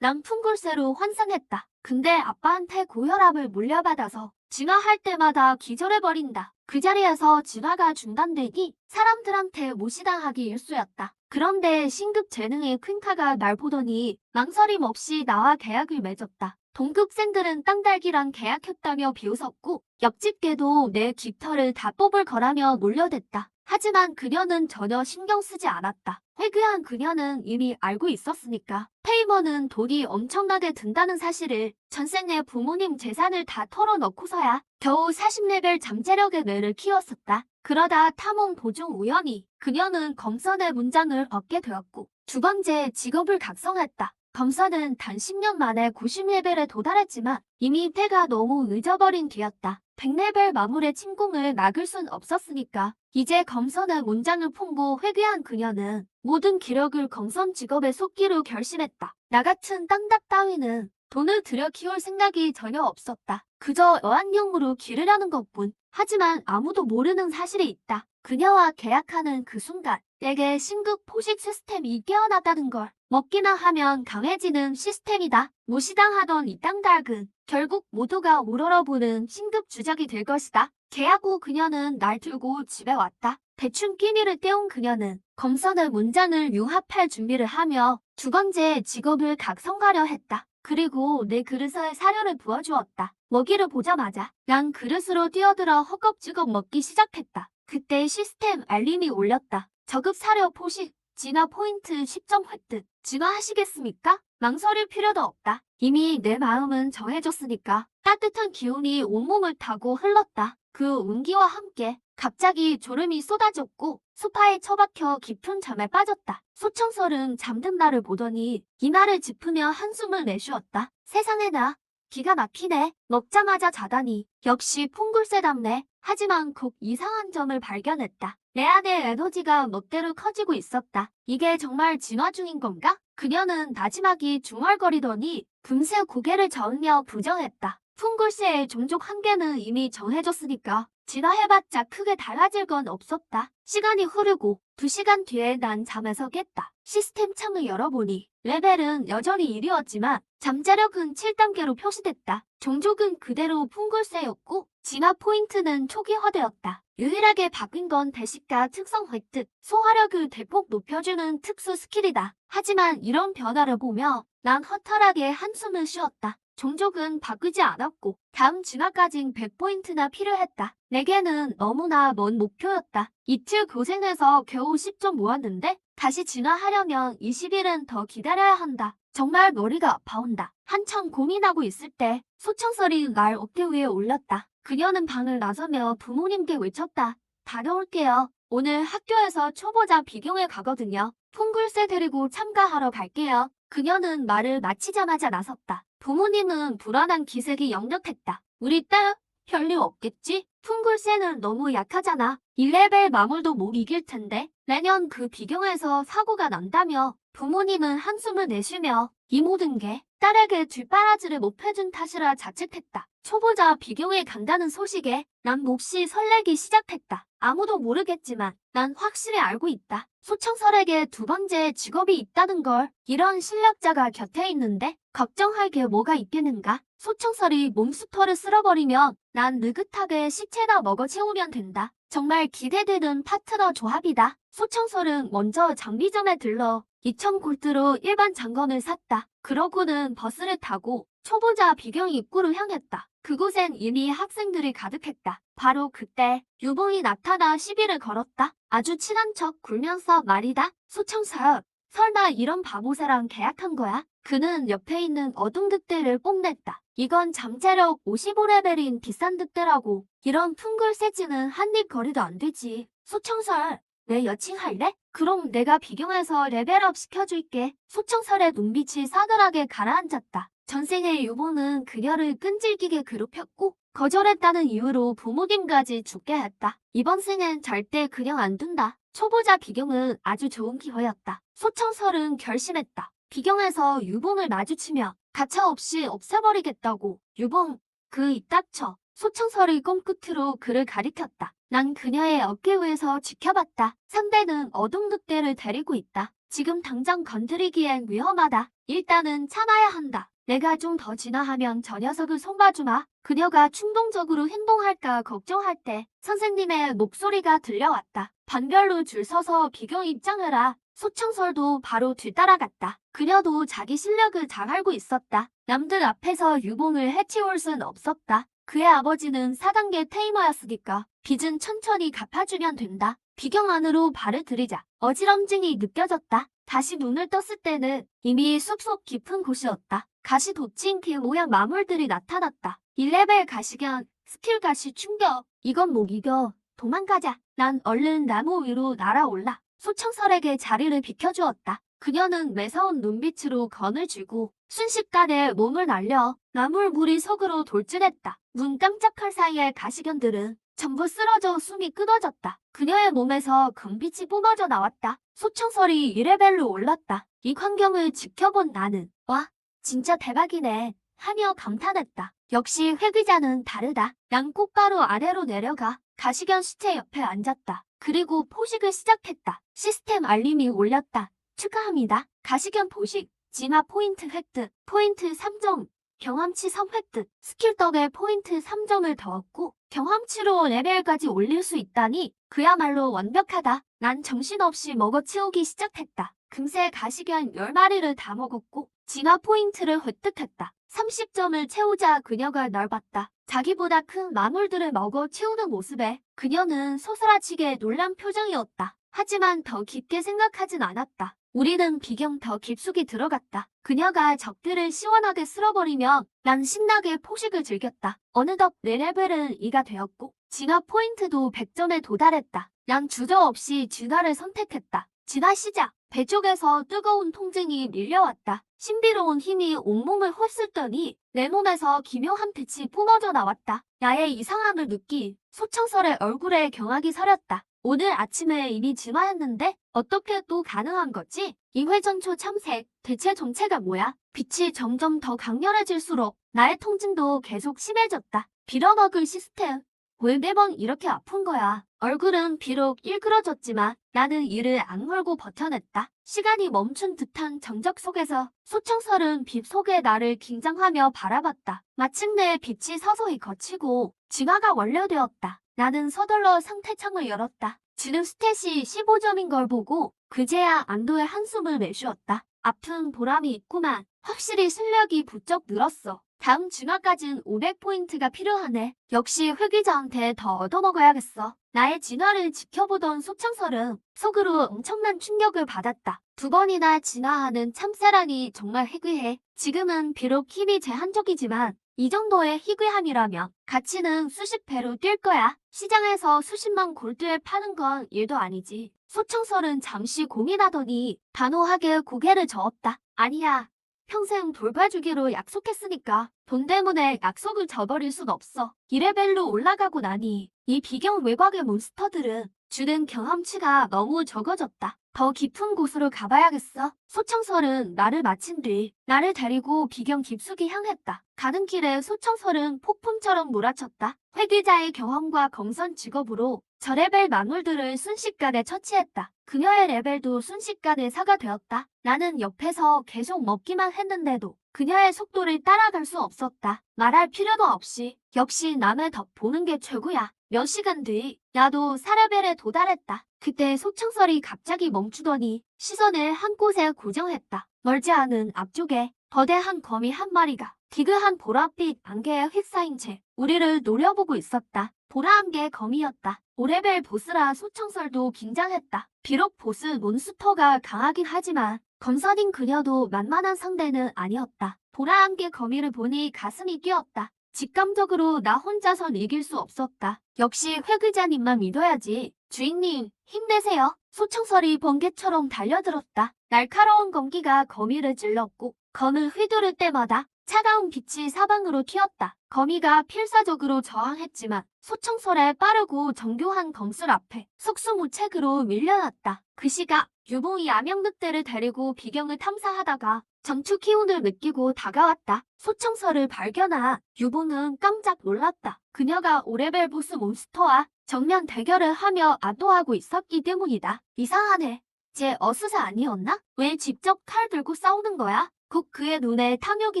난 풍골쇠로 환상했다. 근데 아빠한테 고혈압을 물려받아서 진화할 때마다 기절해버린다. 그 자리에서 진화가 중단되니 사람들한테 무시당하기 일쑤였다. 그런데 신급 재능의 퀸카가 날 보더니 망설임 없이 나와 계약을 맺었다. 동급생들은 땅달기랑 계약했다며 비웃었고 옆집게도 내 깃털을 다 뽑을 거라며 놀려댔다. 하지만 그녀는 전혀 신경 쓰지 않았다. 회귀한 그녀는 이미 알고 있었으니까. 페이머는 돈이 엄청나게 든다는 사실을 전생 내 부모님 재산을 다 털어넣고서야 겨우 40레벨 잠재력의 뇌를 키웠었다. 그러다 탐험 도중 우연히 그녀는 검선의 문장을 얻게 되었고 두 번째 직업을 각성했다. 검선은 단 10년 만에 90레벨에 도달했지만 이미 때가 너무 늦어버린 뒤였다. 100레벨 마물의 침공을 막을 순 없었으니까 이제 검선의 문장을 품고 회귀한 그녀는 모든 기력을 검선 직업에 쏟기로 결심했다. 나 같은 땅닭 따위는 돈을 들여 키울 생각이 전혀 없었다. 그저 어학용으로 기르려는 것뿐. 하지만 아무도 모르는 사실이 있다. 그녀와 계약하는 그 순간 내게 신급 포식 시스템이 깨어났다는 걸. 먹기나 하면 강해지는 시스템이다. 무시당하던 이 땅닭은 결국 모두가 우러러보는 신급 주작이 될 것이다. 계약 후 그녀는 날 들고 집에 왔다. 대충 끼니를 때운 그녀는 검선의 문장을 융합할 준비를 하며 두 번째 직업을 각성하려 했다. 그리고 내 그릇에 사료를 부어주었다. 먹이를 보자마자 난 그릇으로 뛰어들어 허겁지겁 먹기 시작했다. 그때 시스템 알림이 울렸다. 저급 사료 포식, 진화 포인트 10점 획득. 진화하시겠습니까? 망설일 필요도 없다. 이미 내 마음은 정해졌으니까. 따뜻한 기운이 온몸을 타고 흘렀다. 그 온기와 함께 갑자기 졸음이 쏟아졌고 소파에 처박혀 깊은 잠에 빠졌다. 소청설은 잠든 나를 보더니 이마를 짚으며 한숨을 내쉬었다. 세상에나 기가 막히네. 먹자마자 자다니. 역시 풍굴쇠답네. 하지만 곧 이상한 점을 발견했다. 내 안에 에너지가 멋대로 커지고 있었다. 이게 정말 진화 중인 건가? 그녀는 나지막이 중얼거리더니 금세 고개를 저으며 부정했다. 풍굴쇠의 종족 한계는 이미 정해졌으니까 진화해봤자 크게 달라질 건 없었다. 시간이 흐르고 2시간 뒤에 난 잠에서 깼다. 시스템 창을 열어보니 레벨은 여전히 1이었지만 잠재력은 7단계로 표시됐다. 종족은 그대로 풍굴쇠였고 진화 포인트는 초기화되었다. 유일하게 바뀐 건 대식가 특성 획득, 소화력을 대폭 높여주는 특수 스킬이다. 하지만 이런 변화를 보며 난 허탈하게 한숨을 쉬었다. 종족은 바꾸지 않았고 다음 진화까진 100포인트나 필요했다. 내게는 너무나 먼 목표였다. 이틀 고생해서 겨우 10점 모았는데 다시 진화하려면 20일은 더 기다려야 한다. 정말 머리가 아파온다. 한참 고민하고 있을 때 소청설이 날 어깨 위에 올렸다. 그녀는 방을 나서며 부모님께 외쳤다. 다녀올게요. 오늘 학교에서 초보자 비경회 가거든요. 풍굴쇠 데리고 참가하러 갈게요. 그녀는 말을 마치자마자 나섰다. 부모님은 불안한 기색이 역력했다. 우리 딸 별일 없겠지? 풍굴쇠는 너무 약하잖아. 1레벨 마물도 못 이길 텐데. 내년 그 비경에서 사고가 난다며 부모님은 한숨을 내쉬며 이 모든 게 딸에게 뒷바라지를 못 해준 탓이라 자책했다. 초보자 비경에 간다는 소식에 난 몹시 설레기 시작했다. 아무도 모르겠지만 난 확실히 알고 있다. 소청설에게 두 번째 직업이 있다는 걸. 이런 실력자가 곁에 있는데 걱정할 게 뭐가 있겠는가? 소청설이 몬스터를 쓸어버리면 난 느긋하게 시체나 먹어 채우면 된다. 정말 기대되는 파트너 조합이다. 소청설은 먼저 장비점에 들러 2000골드로 일반 장건을 샀다. 그러고는 버스를 타고 초보자 비경 입구를 향했다. 그곳엔 이미 학생들이 가득했다. 바로 그때 유봉이 나타나 시비를 걸었다. 아주 친한 척 굴면서 말이다. 소청설, 설마 이런 바보사랑 계약한 거야? 그는 옆에 있는 어둠 늑대를 뽐냈다. 이건 잠재력 55레벨인 비싼 늑대라고. 이런 풍글새지는 한입 거리도 안 되지. 소청설, 내 여친 할래? 그럼 내가 비경해서 레벨업 시켜줄게. 소청설의 눈빛이 싸늘하게 가라앉았다. 전생의 유보는 그녀를 끈질기게 괴롭혔고 거절했다는 이유로 부모님까지 죽게 했다. 이번 생엔 절대 그냥 안 둔다. 초보자 비경은 아주 좋은 기회였다. 소청설은 결심했다. 비경에서 유봉을 마주치며 가차없이 없애버리겠다고. 유봉, 그 입 닥쳐. 소청설이 꼼끝으로 그를 가리켰다. 난 그녀의 어깨 위에서 지켜봤다. 상대는 어둠 늑대를 데리고 있다. 지금 당장 건드리기엔 위험하다. 일단은 참아야 한다. 내가 좀 더 진화하면 저 녀석을 손봐주마. 그녀가 충동적으로 행동할까 걱정할 때 선생님의 목소리가 들려왔다. 반별로 줄 서서 비경 입장을 하. 소청설도 바로 뒤따라갔다. 그녀도 자기 실력을 잘 알고 있었다. 남들 앞에서 유봉을 해치울 순 없었다. 그의 아버지는 4단계 테이머였으니까 빚은 천천히 갚아주면 된다. 비경 안으로 발을 들이자 어지럼증이 느껴졌다. 다시 눈을 떴을 때는 이미 숲속 깊은 곳이었다. 가시 돋친 그 모양 마물들이 나타났다. 1레벨 가시견, 스킬 가시 충격. 이건 못 이겨. 도망가자. 난 얼른 나무 위로 날아올라. 소청설에게 자리를 비켜주었다. 그녀는 매서운 눈빛으로 건을 쥐고 순식간에 몸을 날려 나물물이 속으로 돌진했다. 눈 깜짝할 사이에 가시견들은 전부 쓰러져 숨이 끊어졌다. 그녀의 몸에서 금빛이 뿜어져 나왔다. 소청설이 2레벨로 올랐다. 이 광경을 지켜본 나는 와, 진짜 대박이네 하며 감탄했다. 역시 회귀자는 다르다. 난 곧바로 아래로 내려가 가시견 시체 옆에 앉았다. 그리고 포식을 시작했다. 시스템 알림이 울렸다. 축하합니다. 가시견 포식, 진화 포인트 획득, 포인트 3점, 경험치 3 획득, 스킬 덕에 포인트 3점을 더했고 경험치로 레벨까지 올릴 수 있다니 그야말로 완벽하다. 난 정신없이 먹어치우기 시작했다. 금세 가시견 10마리를 다 먹었고 진화 포인트를 획득했다. 30점을 채우자 그녀가 날 봤다. 자기보다 큰 마물들을 먹어 채우는 모습에 그녀는 소스라치게 놀란 표정이었다. 하지만 더 깊게 생각하진 않았다. 우리는 비경 더 깊숙이 들어갔다. 그녀가 적들을 시원하게 쓸어버리며 난 신나게 포식을 즐겼다. 어느덧 내 레벨은 2가 되었고 진화 포인트도 100점에 도달했다. 난 주저없이 진화를 선택했다. 진화 시작! 배 쪽에서 뜨거운 통증이 밀려왔다. 신비로운 힘이 온몸을 휩쓸더니 내 몸에서 기묘한 빛이 뿜어져 나왔다. 나의 이상함을 느낀 소청설의 얼굴에 경악이 서렸다. 오늘 아침에 이미 진화했는데 어떻게 또 가능한 거지? 이회전초 참색, 대체 정체가 뭐야? 빛이 점점 더 강렬해질수록 나의 통증도 계속 심해졌다. 빌어먹을 시스템. 왜 매번 이렇게 아픈 거야? 얼굴은 비록 일그러졌지만 나는 이를 악물고 버텨냈다. 시간이 멈춘 듯한 정적 속에서 소청설은 빛 속에 나를 긴장하며 바라봤다. 마침내 빛이 서서히 거치고 진화가 완료되었다. 나는 서둘러 상태창을 열었다. 지능 스탯이 15점인 걸 보고 그제야 안도의 한숨을 내쉬었다. 아픈 보람이 있구만. 확실히 실력이 부쩍 늘었어. 다음 진화까진 500포인트가 필요하네. 역시 회귀자한테 더 얻어먹어야겠어. 나의 진화를 지켜보던 소청설은 속으로 엄청난 충격을 받았다. 2번이나 진화하는 참새라니 정말 희귀해. 지금은 비록 힘이 제한적이지만 이 정도의 희귀함이라면 가치는 수십 배로 뛸 거야. 시장에서 수십만 골드에 파는 건 일도 아니지. 소청설은 잠시 고민하더니 단호하게 고개를 저었다. 아니야. 평생 돌봐주기로 약속했으니까 돈 때문에 약속을 저버릴 순 없어. 2레벨로 올라가고 나니 이 비경 외곽의 몬스터들은 주는 경험치가 너무 적어졌다. 더 깊은 곳으로 가봐야겠어. 소청설은 나를 마친 뒤 나를 데리고 비경 깊숙이 향했다. 가는 길에 소청설은 폭풍처럼 몰아쳤다. 회귀자의 경험과 검선 직업으로 저레벨 마물들을 순식간에 처치했다. 그녀의 레벨도 순식간에 4가 되었다. 나는 옆에서 계속 먹기만 했는데도 그녀의 속도를 따라갈 수 없었다. 말할 필요도 없이 역시 남의 덕 보는 게 최고야. 몇 시간 뒤 나도 4레벨에 도달했다. 그때 소청설이 갑자기 멈추더니 시선을 한 곳에 고정했다. 멀지 않은 앞쪽에 거대한 거미 한 마리가 디그한 보랏빛 안개에 휩싸인 채 우리를 노려보고 있었다. 보라안개 거미였다. 5레벨 보스라 소청설도 긴장했다. 비록 보스 몬스터가 강하긴 하지만 검선인 그녀도 만만한 상대는 아니었다. 보라안개 거미를 보니 가슴이 뛰었다. 직감적으로 나 혼자선 이길 수 없었다. 역시 회귀자님만 믿어야지. 주인님, 힘내세요. 소청설이 번개처럼 달려들었다. 날카로운 검기가 거미를 찔렀고 검을 휘두를 때마다 차가운 빛이 사방으로 튀었다. 거미가 필사적으로 저항했지만 소청설의 빠르고 정교한 검술 앞에 속수무책으로 밀려났다. 그 시각 유봉이 암영늑대를 데리고 비경을 탐사하다가 전투 기운을 느끼고 다가왔다. 소청설을 발견한 유봉은 깜짝 놀랐다. 그녀가 5레벨 보스 몬스터와 정면 대결을 하며 압도하고 있었기 때문이다. 이상하네. 쟤 어수사 아니었나? 왜 직접 칼 들고 싸우는 거야? 곧 그의 눈에 탐욕이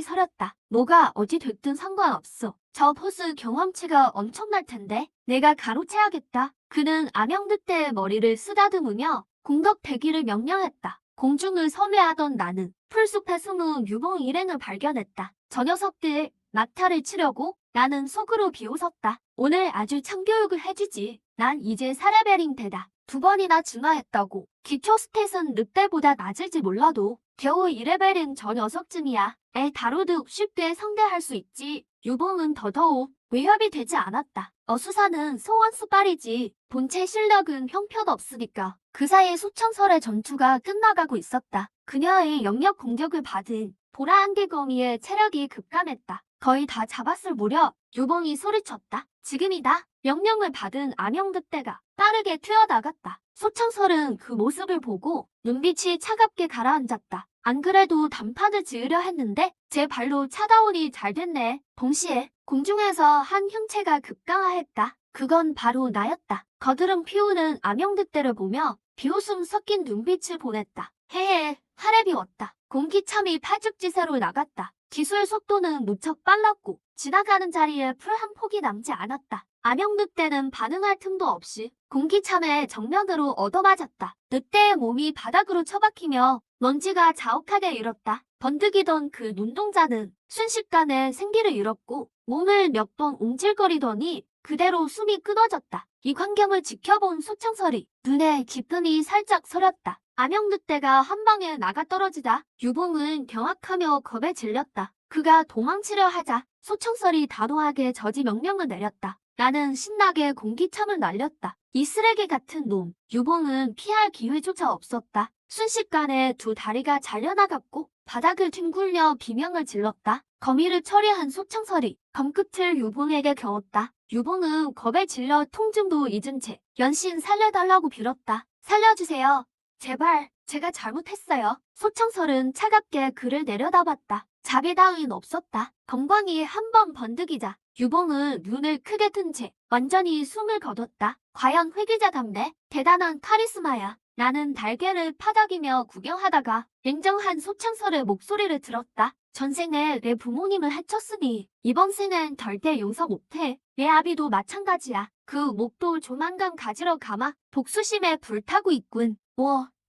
서렸다. 뭐가 어찌 됐든 상관없어. 저 보스 경험치가 엄청날 텐데 내가 가로채야겠다. 그는 암영늑대의 머리를 쓰다듬으며 공격 대기를 명령했다. 공중을 섬유하던 나는 풀숲에 숨은 유봉 일행을 발견했다. 저 녀석들 낙타를 치려고 나는 속으로 비웃었다. 오늘 아주 참교육을 해주지. 난 이제 사레베링 대다. 2번이나 증하했다고. 기초 스탯은 늑대보다 낮을지 몰라도 겨우 2레벨은 저 녀석쯤이야. 다루듯 쉽게 상대할 수 있지. 유봉은 더더욱 위협이 되지 않았다. 어수사는 소환수빨이지. 본체 실력은 형편없으니까. 그 사이 수청설의 전투가 끝나가고 있었다. 그녀의 영역 공격을 받은 보라 안개거미의 체력이 급감했다. 거의 다 잡았을 무렵 유봉이 소리쳤다. 지금이다. 명령을 받은 암영늑대가 빠르게 튀어나갔다. 소청설은 그 모습을 보고 눈빛이 차갑게 가라앉았다. 안 그래도 단판을 지으려 했는데 제 발로 차다오니 잘 됐네. 동시에 공중에서 한 형체가 급강하했다. 그건 바로 나였다. 거드름 피우는 암영늑대를 보며 비웃음 섞인 눈빛을 보냈다. 헤헤, 활에 비웠다. 공기참이 파죽지세로 나갔다. 기술 속도는 무척 빨랐고 지나가는 자리에 풀 한 폭이 남지 않았다. 암영늑대는 반응할 틈도 없이 공기참에 정면으로 얻어맞았다. 늑대의 몸이 바닥으로 처박히며 먼지가 자욱하게 일었다. 번득이던 그 눈동자는 순식간에 생기를 잃었고 몸을 몇 번 움찔거리더니 그대로 숨이 끊어졌다. 이 광경을 지켜본 소청설이 눈에 기쁨이 살짝 서렸다. 암영늑대가 한 방에 나가 떨어지자 유봉은 경악하며 겁에 질렸다. 그가 도망치려 하자 소청설이 단호하게 저지 명령을 내렸다. 나는 신나게 공기참을 날렸다. 이 쓰레기 같은 놈. 유봉은 피할 기회조차 없었다. 순식간에 2 다리가 잘려나갔고 바닥을 뒹굴며 비명을 질렀다. 거미를 처리한 소청설이 검끝을 유봉에게 겨웠다. 유봉은 겁에 질려 통증도 잊은 채 연신 살려달라고 빌었다. 살려주세요. 제발, 제가 잘못했어요. 소청설은 차갑게 그를 내려다봤다. 자비 따윈 없었다. 검광이 한 번 번득이자 유봉은 눈을 크게 뜬 채 완전히 숨을 거뒀다. 과연 회귀자답네. 대단한 카리스마야. 나는 달걀을 파닥이며 구경하다가 냉정한 소청설의 목소리를 들었다. 전생에 내 부모님을 해쳤으니 이번 생엔 절대 용서 못해. 내 아비도 마찬가지야. 그 목도 조만간 가지러 가마. 복수심에 불타고 있군.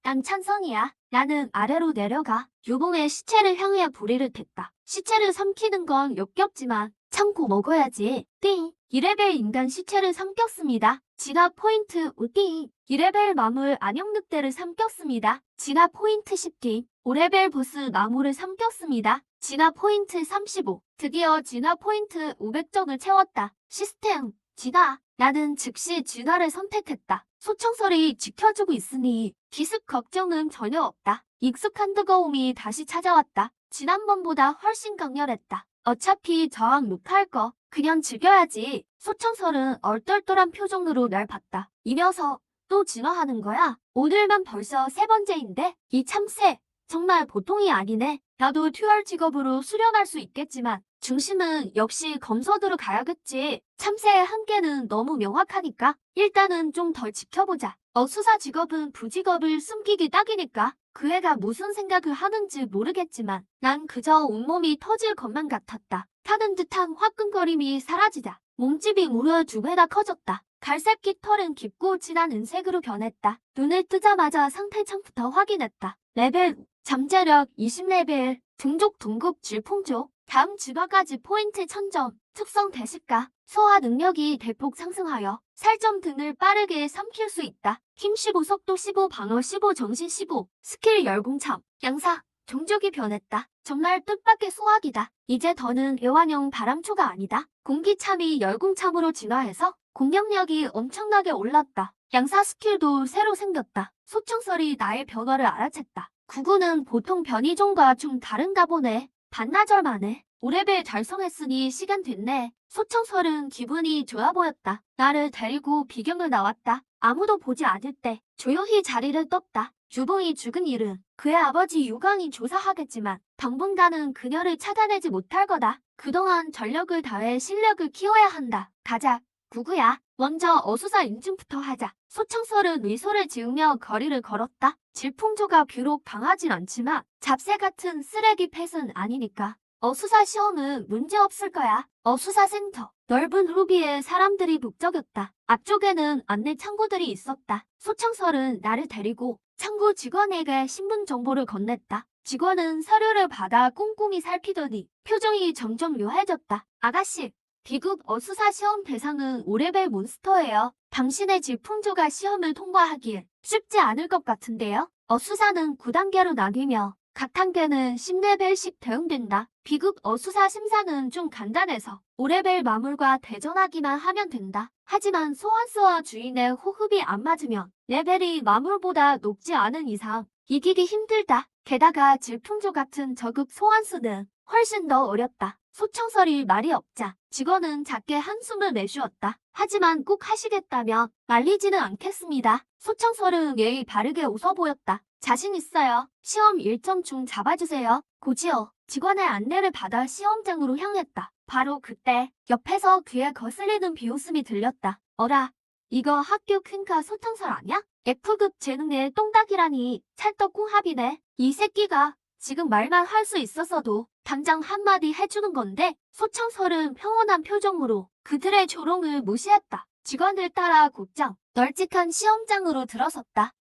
난 찬성이야. 나는 아래로 내려가 유봉의 시체를 향해 불이를 댔다. 시체를 삼키는 건 역겹지만 참고 먹어야지. 띵! 2레벨 인간 시체를 삼켰습니다. 진화 포인트 5띵! 2레벨 마물 암영늑대를 삼켰습니다. 진화 포인트 10띵! 5레벨 보스 나무를 삼켰습니다. 진화 포인트 35. 드디어 진화 포인트 500점을 채웠다. 시스템 진화. 나는 즉시 진화를 선택했다. 소청설이 지켜주고 있으니 기습 걱정은 전혀 없다. 익숙한 뜨거움이 다시 찾아왔다. 지난번보다 훨씬 강렬했다. 어차피 저항 못할 거 그냥 즐겨야지. 소청설은 얼떨떨한 표정으로 날 봤다. 이 녀석 또 진화하는 거야? 오늘만 벌써 3번째인데? 이 참새 정말 보통이 아니네. 나도 듀얼 직업으로 수련할 수 있겠지만 중심은 역시 검소드로 가야겠지. 참새의 한계는 너무 명확하니까 일단은 좀 덜 지켜보자. 수사 직업은 부직업을 숨기기 딱이니까 그 애가 무슨 생각을 하는지 모르겠지만 난 그저 온몸이 터질 것만 같았다. 타는 듯한 화끈거림이 사라지자 몸집이 무려 2배나 커졌다. 갈색 깃털은 깊고 진한 은색으로 변했다. 눈을 뜨자마자 상태창부터 확인했다. 레벨 잠재력 20레벨 등족 동급 질풍족. 다음 진화까지 포인트 1000점. 특성 대식가. 소화 능력이 대폭 상승하여 살점 등을 빠르게 삼킬 수 있다. 힘 15, 속도 15, 방어 15, 정신 15. 스킬 열궁참. 양사. 종족이 변했다. 정말 뜻밖의 소화기다. 이제 더는 애완용 바람초가 아니다. 공기참이 열궁참으로 진화해서 공격력이 엄청나게 올랐다. 양사 스킬도 새로 생겼다. 소청설이 나의 변화를 알아챘다. 구구는 보통 변이종과 좀 다른가 보네. 반나절 만에 5레벨 달성했으니 시간 됐네. 소청설은 기분이 좋아 보였다. 나를 데리고 비경을 나왔다. 아무도 보지 않을 때 조용히 자리를 떴다. 유봉이 죽은 일은 그의 아버지 유광이 조사하겠지만 당분간은 그녀를 찾아내지 못할 거다. 그동안 전력을 다해 실력을 키워야 한다. 가자, 구구야. 먼저 어수사 인증부터 하자. 소청설은 미소를 지으며 거리를 걸었다. 질풍조가 비록 강하진 않지만 잡새 같은 쓰레기 펫은 아니니까. 어수사 시험은 문제없을 거야. 어수사센터. 넓은 로비에 사람들이 북적였다. 앞쪽에는 안내 창구들이 있었다. 소청설은 나를 데리고 창구 직원에게 신분 정보를 건넸다. 직원은 서류를 받아 꼼꼼히 살피더니 표정이 점점 묘해졌다. 아가씨, 비급 어수사 시험 대상은 5레벨 몬스터예요. 당신의 질풍조가 시험을 통과하길 쉽지 않을 것 같은데요. 어수사는 9단계로 나뉘며 각 단계는 10레벨씩 대응된다. 비급 어수사 심사는 좀 간단해서 5레벨 마물과 대전하기만 하면 된다. 하지만 소환수와 주인의 호흡이 안 맞으면 레벨이 마물보다 높지 않은 이상 이기기 힘들다. 게다가 질풍조 같은 저급 소환수는 훨씬 더 어렵다. 소청설이 말이 없자 직원은 작게 한숨을 내쉬었다. 하지만 꼭 하시겠다며 말리지는 않겠습니다. 소청설은 예의 바르게 웃어 보였다. 자신 있어요. 시험 일정 중 잡아주세요. 고지어. 직원의 안내를 받아 시험장으로 향했다. 바로 그때 옆에서 귀에 거슬리는 비웃음이 들렸다. 어라, 이거 학교 퀸카 소청설 아냐? F급 재능의 똥딱이라니 찰떡궁합이네. 이 새끼가 지금 말만 할 수 있었어도 당장 한마디 해주는 건데. 소청설은 평온한 표정으로 그들의 조롱을 무시했다. 직원을 따라 곧장 널찍한 시험장으로 들어섰다.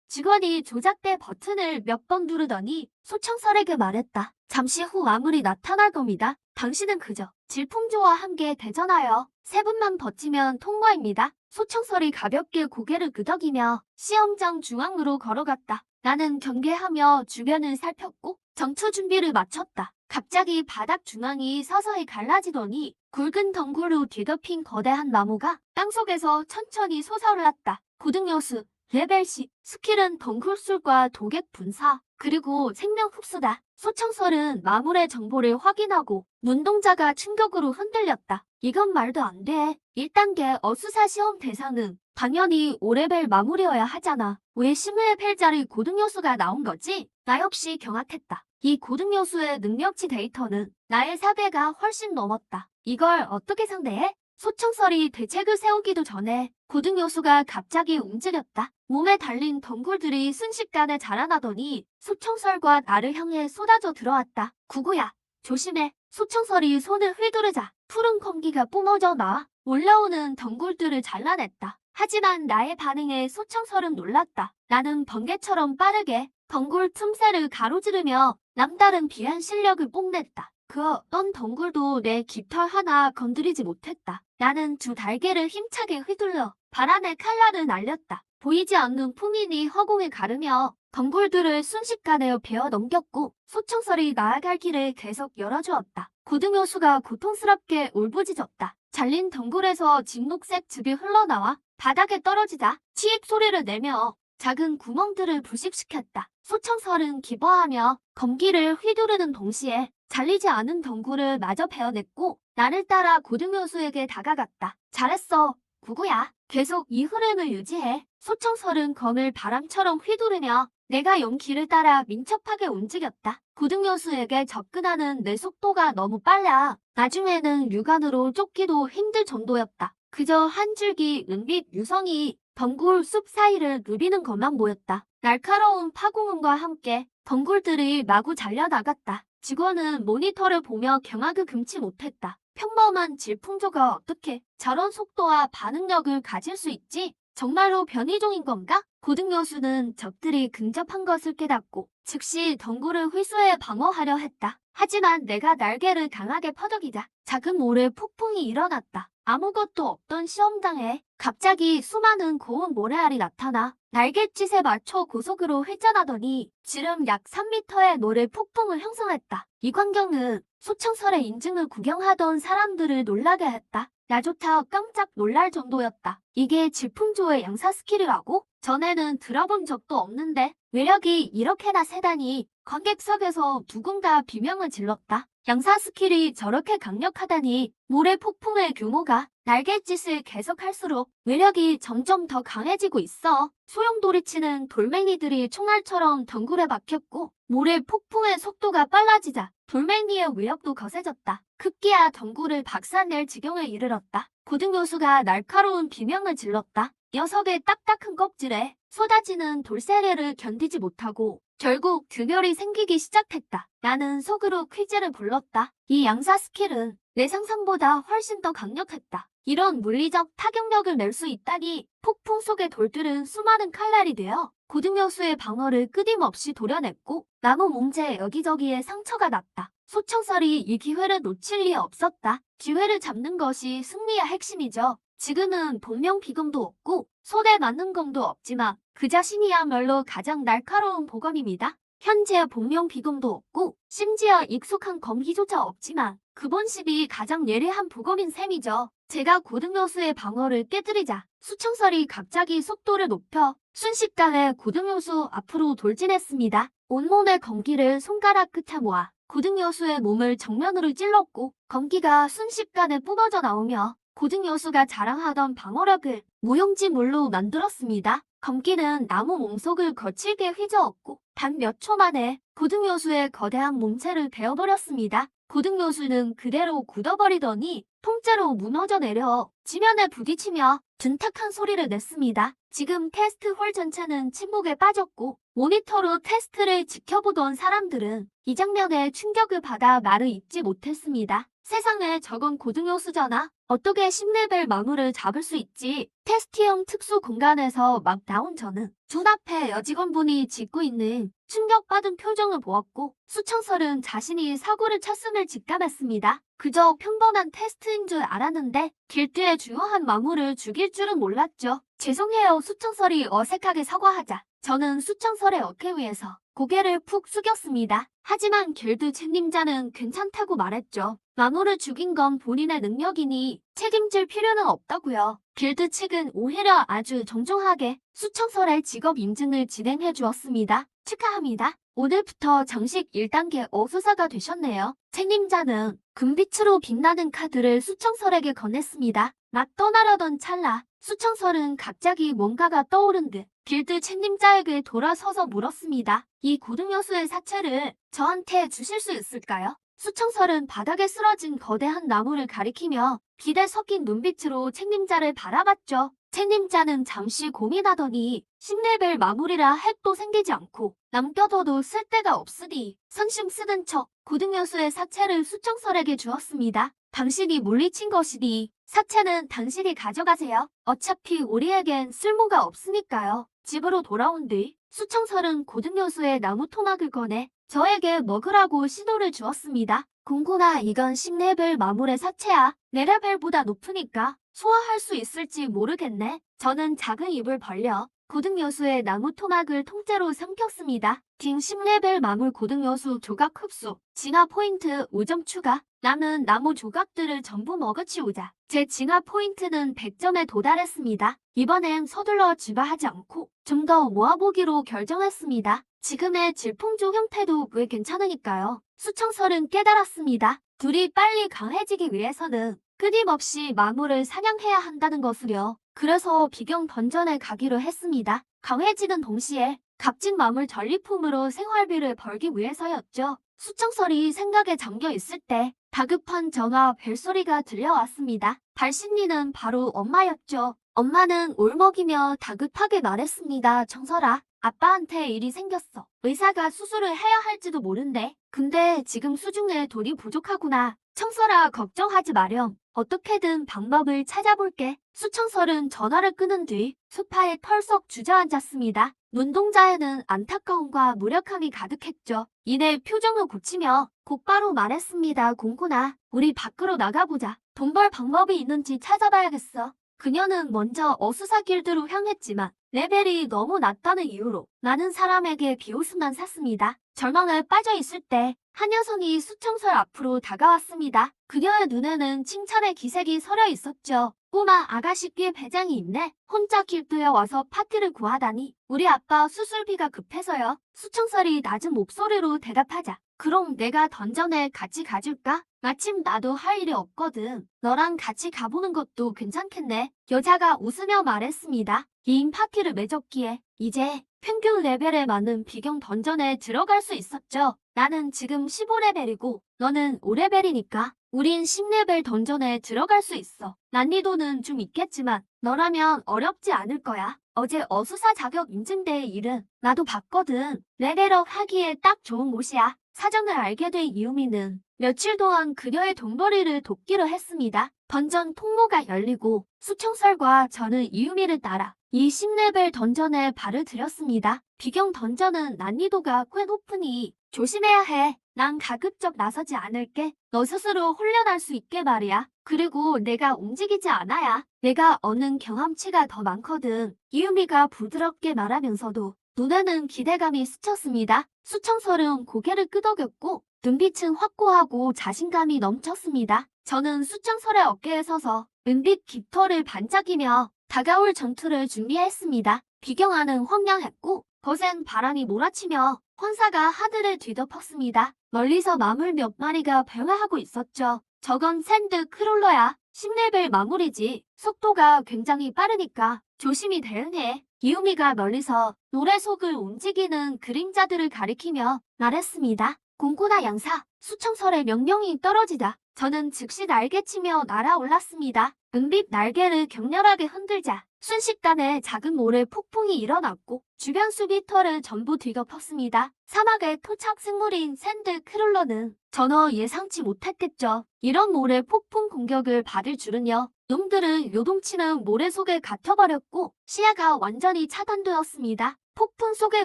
직원이 조작대 버튼을 몇 번 누르더니 소청설에게 말했다. 잠시 후 마물이 나타날 겁니다. 당신은 그저 질풍조와 함께 대전하여 3분만 버티면 통과입니다. 소청설이 가볍게 고개를 끄덕이며 시험장 중앙으로 걸어갔다. 나는 경계하며 주변을 살폈고 전투 준비를 마쳤다. 갑자기 바닥 중앙이 서서히 갈라지더니 굵은 덩굴로 뒤덮인 거대한 나무가 땅속에서 천천히 솟아올랐다. 고등여수, 레벨 10, 스킬은 덩굴술과 도객 분사, 그리고 생명 흡수다. 소청설은 마물의 정보를 확인하고 눈동자가 충격으로 흔들렸다. 이건 말도 안 돼. 1단계 어수사 시험 대상은 당연히 5레벨 마물이어야 하잖아. 왜 10레벨짜리 고등여수가 나온 거지? 나 역시 경악했다. 이 고등여수의 능력치 데이터는 나의 4배가 훨씬 넘었다. 이걸 어떻게 상대해? 소청설이 대책을 세우기도 전에 고등여수가 갑자기 움직였다. 몸에 달린 덩굴들이 순식간에 자라나더니 소청설과 나를 향해 쏟아져 들어왔다. 구구야, 조심해. 소청설이 손을 휘두르자 푸른 공기가 뿜어져 나와 올라오는 덩굴들을 잘라냈다. 하지만 나의 반응에 소청설은 놀랐다. 나는 번개처럼 빠르게 덩굴 틈새를 가로지르며 남다른 비한 실력을 뽐냈다. 그 어떤 덩굴도 내 깃털 하나 건드리지 못했다. 나는 두 달개를 힘차게 휘둘러 바람에 칼날을 날렸다. 보이지 않는 풍인이 허공에 가르며 덩굴들을 순식간에 베어 넘겼고 소청설이 나아갈 길을 계속 열어주었다. 고등여수가 고통스럽게 울부짖었다. 잘린 덩굴에서 진녹색 즙이 흘러나와 바닥에 떨어지자 치익 소리를 내며 작은 구멍들을 불식시켰다. 소청설은 기뻐하며 검기를 휘두르는 동시에 잘리지 않은 덩굴을 마저 베어냈고 나를 따라 고등여수에게 다가갔다. 잘했어, 구구야. 계속 이 흐름을 유지해. 소청설은 검을 바람처럼 휘두르며 내가 연 길을 따라 민첩하게 움직였다. 고등여수에게 접근하는 내 속도가 너무 빨라 나중에는 육안으로 쫓기도 힘들 정도였다. 그저 한 줄기 은빛 유성이 덩굴 숲 사이를 누비는 것만 보였다. 날카로운 파공음과 함께 덩굴들이 마구 잘려나갔다. 직원은 모니터를 보며 경악을 금치 못했다. 평범한 질풍조가 어떻게 저런 속도와 반응력을 가질 수 있지? 정말로 변이종인 건가? 고등여수는 적들이 근접한 것을 깨닫고 즉시 덩굴을 회수해 방어하려 했다. 하지만 내가 날개를 강하게 퍼덕이자 작은 모래 폭풍이 일어났다. 아무것도 없던 시험장에 갑자기 수많은 고운 모래알이 나타나 날갯짓에 맞춰 고속으로 회전하더니 지름 약 3m의 모래 폭풍을 형성했다. 이 광경은 소청설의 인증을 구경하던 사람들을 놀라게 했다. 나조차 깜짝 놀랄 정도였다. 이게 질풍조의 양사 스킬이라고? 전에는 들어본 적도 없는데 외력이 이렇게나 세다니. 관객석에서 누군가 비명을 질렀다. 양사 스킬이 저렇게 강력하다니. 모래 폭풍의 규모가 날갯짓을 계속할수록 외력이 점점 더 강해지고 있어. 소용돌이치는 돌멩이들이 총알처럼 덩굴에 박혔고 모래 폭풍의 속도가 빨라지자 돌멩이의 위력도 거세졌다. 급기야 덩굴을 박살낼 지경에 이르렀다. 고등교수가 날카로운 비명을 질렀다. 녀석의 딱딱한 껍질에 쏟아지는 돌세례를 견디지 못하고 결국 균열이 생기기 시작했다. 나는 속으로 퀴즈를 불렀다. 이 양사 스킬은 내 상상보다 훨씬 더 강력했다. 이런 물리적 타격력을 낼 수 있다니 폭풍 속의 돌들은 수많은 칼날이 되어 고등여수의 방어를 끊임없이 도려냈고 나무 몸체에 여기저기에 상처가 났다. 소청설이 이 기회를 놓칠 리 없었다. 기회를 잡는 것이 승리의 핵심이죠. 지금은 복명비금도 없고 손에 맞는 검도 없지만 그 자신이야말로 가장 날카로운 보검입니다. 현재 복명비금도 없고 심지어 익숙한 검기조차 없지만 그 본십이 가장 예리한 보검인 셈이죠. 제가 고등여수의 방어를 깨뜨리자 수청설이 갑자기 속도를 높여 순식간에 고등여수 앞으로 돌진했습니다. 온몸의 검기를 손가락 끝에 모아 고등여수의 몸을 정면으로 찔렀고 검기가 순식간에 뿜어져 나오며 고등여수가 자랑하던 방어력을 무용지물로 만들었습니다. 검기는 나무 몸속을 거칠게 휘저었고 단 몇 초 만에 고등여수의 거대한 몸체를 베어버렸습니다. 고등여수는 그대로 굳어버리더니 통째로 무너져 내려 지면에 부딪히며 둔탁한 소리를 냈습니다. 지금 테스트 홀 전체는 침묵에 빠졌고 모니터로 테스트를 지켜보던 사람들은 이 장면에 충격을 받아 말을 잇지 못했습니다. 세상에 저건 고등여수잖아. 어떻게 10레벨 마물을 잡을 수 있지? 테스트형 특수 공간에서 막 나온 저는 눈앞에 여직원분이 짓고 있는 충격받은 표정을 보았고 수청설은 자신이 사고를 쳤음을 직감했습니다. 그저 평범한 테스트인 줄 알았는데 길드의 중요한 마물을 죽일 줄은 몰랐죠. 죄송해요. 수청설이 어색하게 사과하자 저는 수청설의 어깨 위에서 고개를 푹 숙였습니다. 하지만 길드 책임자는 괜찮다고 말했죠. 마물을 죽인 건 본인의 능력이니 책임질 필요는 없다고요. 길드 측은 오히려 아주 정중하게 수청설의 직업 인증을 진행해 주었습니다. 축하합니다. 오늘부터 정식 1단계 어수사가 되셨네요. 책임자는 금빛으로 빛나는 카드를 수청설에게 건넸습니다. 막 떠나려던 찰나 수청설은 갑자기 뭔가가 떠오른 듯 길드 책임자에게 돌아서서 물었습니다. 이 고등여수의 사체를 저한테 주실 수 있을까요? 수청설은 바닥에 쓰러진 거대한 나무를 가리키며 기대 섞인 눈빛으로 책임자를 바라봤죠. 책임자는 잠시 고민하더니 10레벨 마무리라 핵도 생기지 않고 남겨둬도 쓸데가 없으니 선심 쓰는 척 고등여수의 사체를 수청설에게 주었습니다. 당신이 물리친 것이니 사체는 당신이 가져가세요. 어차피 우리에겐 쓸모가 없으니까요. 집으로 돌아온 뒤 수청설은 고등여수의 나무 토막을 꺼내 저에게 먹으라고 시도를 주었습니다. 공구나 이건 10레벨 마물의 사체야. 내 레벨보다 높으니까 소화할 수 있을지 모르겠네. 저는 작은 입을 벌려 고등여수의 나무 토막을 통째로 삼켰습니다. 딩 10레벨 마물 고등여수 조각 흡수, 진화 포인트 5점 추가. 남은 나무 조각들을 전부 먹어치우자 제 진화 포인트는 100점에 도달했습니다. 이번엔 서둘러 진화하지 않고 좀 더 모아보기로 결정했습니다. 지금의 질풍조 형태도 꽤 괜찮으니까요. 수청설은 깨달았습니다. 둘이 빨리 강해지기 위해서는 끊임없이 마물을 사냥해야 한다는 것을요. 그래서 비경 던전에 가기로 했습니다. 강해지는 동시에 값진 마물 전리품으로 생활비를 벌기 위해서였죠. 수청설이 생각에 잠겨 있을 때 다급한 전화 벨소리가 들려왔습니다. 발신니는 바로 엄마였죠. 엄마는 울먹이며 다급하게 말했습니다. 청설아, 아빠한테 일이 생겼어. 의사가 수술을 해야 할지도 모른대. 근데 지금 수중에 돈이 부족하구나. 청설아, 걱정하지 마렴. 어떻게든 방법을 찾아볼게. 수청설은 전화를 끊은 뒤 소파에 털썩 주저앉았습니다. 눈동자에는 안타까움과 무력함이 가득했죠. 이내 표정을 고치며 곧바로 말했습니다. 공구나, 우리 밖으로 나가보자. 돈 벌 방법이 있는지 찾아봐야겠어. 그녀는 먼저 어수사 길드로 향했지만 레벨이 너무 낮다는 이유로 많은 사람에게 비웃음만 샀습니다. 절망에 빠져 있을 때 한 여성이 수청설 앞으로 다가왔습니다. 그녀의 눈에는 칭찬의 기색이 서려 있었죠. 꼬마 아가씨께 배짱이 있네. 혼자 길드에 와서 파티를 구하다니. 우리 아빠 수술비가 급해서요. 수청설이 낮은 목소리로 대답하자. 그럼 내가 던전에 같이 가줄까? 마침 나도 할 일이 없거든. 너랑 같이 가보는 것도 괜찮겠네. 여자가 웃으며 말했습니다. 2인 파티를 맺었기에 이제 평균 레벨에 맞는 비경 던전에 들어갈 수 있었죠. 나는 지금 15레벨이고 너는 5레벨이니까 우린 10레벨 던전에 들어갈 수 있어. 난이도는 좀 있겠지만 너라면 어렵지 않을 거야. 어제 어수사 자격 인증대회 일은 나도 봤거든. 레벨업 하기에 딱 좋은 곳이야. 사정을 알게 된 이유미는 며칠 동안 그녀의 돈벌이를 돕기로 했습니다. 던전 통로가 열리고 수청설과 저는 이유미를 따라 이 10레벨 던전에 발을 들였습니다. 비경 던전은 난이도가 꽤 높으니 조심해야 해. 난 가급적 나서지 않을게. 너 스스로 훈련할 수 있게 말이야. 그리고 내가 움직이지 않아야 내가 얻는 경험치가 더 많거든. 이유미가 부드럽게 말하면서도 눈에는 기대감이 스쳤습니다. 수청설은 고개를 끄덕였고 눈빛은 확고하고 자신감이 넘쳤습니다. 저는 수청설의 어깨에 서서 은빛 깃털을 반짝이며 다가올 전투를 준비했습니다. 비경아는 황량했고 거센 바람이 몰아치며 황사가 하늘을 뒤덮었습니다. 멀리서 마물 몇 마리가 배회하고 있었죠. 저건 샌드 크롤러야. 10레벨 마물이지. 속도가 굉장히 빠르니까 조심히 대응해. 이유미가 멀리서 노래 속을 움직이는 그림자들을 가리키며 말했습니다. 공고나 양사, 수청설의 명령이 떨어지다. 저는 즉시 날개치며 날아올랐습니다. 은빛 날개를 격렬하게 흔들자 순식간에 작은 모래 폭풍이 일어났고 주변 수비터를 전부 뒤덮었습니다. 사막의 토착 생물인 샌드 크롤러는 전혀 예상치 못했겠죠. 이런 모래 폭풍 공격을 받을 줄은요. 놈들은 요동치는 모래 속에 갇혀버렸고 시야가 완전히 차단되었습니다. 폭풍 속의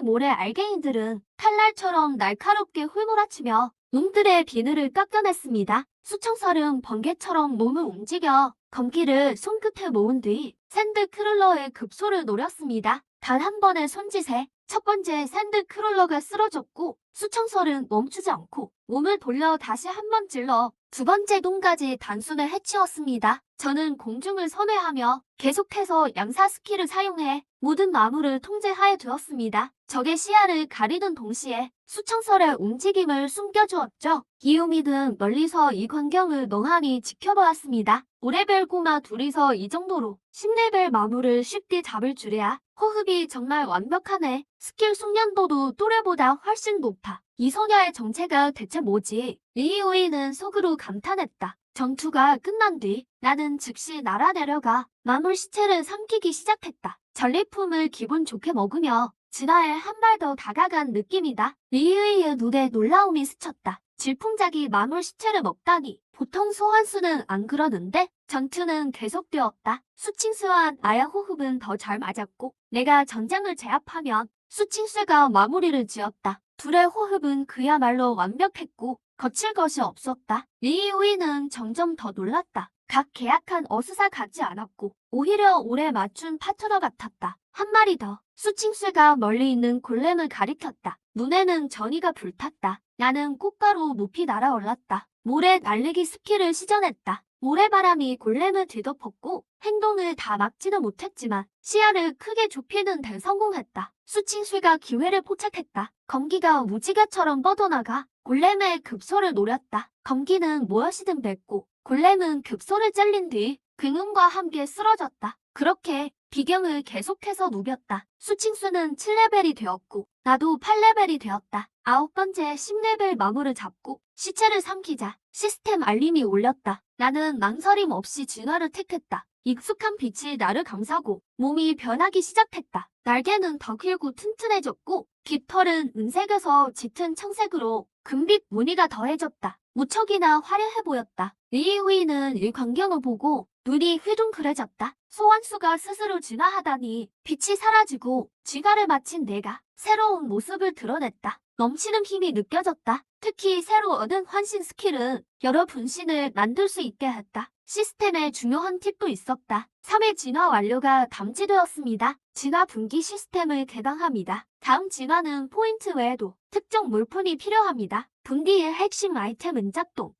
모래 알갱이들은 칼날처럼 날카롭게 휘몰아치며 놈들의 비늘을 깎아냈습니다. 수청설은 번개처럼 몸을 움직여 검기를 손끝에 모은 뒤 샌드 크롤러의 급소를 노렸습니다. 단 한 번의 손짓에 첫 번째 샌드 크롤러가 쓰러졌고 수청설은 멈추지 않고 몸을 돌려 다시 한 번 찔러 두 번째 동까지 단숨에 해치웠습니다. 저는 공중을 선회하며 계속해서 양사 스킬을 사용해 모든 마물을 통제하에 두었습니다. 적의 시야를 가리던 동시에 수청설의 움직임을 숨겨주었죠. 이유미는 멀리서 이 광경을 멍하니 지켜보았습니다. 5레벨 꼬마 둘이서 이 정도로 10레벨 마물을 쉽게 잡을 줄이야. 호흡이 정말 완벽하네. 스킬 숙련도도 또래보다 훨씬 높아. 이 소녀의 정체가 대체 뭐지? 리이오이는 속으로 감탄했다. 전투가 끝난 뒤 나는 즉시 날아내려가 마물 시체를 삼키기 시작했다. 전리품을 기분 좋게 먹으며 진화에 한 발 더 다가간 느낌이다. 리이의 눈에 놀라움이 스쳤다. 질풍작이 마물 시체를 먹다니. 보통 소환수는 안 그러는데 전투는 계속되었다. 수칭수와 나의 호흡은 더 잘 맞았고 내가 전장을 제압하면 수칭수가 마무리를 지었다. 둘의 호흡은 그야말로 완벽했고 거칠 것이 없었다. 리이우이는 점점 더 놀랐다. 각 계약한 어수사 같지 않았고 오히려 오래 맞춘 파트너 같았다. 한 마리 더. 수칭수가 멀리 있는 골렘을 가리켰다. 눈에는 전의가 불탔다. 나는 꽃가루 높이 날아올랐다. 모래 날리기 스킬을 시전했다. 모래바람이 골렘을 뒤덮었고 행동을 다 막지는 못했지만 시야를 크게 좁히는 데 성공했다. 수칭수가 기회를 포착했다. 검기가 무지개처럼 뻗어나가 골렘의 급소를 노렸다. 검기는 무엇이든 뱉고 골렘은 급소를 잘린 뒤 근음과 함께 쓰러졌다. 그렇게 비경을 계속해서 누볐다. 수칭수는 7레벨이 되었고 나도 8레벨이 되었다. 9번째 10레벨 마물을 잡고 시체를 삼키자 시스템 알림이 울렸다. 나는 망설임 없이 진화를 택했다. 익숙한 빛이 나를 감싸고 몸이 변하기 시작했다. 날개는 더 길고 튼튼해졌고 깃털은 은색에서 짙은 청색으로 금빛 무늬가 더해졌다. 무척이나 화려해 보였다. 리이후이는 이 광경을 보고 눈이 휘둥그레졌다. 소환수가 스스로 진화하다니 빛이 사라지고 진화를 마친 내가 새로운 모습을 드러냈다. 넘치는 힘이 느껴졌다. 특히 새로 얻은 환신 스킬은 여러 분신을 만들 수 있게 했다. 시스템에 중요한 팁도 있었다. 3회 진화 완료가 감지되었습니다. 진화 분기 시스템을 개방합니다. 다음 진화는 포인트 외에도 특정 물품이 필요합니다. 분기의 핵심 아이템은 짝동.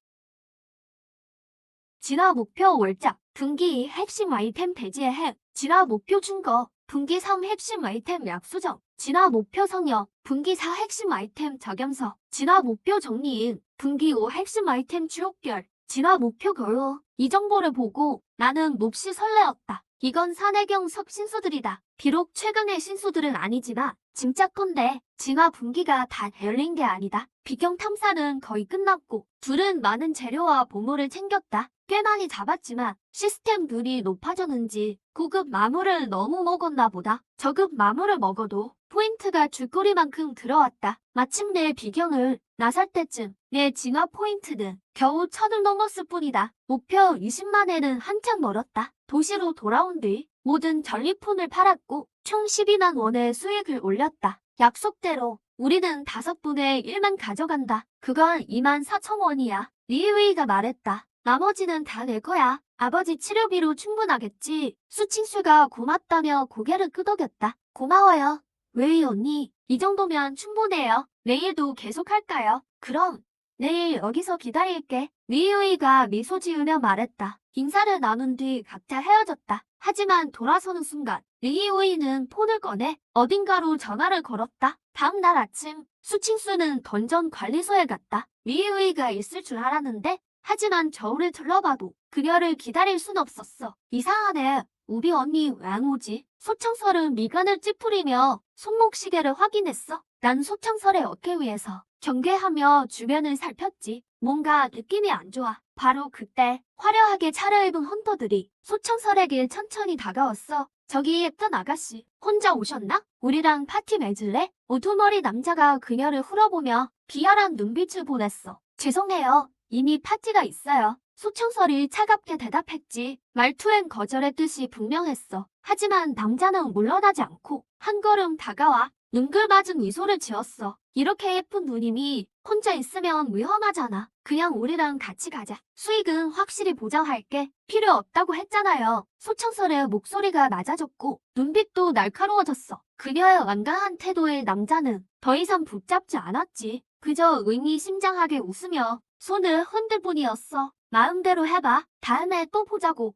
진화 목표 월작. 분기 핵심 아이템 대지의 핵. 진화 목표 증거. 분기 3 핵심 아이템 약수정. 진화 목표 성역. 분기 4 핵심 아이템 적염서. 진화 목표 정리인. 분기 5 핵심 아이템 주옥결. 진화 목표 결호. 이 정보를 보고 나는 몹시 설레었다. 이건 산해경 섭 신수들이다. 비록 최근의 신수들은 아니지만 짐작컨대 진화 분기가 다 열린 게 아니다. 비경 탐사는 거의 끝났고 둘은 많은 재료와 보물을 챙겼다. 꽤 많이 잡았지만 시스템 눈이 높아졌는지 고급 마물을 너무 먹었나 보다. 저급 마물을 먹어도 포인트가 줄거리만큼 들어왔다. 마침내 비경을 나설 때쯤 내 진화 포인트는 겨우 1000을 넘었을 뿐이다. 목표 20만에는 한참 멀었다. 도시로 돌아온 뒤 모든 전리품을 팔았고 총 12만 원의 수익을 올렸다. 약속대로 우리는 5분의 1만 가져간다. 그건 2만 4천 원이야. 리웨이가 말했다. 나머지는 다 내 거야. 아버지 치료비로 충분하겠지. 수칭수가 고맙다며 고개를 끄덕였다. 고마워요. 웨이 언니, 이 정도면 충분해요. 내일도 계속할까요? 그럼 내일 여기서 기다릴게. 리웨이가 미소 지으며 말했다. 인사를 나눈 뒤 각자 헤어졌다. 하지만 돌아서는 순간 리웨이는 폰을 꺼내 어딘가로 전화를 걸었다. 다음 날 아침 수칭수는 던전 관리소에 갔다. 리웨이가 있을 줄 알았는데 하지만 저울을 둘러봐도 그녀를 기다릴 순 없었어. 이상하네. 우리 언니 왜 안 오지? 소청설은 미간을 찌푸리며 손목시계를 확인했어. 난 소청설의 어깨 위에서 경계하며 주변을 살폈지. 뭔가 느낌이 안 좋아. 바로 그때 화려하게 차려입은 헌터들이 소청설에게 천천히 다가왔어. 저기 예쁜 아가씨, 혼자 오셨나? 우리랑 파티 맺을래? 우두머리 남자가 그녀를 흘러보며 비열한 눈빛을 보냈어. 죄송해요. 이미 파티가 있어요. 소청설이 차갑게 대답했지. 말투엔 거절의 뜻이 분명했어. 하지만 남자는 물러나지 않고 한 걸음 다가와 눈글맞은 미소를 지었어. 이렇게 예쁜 누님이 혼자 있으면 위험하잖아. 그냥 우리랑 같이 가자. 수익은 확실히 보장할게. 필요 없다고 했잖아요. 소청설의 목소리가 낮아졌고 눈빛도 날카로워졌어. 그녀의 완강한 태도에 남자는 더 이상 붙잡지 않았지. 그저 의미심장하게 웃으며 손을 흔들 뿐이었어. 마음대로 해봐. 다음에 또 보자고.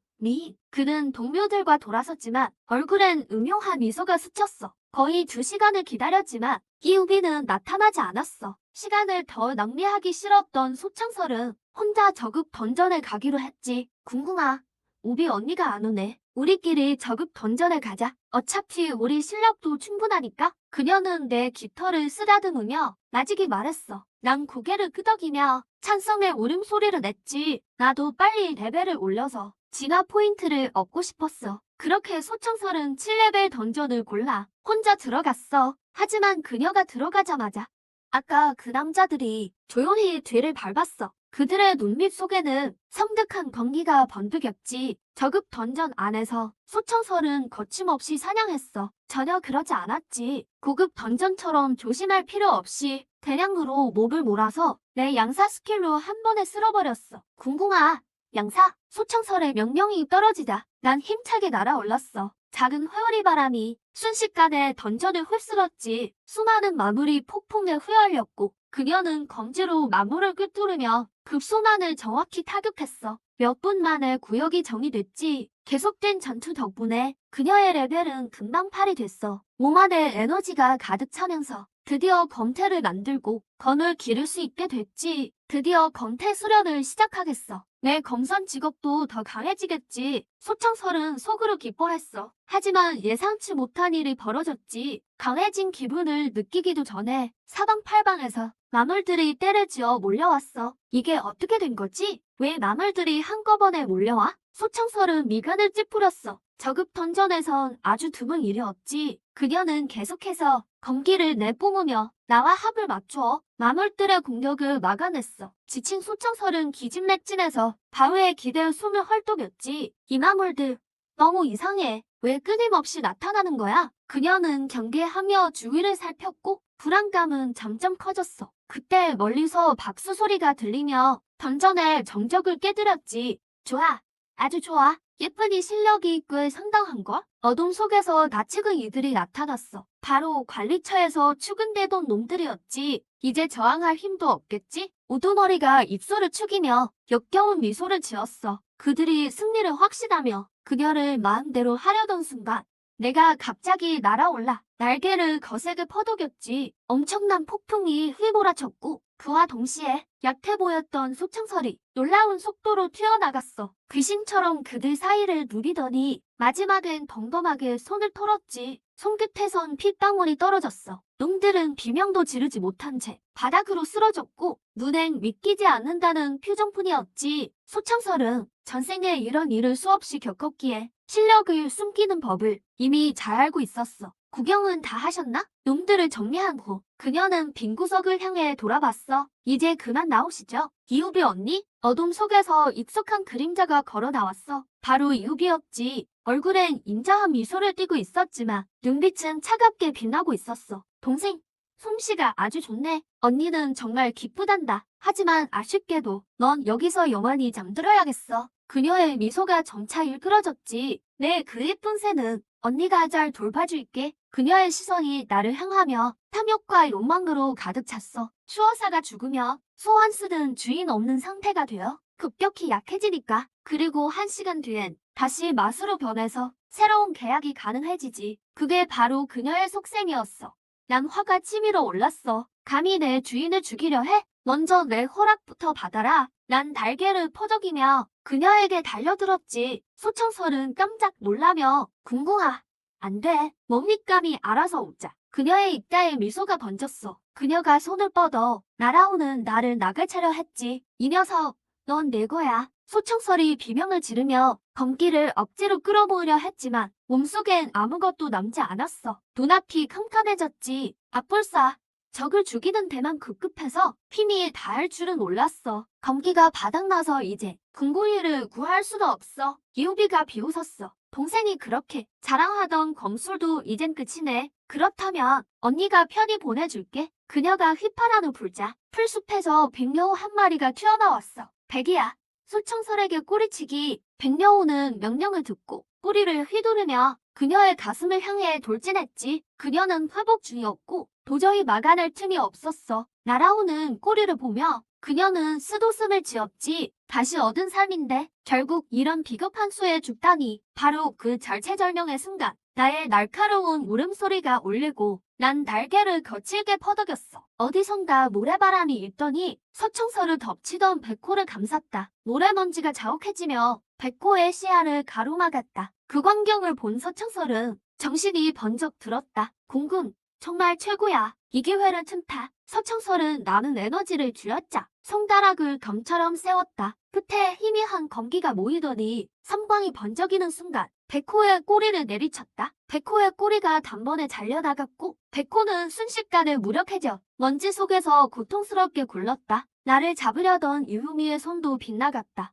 그는 동료들과 돌아섰지만 얼굴엔 음흉한 미소가 스쳤어. 거의 2시간을 기다렸지만 기우비는 나타나지 않았어. 시간을 더 낭비하기 싫었던 소창설은 혼자 저급 던전에 가기로 했지. 궁금하. 우비 언니가 안 오네. 우리끼리 저급 던전에 가자. 어차피 우리 실력도 충분하니까. 그녀는 내 깃털을 쓰다듬으며 나직이 말했어. 난 고개를 끄덕이며 찬성의 울음소리를 냈지. 나도 빨리 레벨을 올려서 진화 포인트를 얻고 싶었어. 그렇게 소청설은 7레벨 던전을 골라 혼자 들어갔어. 하지만 그녀가 들어가자마자 아까 그 남자들이 조용히 뒤를 밟았어. 그들의 눈밑 속에는 섬뜩한 건기가 번득였지. 저급 던전 안에서 소청설은 거침없이 사냥했어. 전혀 그러지 않았지. 고급 던전처럼 조심할 필요 없이 대량으로 몹을 몰아서 내 양사 스킬로 한 번에 쓸어버렸어. 궁궁아, 양사. 소청설의 명령이 떨어지자 난 힘차게 날아올랐어. 작은 회오리 바람이 순식간에 던전을 휩쓸었지. 수많은 마물이 폭풍에 휘날렸고 그녀는 검지로 마물을 꿰뚫으며 급소만을 정확히 타격했어. 몇 분 만에 구역이 정리됐지. 계속된 전투 덕분에 그녀의 레벨은 금방 8이 됐어. 몸 안에 에너지가 가득 차면서 드디어 검태를 만들고 건을 기를 수 있게 됐지. 드디어 검태 수련을 시작하겠어. 내 검선 직업도 더 강해지겠지. 소청설은 속으로 기뻐했어. 하지만 예상치 못한 일이 벌어졌지. 강해진 기분을 느끼기도 전에 사방팔방에서 마물들이 때를 지어 몰려왔어. 이게 어떻게 된 거지? 왜 마물들이 한꺼번에 몰려와? 소청설은 미간을 찌푸렸어. 저급 던전에선 아주 드문 일이었지. 그녀는 계속해서 검기를 내뿜으며 나와 합을 맞춰 마물들의 공격을 막아냈어. 지친 소청설은 기진맥진해서 바위에 기대 숨을 헐떡였지. 이 마물들 너무 이상해. 왜 끊임없이 나타나는 거야? 그녀는 경계하며 주위를 살폈고 불안감은 점점 커졌어. 그때 멀리서 박수 소리가 들리며 던전의 정적을 깨뜨렸지. 좋아. 아주 좋아. 예쁜이 실력이 꽤 상당한걸? 어둠 속에서 낯익은 이들이 나타났어. 바로 관리처에서 추근대던 놈들이었지. 이제 저항할 힘도 없겠지? 우두머리가 입술을 축이며 역겨운 미소를 지었어. 그들이 승리를 확신하며 그녀를 마음대로 하려던 순간 내가 갑자기 날아올라 날개를 거세게 퍼덕였지. 엄청난 폭풍이 휘몰아쳤고 그와 동시에 약해 보였던 소청설이 놀라운 속도로 튀어나갔어. 귀신처럼 그들 사이를 누비더니 마지막엔 덤덤하게 손을 털었지. 손끝에선 핏방울이 떨어졌어. 놈들은 비명도 지르지 못한 채 바닥으로 쓰러졌고 눈엔 믿기지 않는다는 표정뿐이었지. 소창설은 전생에 이런 일을 수없이 겪었기에 실력을 숨기는 법을 이미 잘 알고 있었어. 구경은 다 하셨나? 놈들을 정리한 후 그녀는 빈 구석을 향해 돌아봤어. 이제 그만 나오시죠. 이유비 언니? 어둠 속에서 익숙한 그림자가 걸어 나왔어. 바로 이유비였지. 얼굴엔 인자한 미소를 띠고 있었지만 눈빛은 차갑게 빛나고 있었어. 동생, 솜씨가 아주 좋네. 언니는 정말 기쁘단다. 하지만 아쉽게도 넌 여기서 영원히 잠들어야겠어. 그녀의 미소가 점차 일그러졌지. 네, 그 예쁜 새는 언니가 잘 돌봐줄게. 그녀의 시선이 나를 향하며 탐욕과 욕망으로 가득 찼어. 추어사가 죽으며 소환수는 주인 없는 상태가 되어 급격히 약해지니까. 그리고 1시간 뒤엔 다시 마수로 변해서 새로운 계약이 가능해지지. 그게 바로 그녀의 속셈이었어. 난 화가 치밀어 올랐어. 감히 내 주인을 죽이려 해? 먼저 내 허락부터 받아라. 난 날개를 퍼덕이며 그녀에게 달려들었지. 소청설은 깜짝 놀라며 궁궁아. 안 돼. 먹잇감이 알아서 오자. 그녀의 입가에 미소가 번졌어. 그녀가 손을 뻗어 날아오는 나를 나갈차려 했지. 이 녀석, 넌 내 거야. 소청설이 비명을 지르며 검기를 억지로 끌어모으려 했지만 몸속엔 아무것도 남지 않았어. 눈앞이 캄캄해졌지. 앞불사. 적을 죽이는 데만 급급해서 힘이 다할 줄은 몰랐어. 검기가 바닥나서 이제 궁궁이를 구할 수도 없어. 이유비가 비웃었어. 동생이 그렇게 자랑하던 검술도 이젠 끝이네. 그렇다면 언니가 편히 보내줄게. 그녀가 휘파람을 불자 풀숲에서 백려호 한 마리가 튀어나왔어. 백이야. 소청설에게 꼬리치기. 백려호는 명령을 듣고 꼬리를 휘두르며 그녀의 가슴을 향해 돌진했지. 그녀는 회복 중이었고 도저히 막아낼 틈이 없었어. 날아오는 꼬리를 보며 그녀는 쓰도숨을 지었지. 다시 얻은 삶인데 결국 이런 비겁한 수에 죽다니. 바로 그 절체절명의 순간 나의 날카로운 울음소리가 울리고 난 날개를 거칠게 퍼덕였어. 어디선가 모래바람이 일더니 서청설을 덮치던 백호를 감쌌다. 모래먼지가 자욱해지며 백호의 시야를 가로막았다. 그 광경을 본 서청설은 정신이 번쩍 들었다. 공군, 정말 최고야. 이 기회를 틈타. 서청설은 나는 에너지를 쥐었자 손가락을 검처럼 세웠다. 끝에 희미한 검기가 모이더니 섬광이 번쩍이는 순간 백호의 꼬리를 내리쳤다. 백호의 꼬리가 단번에 잘려나갔고 백호는 순식간에 무력해져 먼지 속에서 고통스럽게 굴렀다. 나를 잡으려던 유유미의 손도 빗나갔다.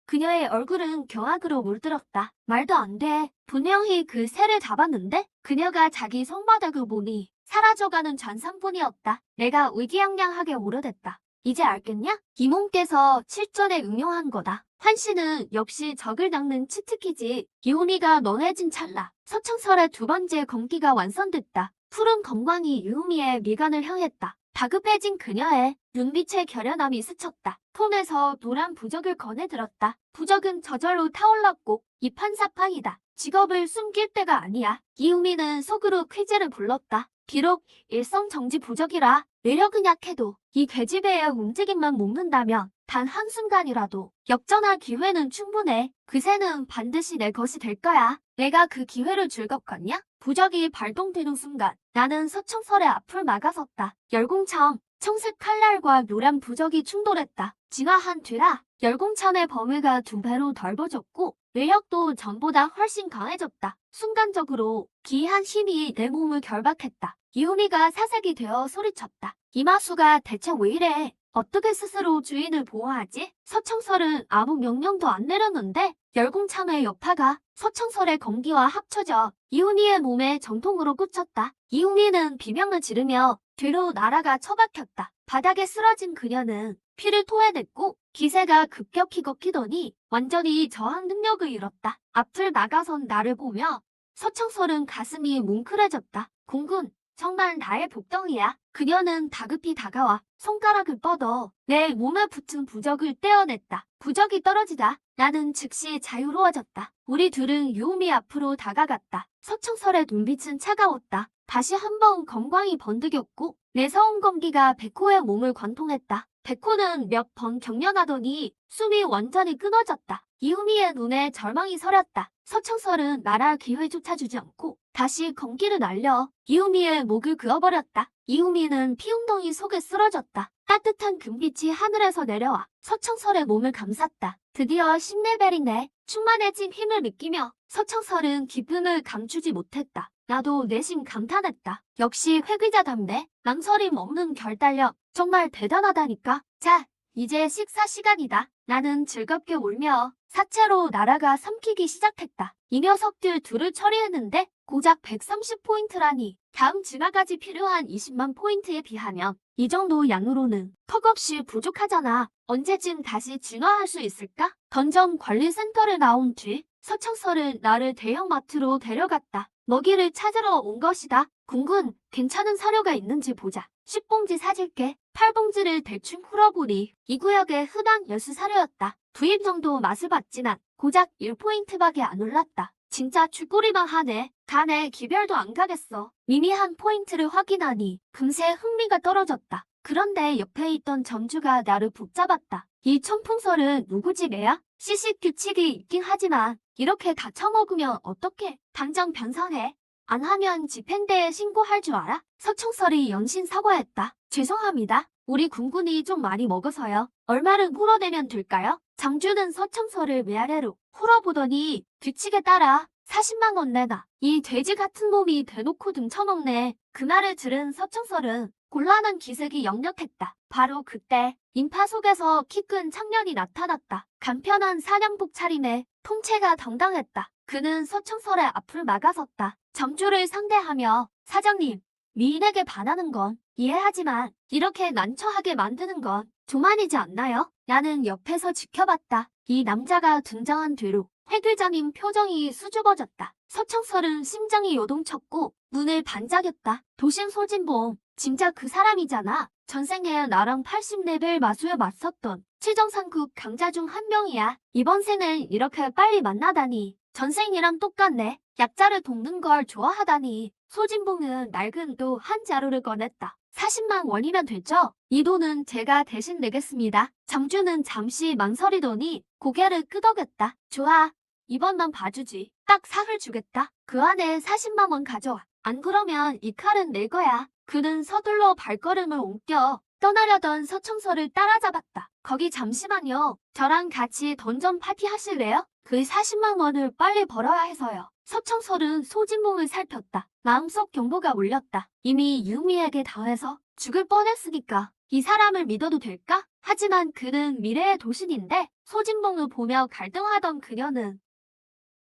그녀의 얼굴은 경악으로 물들었다. 말도 안 돼. 분명히 그 새를 잡았는데 그녀가 자기 손바닥을 보니 사라져가는 잔상뿐이었다. 내가 의기양양하게 오르댔다. 이제 알겠냐? 이 몸께서 실전에 응용한 거다. 환씨는 역시 적을 낚는 치트키지. 유우미가 멍해진 찰나 서청설의 두 번째 검기가 완성됐다. 푸른 검광이 유우미의 미간을 향했다. 다급해진 그녀의 눈빛에 결연함이 스쳤다. 폰에서 노란 부적을 꺼내들었다. 부적은 저절로 타올랐고 이판사판이다. 직업을 숨길 때가 아니야. 이우미는 속으로 퀴즈를 불렀다. 비록 일성정지 부적이라 외력은 약해도 이 계집애의 움직임만 묶는다면 단 한순간이라도 역전할 기회는 충분해. 그 새는 반드시 내 것이 될 거야. 내가 그 기회를 줄 것 같냐? 부적이 발동되는 순간 나는 서청설의 앞을 막아섰다. 열공참, 청색 칼날과 노란 부적이 충돌했다. 진화한 뒤라 열공참의 범위가 2배로 넓어졌고 외력도 전보다 훨씬 강해졌다. 순간적으로 기이한 힘이 내 몸을 결박했다. 이유미가 사색이 되어 소리쳤다. 이마수가 대체 왜 이래? 어떻게 스스로 주인을 보호하지? 서청설은 아무 명령도 안 내렸는데 열공참의 여파가 서청설의 검기와 합쳐져 이훈이의 몸에 정통으로 꽂혔다. 이훈이는 비명을 지르며 뒤로 날아가 처박혔다. 바닥에 쓰러진 그녀는 피를 토해냈고 기세가 급격히 꺾이더니 완전히 저항 능력을 잃었다. 앞을 나가선 나를 보며 서청설은 가슴이 뭉클해졌다. 공군, 정말 나의 복덩이야. 그녀는 다급히 다가와 손가락을 뻗어 내 몸에 붙은 부적을 떼어냈다. 부적이 떨어지자 나는 즉시 자유로워졌다. 우리 둘은 유우미 앞으로 다가갔다. 서청설의 눈빛은 차가웠다. 다시 한번 검광이 번득였고 매서운 공기가 백호의 몸을 관통했다. 백호는 몇 번 경련하더니 숨이 완전히 끊어졌다. 이후미의 눈에 절망이 서렸다. 서청설은 말할 기회조차 주지 않고 다시 공기를 날려 이후미의 목을 그어버렸다. 이후미는 피웅덩이 속에 쓰러졌다. 따뜻한 금빛이 하늘에서 내려와 서청설의 몸을 감쌌다. 드디어 10레벨이네. 충만해진 힘을 느끼며 서청설은 기쁨을 감추지 못했다. 나도 내심 감탄했다. 역시 회귀자답네. 망설임 없는 결단력. 정말 대단하다니까. 자, 이제 식사 시간이다. 나는 즐겁게 울며 사체로 나라가 삼키기 시작했다. 이 녀석들 둘을 처리했는데 고작 130포인트라니. 다음 진화까지 필요한 20만 포인트에 비하면 이 정도 양으로는 턱없이 부족하잖아. 언제쯤 다시 진화할 수 있을까? 던전 관리센터를 나온 뒤 서청설은 나를 대형마트로 데려갔다. 먹이를 찾으러 온 것이다. 군군, 괜찮은 사료가 있는지 보자. 10봉지 사줄게. 8봉지를 대충 풀어보니 이 구역의 흔한 열수 사료였다. 두 입 정도 맛을 봤지만 고작 1포인트밖에 안 올랐다. 진짜 쥐꼬리만 하네. 간에 기별도 안 가겠어. 미미한 포인트를 확인하니 금세 흥미가 떨어졌다. 그런데 옆에 있던 점주가 나를 붙잡았다. 이 천풍설은 누구 집애야? 시식 규칙이 있긴 하지만 이렇게 다 처먹으면 어떡해? 당장 변상해. 안 하면 집행대에 신고할 줄 알아? 서청설이 연신 사과했다. 죄송합니다. 우리 군군이 좀 많이 먹어서요. 얼마를 물어내면 될까요? 장주는 서청설을 위아래로 훑어보더니 뒤치게 따라 40만 원 내놔. 이 돼지 같은 놈이 대놓고 등쳐먹네. 그 말을 들은 서청설은 곤란한 기색이 역력했다. 바로 그때 인파 속에서 키 큰 청년이 나타났다. 간편한 사냥복 차림에 통체가 당당했다. 그는 서청설의 앞을 막아섰다. 점주를 상대하며 사장님, 미인에게 반하는 건 이해하지만 이렇게 난처하게 만드는 건 좀 아니지 않나요? 나는 옆에서 지켜봤다. 이 남자가 등장한 뒤로 회계자님 표정이 수줍어졌다. 서청설은 심장이 요동쳤고 눈을 반짝였다. 도심 소진봉, 진짜 그 사람이잖아. 전생에 나랑 80레벨 마수에 맞섰던 최정상급 강자 중 한 명이야. 이번 생을 이렇게 빨리 만나다니. 전생이랑 똑같네. 약자를 돕는 걸 좋아하다니. 소진봉은 낡은 또 한 자루를 꺼냈다. 40만 원이면 되죠? 이 돈은 제가 대신 내겠습니다. 장주는 잠시 망설이더니 고개를 끄덕였다. 좋아. 이번만 봐주지. 딱 사흘 주겠다. 그 안에 40만 원 가져와. 안 그러면 이 칼은 내 거야. 그는 서둘러 발걸음을 옮겨 떠나려던 서청설을 따라잡았다. 거기 잠시만요. 저랑 같이 던전 파티 하실래요? 그 40만 원을 빨리 벌어야 해서요. 서청설은 소진봉을 살폈다. 마음속 경보가 울렸다. 이미 유미에게 당해서 죽을 뻔했으니까 이 사람을 믿어도 될까? 하지만 그는 미래의 도신인데 소진봉을 보며 갈등하던 그녀는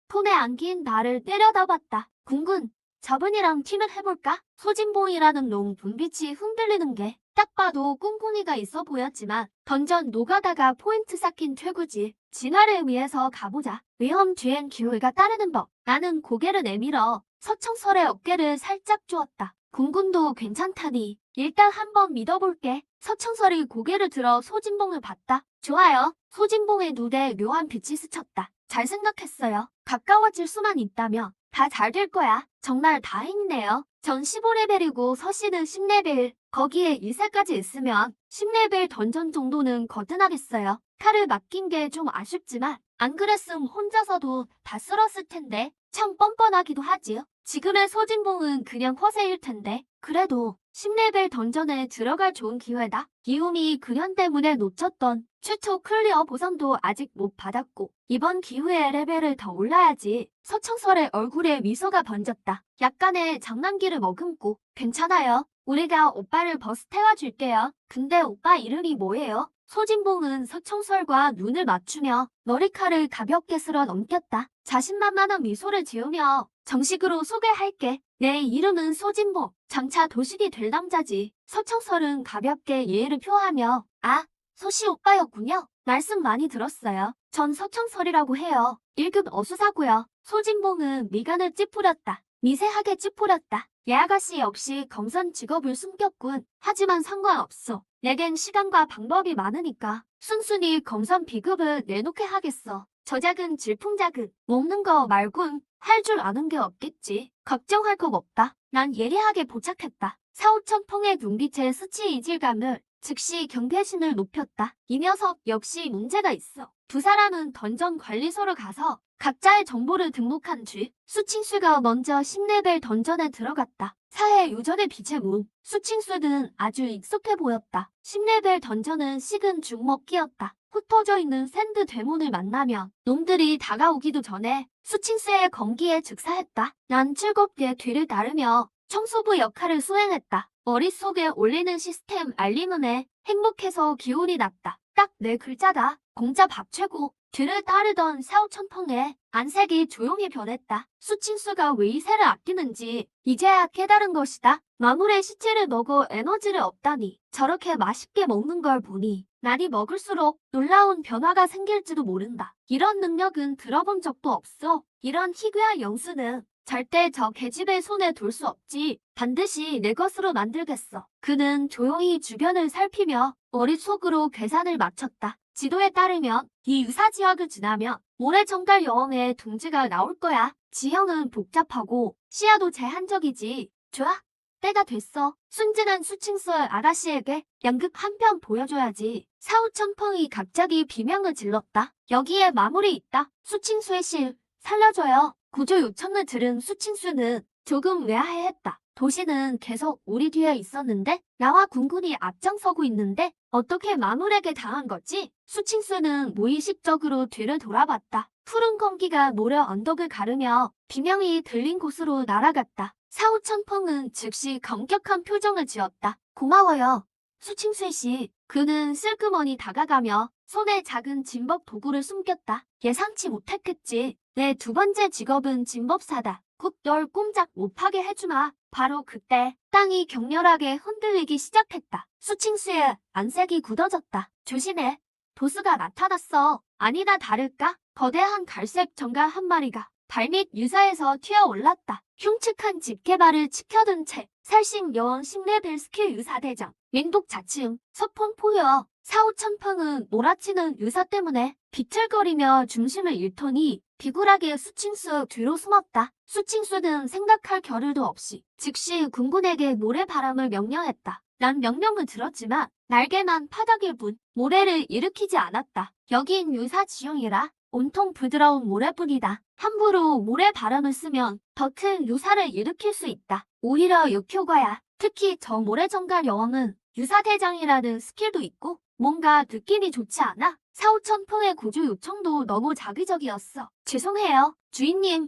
폰에 안긴 나를 때려다봤다. 군군, 저분이랑 팀을 해볼까? 소진봉이라는 놈 눈빛이 흔들리는 게 딱 봐도 꿍꿍이가 있어 보였지만 던전 노가다가 포인트 쌓긴 퇴구지. 진화를 위해서 가보자. 위험 뒤엔 기회가 따르는 법. 나는 고개를 내밀어 서청설의 어깨를 살짝 주었다. 군군도 괜찮다니. 일단 한번 믿어볼게. 서청설이 고개를 들어 소진봉을 봤다. 좋아요. 소진봉의 눈에 묘한 빛이 스쳤다. 잘 생각했어요. 가까워질 수만 있다면 다 잘 될 거야. 정말 다행이네요. 전 15레벨이고 서씨는 10레벨. 거기에 2세까지 있으면 10레벨 던전 정도는 거뜬하겠어요. 칼을 맡긴 게 좀 아쉽지만 안 그랬음 혼자서도 다 쓸었을 텐데 참 뻔뻔하기도 하지요. 지금의 소진봉은 그냥 허세일 텐데 그래도 10레벨 던전에 들어갈 좋은 기회다. 기움이 그년 때문에 놓쳤던 최초 클리어 보상도 아직 못 받았고 이번 기회에 레벨을 더 올라야지. 서청설의 얼굴에 미소가 번졌다. 약간의 장난기를 머금고 괜찮아요. 우리가 오빠를 버스 태워줄게요. 근데 오빠 이름이 뭐예요? 소진봉은 서청설과 눈을 맞추며 머리칼을 가볍게 쓸어 넘겼다. 자신만만한 미소를 지으며 정식으로 소개할게. 내 이름은 소진봉. 장차 도식이 될 남자지. 서청설은 가볍게 예의를 표하며 아, 소씨 오빠였군요. 말씀 많이 들었어요. 전 서청설이라고 해요. 1급 어수사고요. 소진봉은 미간을 찌푸렸다. 미세하게 찌푸렸다. 얘 아가씨 역시 검선 직업을 숨겼군. 하지만 상관없어. 내겐 시간과 방법이 많으니까 순순히 검선 비급을 내놓게 하겠어. 저작은 질풍작은 먹는 거 말곤 할 줄 아는 게 없겠지. 걱정할 거 없다. 난 예리하게 포착했다. 사오천펑의 눈빛의 수치 이질감을 즉시 경계심을 높였다. 이 녀석 역시 문제가 있어. 두 사람은 던전 관리소로 가서 각자의 정보를 등록한 뒤 수칭수가 먼저 10레벨 던전에 들어갔다. 사해 유전의 빛의 문. 수칭수는 아주 익숙해 보였다. 10레벨 던전은 식은 죽먹기였다. 흩어져 있는 샌드 대문을 만나면 놈들이 다가오기도 전에 수칭수의 검기에 즉사했다. 난 즐겁게 뒤를 따르며 청소부 역할을 수행했다. 머릿속에 올리는 시스템 알림음에 행복해서 기운이 났다. 딱 내 글자다. 공짜 밥 최고. 뒤를 따르던 사오천펑의 안색이 조용히 변했다. 수칭수가 왜 이세를 아끼는지 이제야 깨달은 것이다. 마물의 시체를 먹어 에너지를 얻다니 저렇게 맛있게 먹는 걸 보니 날이 먹을수록 놀라운 변화가 생길지도 모른다. 이런 능력은 들어본 적도 없어. 이런 희귀한 영수는 절대 저 계집의 손에 둘 수 없지. 반드시 내 것으로 만들겠어. 그는 조용히 주변을 살피며 머릿속으로 계산을 마쳤다. 지도에 따르면 이 유사 지역을 지나면 모래정갈 여왕의 둥지가 나올 거야. 지형은 복잡하고 시야도 제한적이지. 좋아. 때가 됐어. 순진한 수칭수 아가씨에게 연극 한 편 보여줘야지. 사오천펑이 갑자기 비명을 질렀다. 여기에 마물이 있다. 수칭수의 실 살려줘요. 구조 요청을 들은 수칭수는 조금 의아해했다. 도시는 계속 우리 뒤에 있었는데 나와 군군이 앞장서고 있는데 어떻게 마물에게 당한 거지? 수칭수는 무의식적으로 뒤를 돌아봤다. 푸른 공기가 모래 언덕을 가르며 비명이 들린 곳으로 날아갔다. 사오천펑은 즉시 감격한 표정을 지었다. 고마워요. 수칭수 씨. 그는 슬그머니 다가가며 손에 작은 진법 도구를 숨겼다. 예상치 못했겠지. 내 두 번째 직업은 진법사다. 국 널 꼼짝 못하게 해주마. 바로 그때 땅이 격렬하게 흔들리기 시작했다. 수칭수의 안색이 굳어졌다. 조심해. 도수가 나타났어. 아니나 다를까 거대한 갈색 정갈 한 마리가 발밑 유사에서 튀어올랐다. 흉측한 집게발을 치켜든 채 살신 여왕 10레벨 스킬 유사대장 맹독 자치음 서폰 포여. 사오천펑은 몰아치는 유사 때문에 비틀거리며 중심을 잃더니 비굴하게 수칭수 뒤로 숨었다. 수칭수는 생각할 겨를도 없이 즉시 군군에게 모래바람을 명령했다. 난 명령을 들었지만 날개만 파닥일 뿐 모래를 일으키지 않았다. 여긴 유사 지형이라 온통 부드러운 모래뿐이다. 함부로 모래바람을 쓰면 더 큰 유사를 일으킬 수 있다. 오히려 역효과야. 특히 저 모래정갈 여왕은 유사대장이라는 스킬도 있고 뭔가 느낌이 좋지 않아. 사오천펑의 구조 요청도 너무 자기적이었어. 죄송해요, 주인님.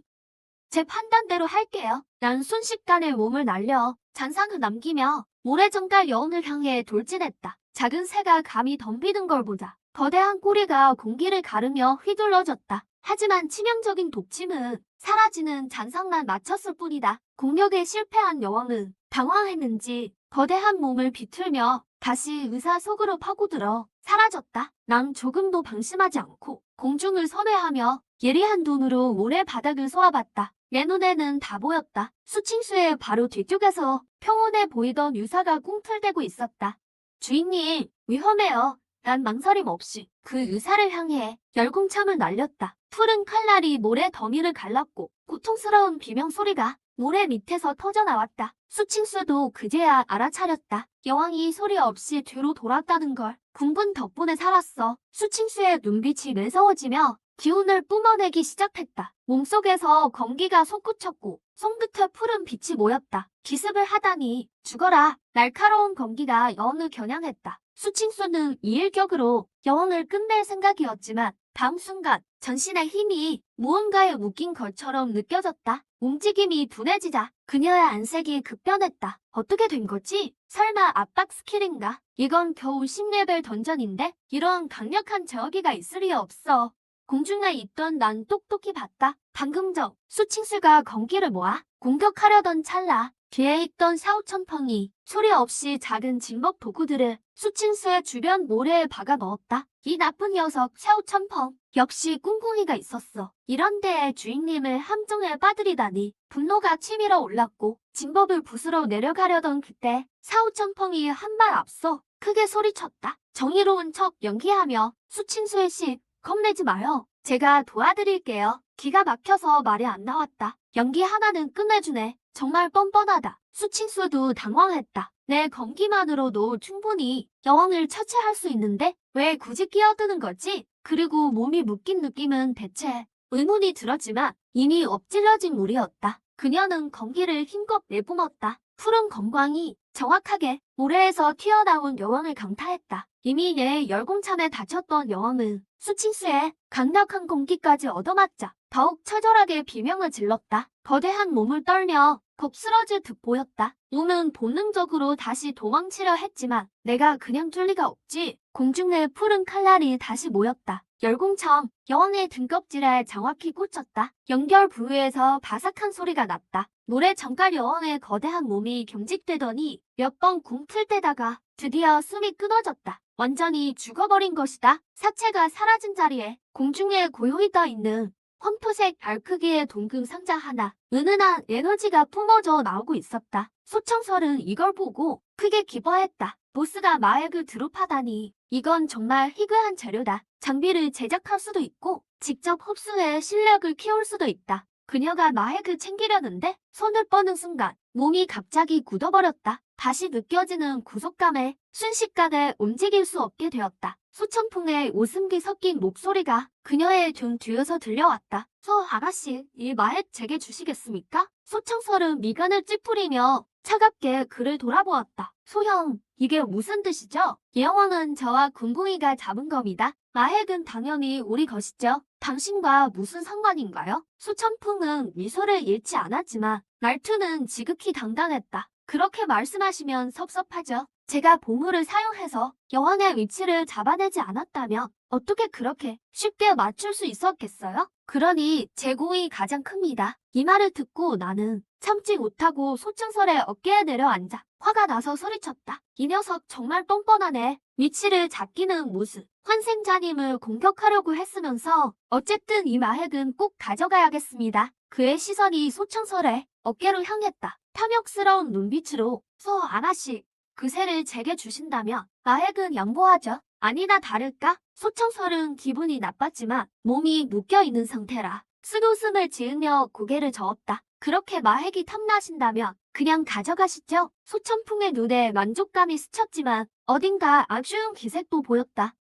제 판단대로 할게요. 난 순식간에 몸을 날려 잔상을 남기며 모래정갈 여왕을 향해 돌진했다. 작은 새가 감히 덤비는 걸 보자 거대한 꼬리가 공기를 가르며 휘둘러졌다. 하지만 치명적인 독침은 사라지는 잔상만 맞췄을 뿐이다. 공격에 실패한 여왕은 당황했는지 거대한 몸을 비틀며 다시 의사 속으로 파고들어 사라졌다. 난 조금도 방심하지 않고 공중을 선회하며 예리한 눈으로 모래바닥을 쏘아봤다. 내 눈에는 다 보였다. 수칭수의 바로 뒤쪽에서 평온해 보이던 유사가 꿈틀대고 있었다. 주인님, 위험해요. 난 망설임 없이 그 유사를 향해 열궁참을 날렸다. 푸른 칼날이 모래 더미를 갈랐고 고통스러운 비명소리가 모래 밑에서 터져나왔다. 수칭수도 그제야 알아차렸다. 여왕이 소리 없이 뒤로 돌았다는 걸. 군군 덕분에 살았어. 수칭수의 눈빛이 매서워지며 기운을 뿜어내기 시작했다. 몸속에서 검기가 솟구쳤고 손끝에 푸른 빛이 모였다. 기습을 하다니 죽어라. 날카로운 검기가 여왕을 겨냥했다. 수칭수는 이 일격으로 여왕을 끝낼 생각이었지만 다음 순간 전신의 힘이 무언가에 묶인 것처럼 느껴졌다. 움직임이 둔해지자 그녀의 안색이 급변했다. 어떻게 된 거지? 설마 압박 스킬인가? 이건 겨우 10레벨 던전인데 이런 강력한 제어기가 있을 리 없어. 공중에 있던 난 똑똑히 봤다. 방금 전 수칭수가 검기를 모아 공격하려던 찰나 뒤에 있던 사오천펑이 소리 없이 작은 진법 도구들을 수칭수의 주변 모래에 박아 넣었다. 이 나쁜 녀석 사오천펑 역시 꿍꿍이가 있었어. 이런 데에 주인님을 함정에 빠뜨리다니 분노가 치밀어 올랐고 진법을 부수러 내려가려던 그때 사오천펑이 한 발 앞서 크게 소리쳤다. 정의로운 척 연기하며 수칭수의 씨 겁내지 마요. 제가 도와드릴게요. 기가 막혀서 말이 안 나왔다. 연기 하나는 끝내주네. 정말 뻔뻔하다. 수친수도 당황했다. 내 검기만으로도 충분히 여왕을 처치할 수 있는데 왜 굳이 끼어드는 거지? 그리고 몸이 묶인 느낌은 대체 의문이 들었지만 이미 엎질러진 물이었다. 그녀는 검기를 힘껏 내뿜었다. 푸른 검광이 정확하게 모래에서 튀어나온 여왕을 강타했다. 이미 내 열공참에 다쳤던 여왕은 수친수의 강력한 공기까지 얻어맞자 더욱 처절하게 비명을 질렀다. 거대한 몸을 떨며 겁쓰러질 듯 보였다. 몸은 본능적으로 다시 도망치려 했지만 내가 그냥 쫄 리가 없지. 공중에 푸른 칼날이 다시 모였다. 열공청 여왕의 등껍질에 정확히 꽂혔다. 연결 부위에서 바삭한 소리가 났다. 모래 정갈 여왕의 거대한 몸이 경직되더니 몇 번 궁풀대다가 드디어 숨이 끊어졌다. 완전히 죽어버린 것이다. 사체가 사라진 자리에 공중에 고요히 떠있는 황토색 알 크기의 동금 상자 하나, 은은한 에너지가 뿜어져 나오고 있었다. 소청설은 이걸 보고 크게 기뻐했다. 보스가 마액을 드롭하다니 이건 정말 희귀한 재료다. 장비를 제작할 수도 있고 직접 흡수해 실력을 키울 수도 있다. 그녀가 마액을 챙기려는데 손을 뻗는 순간 몸이 갑자기 굳어버렸다. 다시 느껴지는 구속감에 순식간에 움직일 수 없게 되었다. 소청풍의 웃음기 섞인 목소리가 그녀의 등 뒤에서 들려왔다. 서 아가씨, 이 마액 제게 주시겠습니까? 소청설은 미간을 찌푸리며 차갑게 그를 돌아보았다. 소형, 이게 무슨 뜻이죠? 예왕은 저와 궁궁이가 잡은 겁니다. 마핵은 당연히 우리 것이죠. 당신과 무슨 상관인가요? 수천풍은 미소를 잃지 않았지만 말투는 지극히 당당했다. 그렇게 말씀하시면 섭섭하죠. 제가 보물을 사용해서 여왕의 위치를 잡아내지 않았다면 어떻게 그렇게 쉽게 맞출 수 있었겠어요? 그러니 제 공이 가장 큽니다. 이 말을 듣고 나는 참지 못하고 소청설의 어깨에 내려앉아 화가 나서 소리쳤다. 이 녀석 정말 뻔뻔하네. 위치를 잡기는 무슨 환생자님을 공격하려고 했으면서 어쨌든 이 마핵은 꼭 가져가야겠습니다. 그의 시선이 소청설의 어깨로 향했다. 탐욕스러운 눈빛으로 소 아가씨, 그 새를 제게 주신다면 마핵은 양보하죠. 아니나 다를까 소청설은 기분이 나빴지만 몸이 묶여있는 상태라 쓴웃음을 지으며 고개를 저었다. 그렇게 마핵이 탐나신다면 그냥 가져가시죠. 소청풍의 눈에 만족감이 스쳤지만 어딘가 아쉬운 기색도 보였다.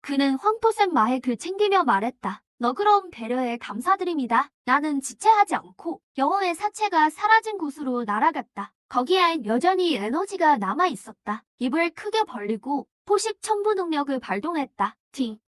그는 황토색 마핵을 챙기며 말했다. 너그러운 배려에 감사드립니다. 나는 지체하지 않고 영혼의 사체가 사라진 곳으로 날아갔다. 거기엔 여전히 에너지가 남아있었다. 입을 크게 벌리고 포식 첨부 능력을 발동했다.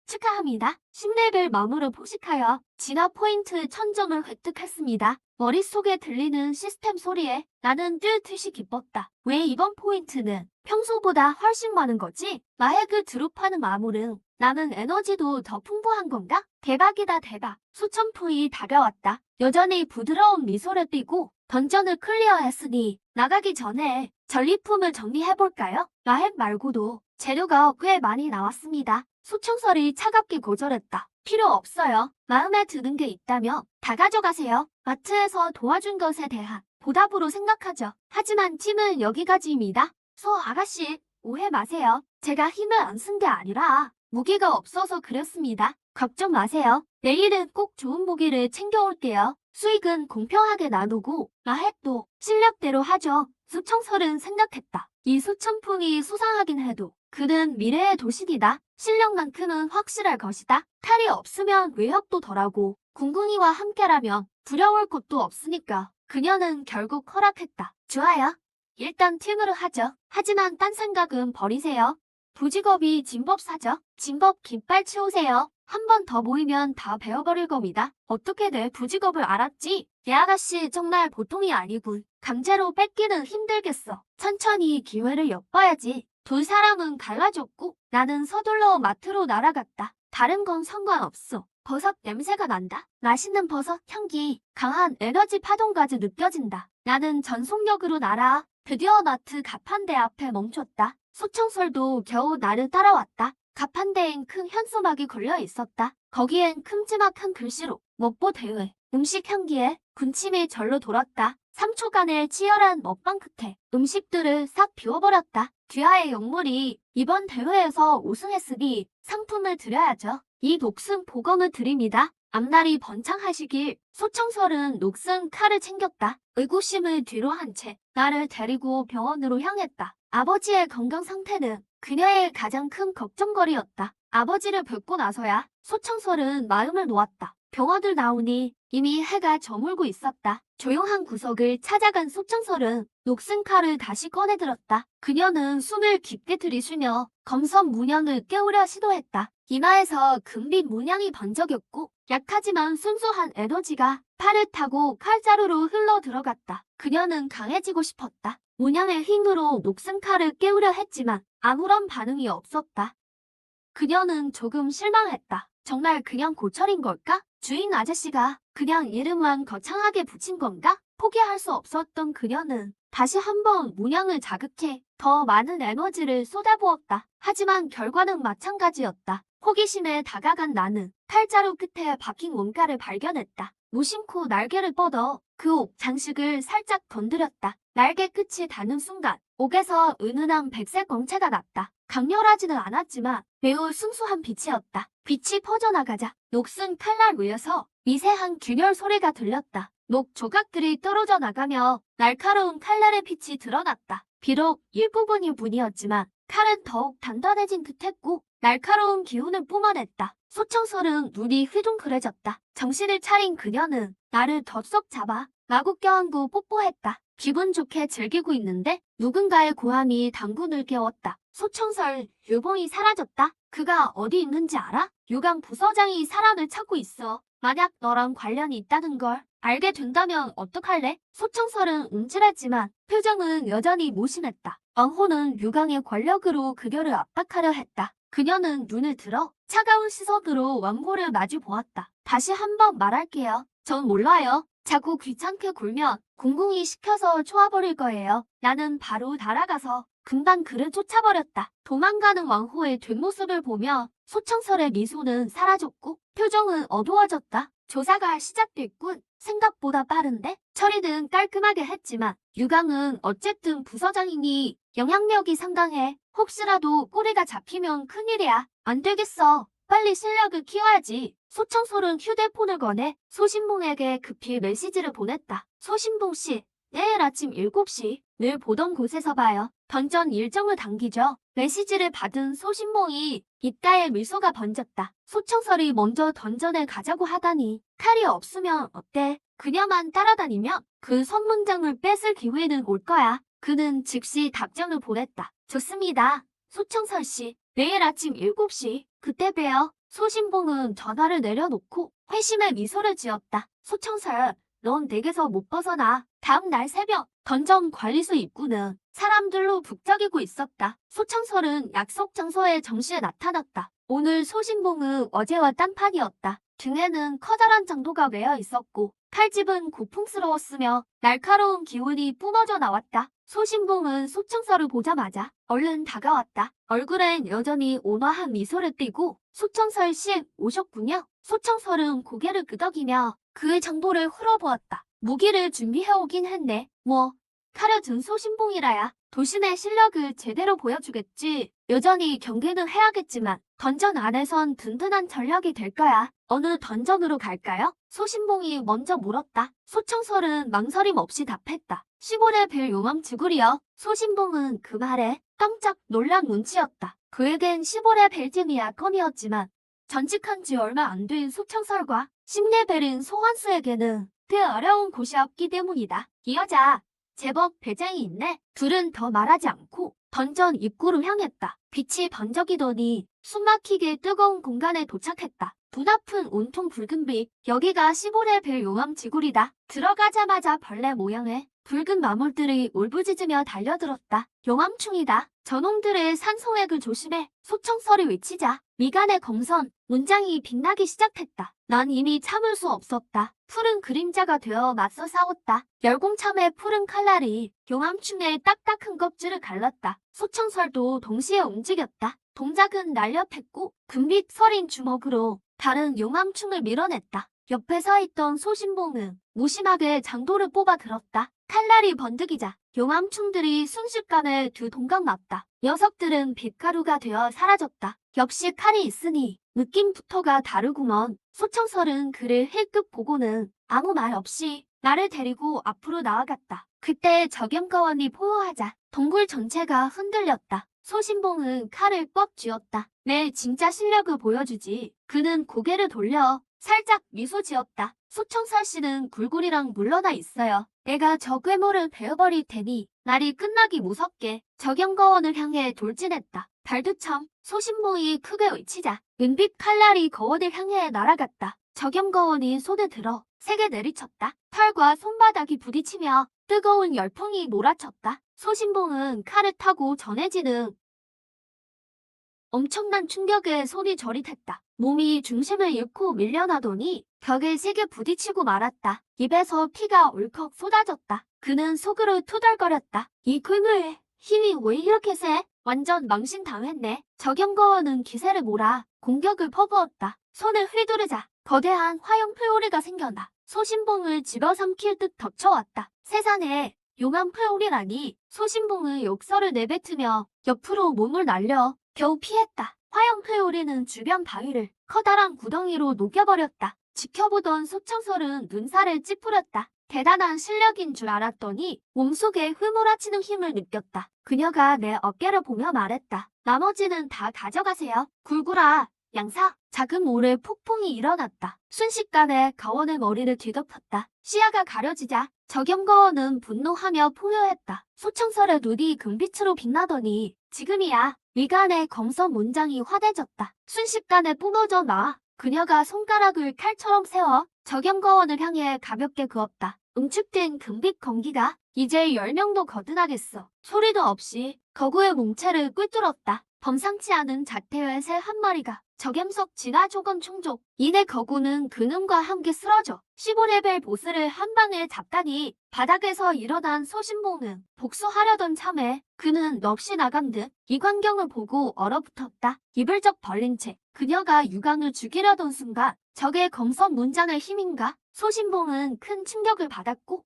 축하합니다. 10레벨 마무를 포식하여 진화 포인트 1000점을 획득했습니다. 머릿속에 들리는 시스템 소리에 나는 뚜렷이 기뻤다. 왜 이번 포인트는 평소보다 훨씬 많은 거지? 마핵을 드롭하는 마물은 남은 에너지도 더 풍부한 건가? 대박이다 대박. 수천풍이 다가왔다. 여전히 부드러운 미소를 띠고 던전을 클리어했으니 나가기 전에 전리품을 정리해볼까요? 마핵 말고도 재료가 꽤 많이 나왔습니다. 소청설이 차갑게 거절했다. 필요 없어요. 마음에 드는 게 있다면 다 가져가세요. 마트에서 도와준 것에 대한 보답으로 생각하죠. 하지만 찜은 여기까지입니다. 소 아가씨, 오해 마세요. 제가 힘을 안 쓴 게 아니라 무기가 없어서 그랬습니다. 걱정 마세요. 내일은 꼭 좋은 무기를 챙겨올게요. 수익은 공평하게 나누고 마핵도 실력대로 하죠. 수청설은 생각했다. 이 수천풍이 수상하긴 해도 그는 미래의 도식이다. 실력만큼은 확실할 것이다. 탈이 없으면 외협도 덜하고 궁궁이와 함께라면 두려울 것도 없으니까 그녀는 결국 허락했다. 좋아요. 일단 팀으로 하죠. 하지만 딴 생각은 버리세요. 부직업이 진법사죠. 진법 깃발 치우세요. 한 번 더 모이면 다 베어버릴 겁니다. 어떻게 내 부직업을 알았지? 이 아가씨 정말 보통이 아니군. 강제로 뺏기는 힘들겠어. 천천히 기회를 엿봐야지. 두 사람은 갈라졌고 나는 서둘러 마트로 날아갔다. 다른 건 상관없어. 버섯 냄새가 난다. 맛있는 버섯 향기, 강한 에너지 파동까지 느껴진다. 나는 전속력으로 날아 드디어 마트 가판대 앞에 멈췄다. 소청설도 겨우 나를 따라왔다. 가판대엔 큰 현수막이 걸려 있었다. 거기엔 큼지막한 글씨로 먹보 대회, 음식 향기에 군침이 절로 돌았다. 3초간의 치열한 먹방 끝에 음식들을 싹 비워버렸다. 귀하의 영물이 이번 대회에서 우승했으니 상품을 드려야죠. 이 녹슨 보검을 드립니다. 앞날이 번창하시길. 소청설은 녹슨 칼을 챙겼다. 의구심을 뒤로 한 채 나를 데리고 병원으로 향했다. 아버지의 건강 상태는 그녀의 가장 큰 걱정거리였다. 아버지를 뵙고 나서야 소청설은 마음을 놓았다. 병원을 나오니 이미 해가 저물고 있었다. 조용한 구석을 찾아간 소청설은 녹슨 칼을 다시 꺼내들었다. 그녀는 숨을 깊게 들이쉬며 검선 문양을 깨우려 시도했다. 이마에서 금빛 문양이 번쩍였고 약하지만 순수한 에너지가 팔을 타고 칼자루로 흘러 들어갔다. 그녀는 강해지고 싶었다. 문양의 힘으로 녹슨 칼을 깨우려 했지만 아무런 반응이 없었다. 그녀는 조금 실망했다. 정말 그냥 고철인 걸까? 주인 아저씨가 그냥 이름만 거창하게 붙인 건가? 포기할 수 없었던 그녀는 다시 한번 문양을 자극해 더 많은 에너지를 쏟아부었다. 하지만 결과는 마찬가지였다. 호기심에 다가간 나는 칼자루 끝에 박힌 원가를 발견했다. 무심코 날개를 뻗어 그 옥 장식을 살짝 건드렸다. 날개 끝이 닿는 순간 옥에서 은은한 백색 광채가 났다. 강렬하지는 않았지만 매우 순수한 빛이었다. 빛이 퍼져나가자 녹슨 칼날 위에서 미세한 균열 소리가 들렸다. 녹 조각들이 떨어져 나가며 날카로운 칼날의 빛이 드러났다. 비록 일부분일 뿐이었지만 칼은 더욱 단단해진 듯했고 날카로운 기운을 뿜어냈다. 소청설은 눈이 휘둥그레졌다. 정신을 차린 그녀는 나를 덥석 잡아 마구 껴안고 뽀뽀했다. 기분 좋게 즐기고 있는데 누군가의 고함이 당군을 깨웠다. 소청설, 유봉이 사라졌다. 그가 어디 있는지 알아? 유강 부서장이 사람을 찾고 있어. 만약 너랑 관련이 있다는 걸 알게 된다면 어떡할래? 소청설은 움찔했지만 표정은 여전히 무심했다. 왕호는 유강의 권력으로 그녀를 압박하려 했다. 그녀는 눈을 들어 차가운 시선으로 왕호를 마주 보았다. 다시 한번 말할게요. 전 몰라요. 자꾸 귀찮게 굴면 공공이 시켜서 쪼아버릴 거예요. 나는 바로 날아가서 금방 그를 쫓아버렸다. 도망가는 왕호의 뒷모습을 보며 소청설의 미소는 사라졌고 표정은 어두워졌다. 조사가 시작됐군. 생각보다 빠른데? 처리는 깔끔하게 했지만 유강은 어쨌든 부서장이니 영향력이 상당해. 혹시라도 꼬리가 잡히면 큰일이야. 안 되겠어. 빨리 실력을 키워야지. 소청설은 휴대폰을 꺼내 소신봉에게 급히 메시지를 보냈다. 소신봉 씨, 내일 아침 7시 늘 보던 곳에서 봐요. 던전 일정을 당기죠. 메시지를 받은 소신봉이 입가에 미소가 번졌다. 소청설이 먼저 던전에 가자고 하다니 칼이 없으면 어때? 그녀만 따라다니면 그 선문장을 뺏을 기회는 올 거야. 그는 즉시 답장을 보냈다. 좋습니다. 소청설 씨, 내일 아침 7시 그때 봬요. 소신봉은 전화를 내려놓고 회심의 미소를 지었다. 소청설, 넌 댁에서 못 벗어나. 다음 날 새벽 던전 관리소 입구는 사람들로 북적이고 있었다. 소청설은 약속 장소에 정시에 나타났다. 오늘 소신봉은 어제와 딴판이었다. 등에는 커다란 장도가 매여 있었고 칼집은 고풍스러웠으며 날카로운 기운이 뿜어져 나왔다. 소신봉은 소청설을 보자마자 얼른 다가왔다. 얼굴엔 여전히 온화한 미소를 띠고 소청설 씨 오셨군요. 소청설은 고개를 끄덕이며 그의 장도를 흘어보았다. 무기를 준비해오긴 했네. 뭐 칼을 든 소신봉이라야 도신의 실력을 제대로 보여주겠지. 여전히 경계는 해야겠지만 던전 안에선 든든한 전력이 될 거야. 어느 던전으로 갈까요? 소신봉이 먼저 물었다. 소청설은 망설임 없이 답했다. 시골의 벨 용암 지구리요. 소신봉은 그 말에 깜짝 놀란 눈치였다. 그에겐 시골의 벨쯤이야 껌이었지만 전직한 지 얼마 안 된 소청설과 10레벨인 소환수에게는 그 어려운 곳이 없기 때문이다. 이 여자 제법 배짱이 있네. 둘은 더 말하지 않고 던전 입구로 향했다. 빛이 번쩍이더니 숨막히게 뜨거운 공간에 도착했다. 눈앞은 온통 붉은 빛. 여기가 15레벨 용암 지구리다. 들어가자마자 벌레 모양의 붉은 마물들이 울부짖으며 달려들었다. 용암충이다. 저놈들의 산소액을 조심해. 소청설이 외치자 미간의 검선 문장이 빛나기 시작했다. 난 이미 참을 수 없었다. 푸른 그림자가 되어 맞서 싸웠다. 열공참의 푸른 칼날이 용암충의 딱딱한 껍질을 갈랐다. 소청설도 동시에 움직였다. 동작은 날렵했고 금빛 서린 주먹으로 다른 용암충을 밀어냈다. 옆에 서 있던 소신봉은 무심하게 장도를 뽑아 들었다. 칼날이 번득이자 용암충들이 순식간에 두 동강 났다. 녀석들은 빛가루가 되어 사라졌다. 역시 칼이 있으니 느낌부터가 다르구먼. 소청설은 그를 힐끗 보고는 아무 말 없이 나를 데리고 앞으로 나아갔다. 그때 적염거원이 포효하자 동굴 전체가 흔들렸다. 소신봉은 칼을 꽉 쥐었다. 내 진짜 실력을 보여주지. 그는 고개를 돌려 살짝 미소 지었다. 소청설 씨는 굴굴이랑 물러나 있어요. 내가 저 괴물을 베어버릴 테니 날이 끝나기 무섭게 적염거원을 향해 돌진했다. 발두첨 소신봉이 크게 외치자 은빛 칼날이 거원을 향해 날아갔다. 적염거원이 손에 들어 세게 내리쳤다. 털과 손바닥이 부딪히며 뜨거운 열풍이 몰아쳤다. 소신봉은 칼을 타고 전해지는 엄청난 충격에 손이 저릿했다. 몸이 중심을 잃고 밀려나더니 벽에 세게 부딪히고 말았다. 입에서 피가 울컥 쏟아졌다. 그는 속으로 투덜거렸다. 이 괴물 힘이 왜 이렇게 세? 완전 망신당했네. 적염거원은 기세를 몰아 공격을 퍼부었다. 손을 휘두르자 거대한 화형 풀오리가 생겨나 소신봉을 집어삼킬 듯 덮쳐왔다. 세상에 용암 풀오리라니. 소신봉은 욕설을 내뱉으며 옆으로 몸을 날려 겨우 피했다. 화형 풀오리는 주변 바위를 커다란 구덩이로 녹여버렸다. 지켜보던 소청설은 눈살을 찌푸렸다. 대단한 실력인 줄 알았더니 몸속에 휘몰아치는 힘을 느꼈다. 그녀가 내 어깨를 보며 말했다. 나머지는 다 가져가세요. 굴구라. 양사. 작은 모래 폭풍이 일어났다. 순식간에 거원의 머리를 뒤덮었다. 시야가 가려지자 적염거원은 분노하며 포효했다. 소청설의 눈이 금빛으로 빛나더니 지금이야. 미간의 검선 문장이 환해졌다. 순식간에 뿜어져 나와 그녀가 손가락을 칼처럼 세워 적염거원을 향해 가볍게 그었다. 응축된 금빛 공기가 이제 10명도 거듭나겠어. 소리도 없이 거구의 몽체를 꿰뚫었다. 범상치 않은 자태의 새 한 마리가 적염석 진화 조건 충족. 이내 거구는 근음과 함께 쓰러져 15레벨 보스를 한 방에 잡다니. 바닥에서 일어난 소신봉은 복수하려던 참에 그는 넋이 나간 듯 이 광경을 보고 얼어붙었다. 입을 쩍 벌린 채 그녀가 유광을 죽이려던 순간 적의 검선 문장의 힘인가? 소신봉은 큰 충격을 받았고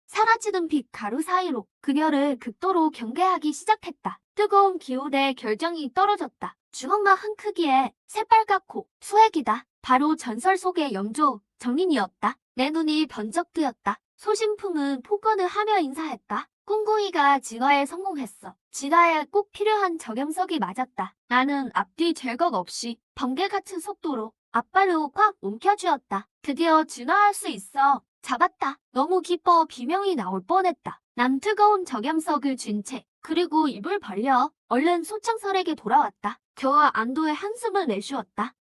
사라지는 빛 가루 사이로 그녀를 극도로 경계하기 시작했다. 뜨거운 기운에 결정이 떨어졌다. 주먹만 한 크기에 새빨갛고 수액이다. 바로 전설 속의 영조 정인이었다. 내 눈이 번쩍 뜨였다. 소신풍은 폭언을 하며 인사했다. 꿍꿍이가 진화에 성공했어. 진화에 꼭 필요한 적염석이 맞았다. 나는 앞뒤 제각 없이 번개 같은 속도로 앞발로 꽉 움켜쥐었다. 드디어 진화할 수 있어. 잡았다. 너무 기뻐 비명이 나올 뻔했다. 난 뜨거운 적염석을 쥔 채 그리고 입을 벌려 얼른 소청설에게 돌아왔다. 겨우 안도의 한숨을 내쉬었다.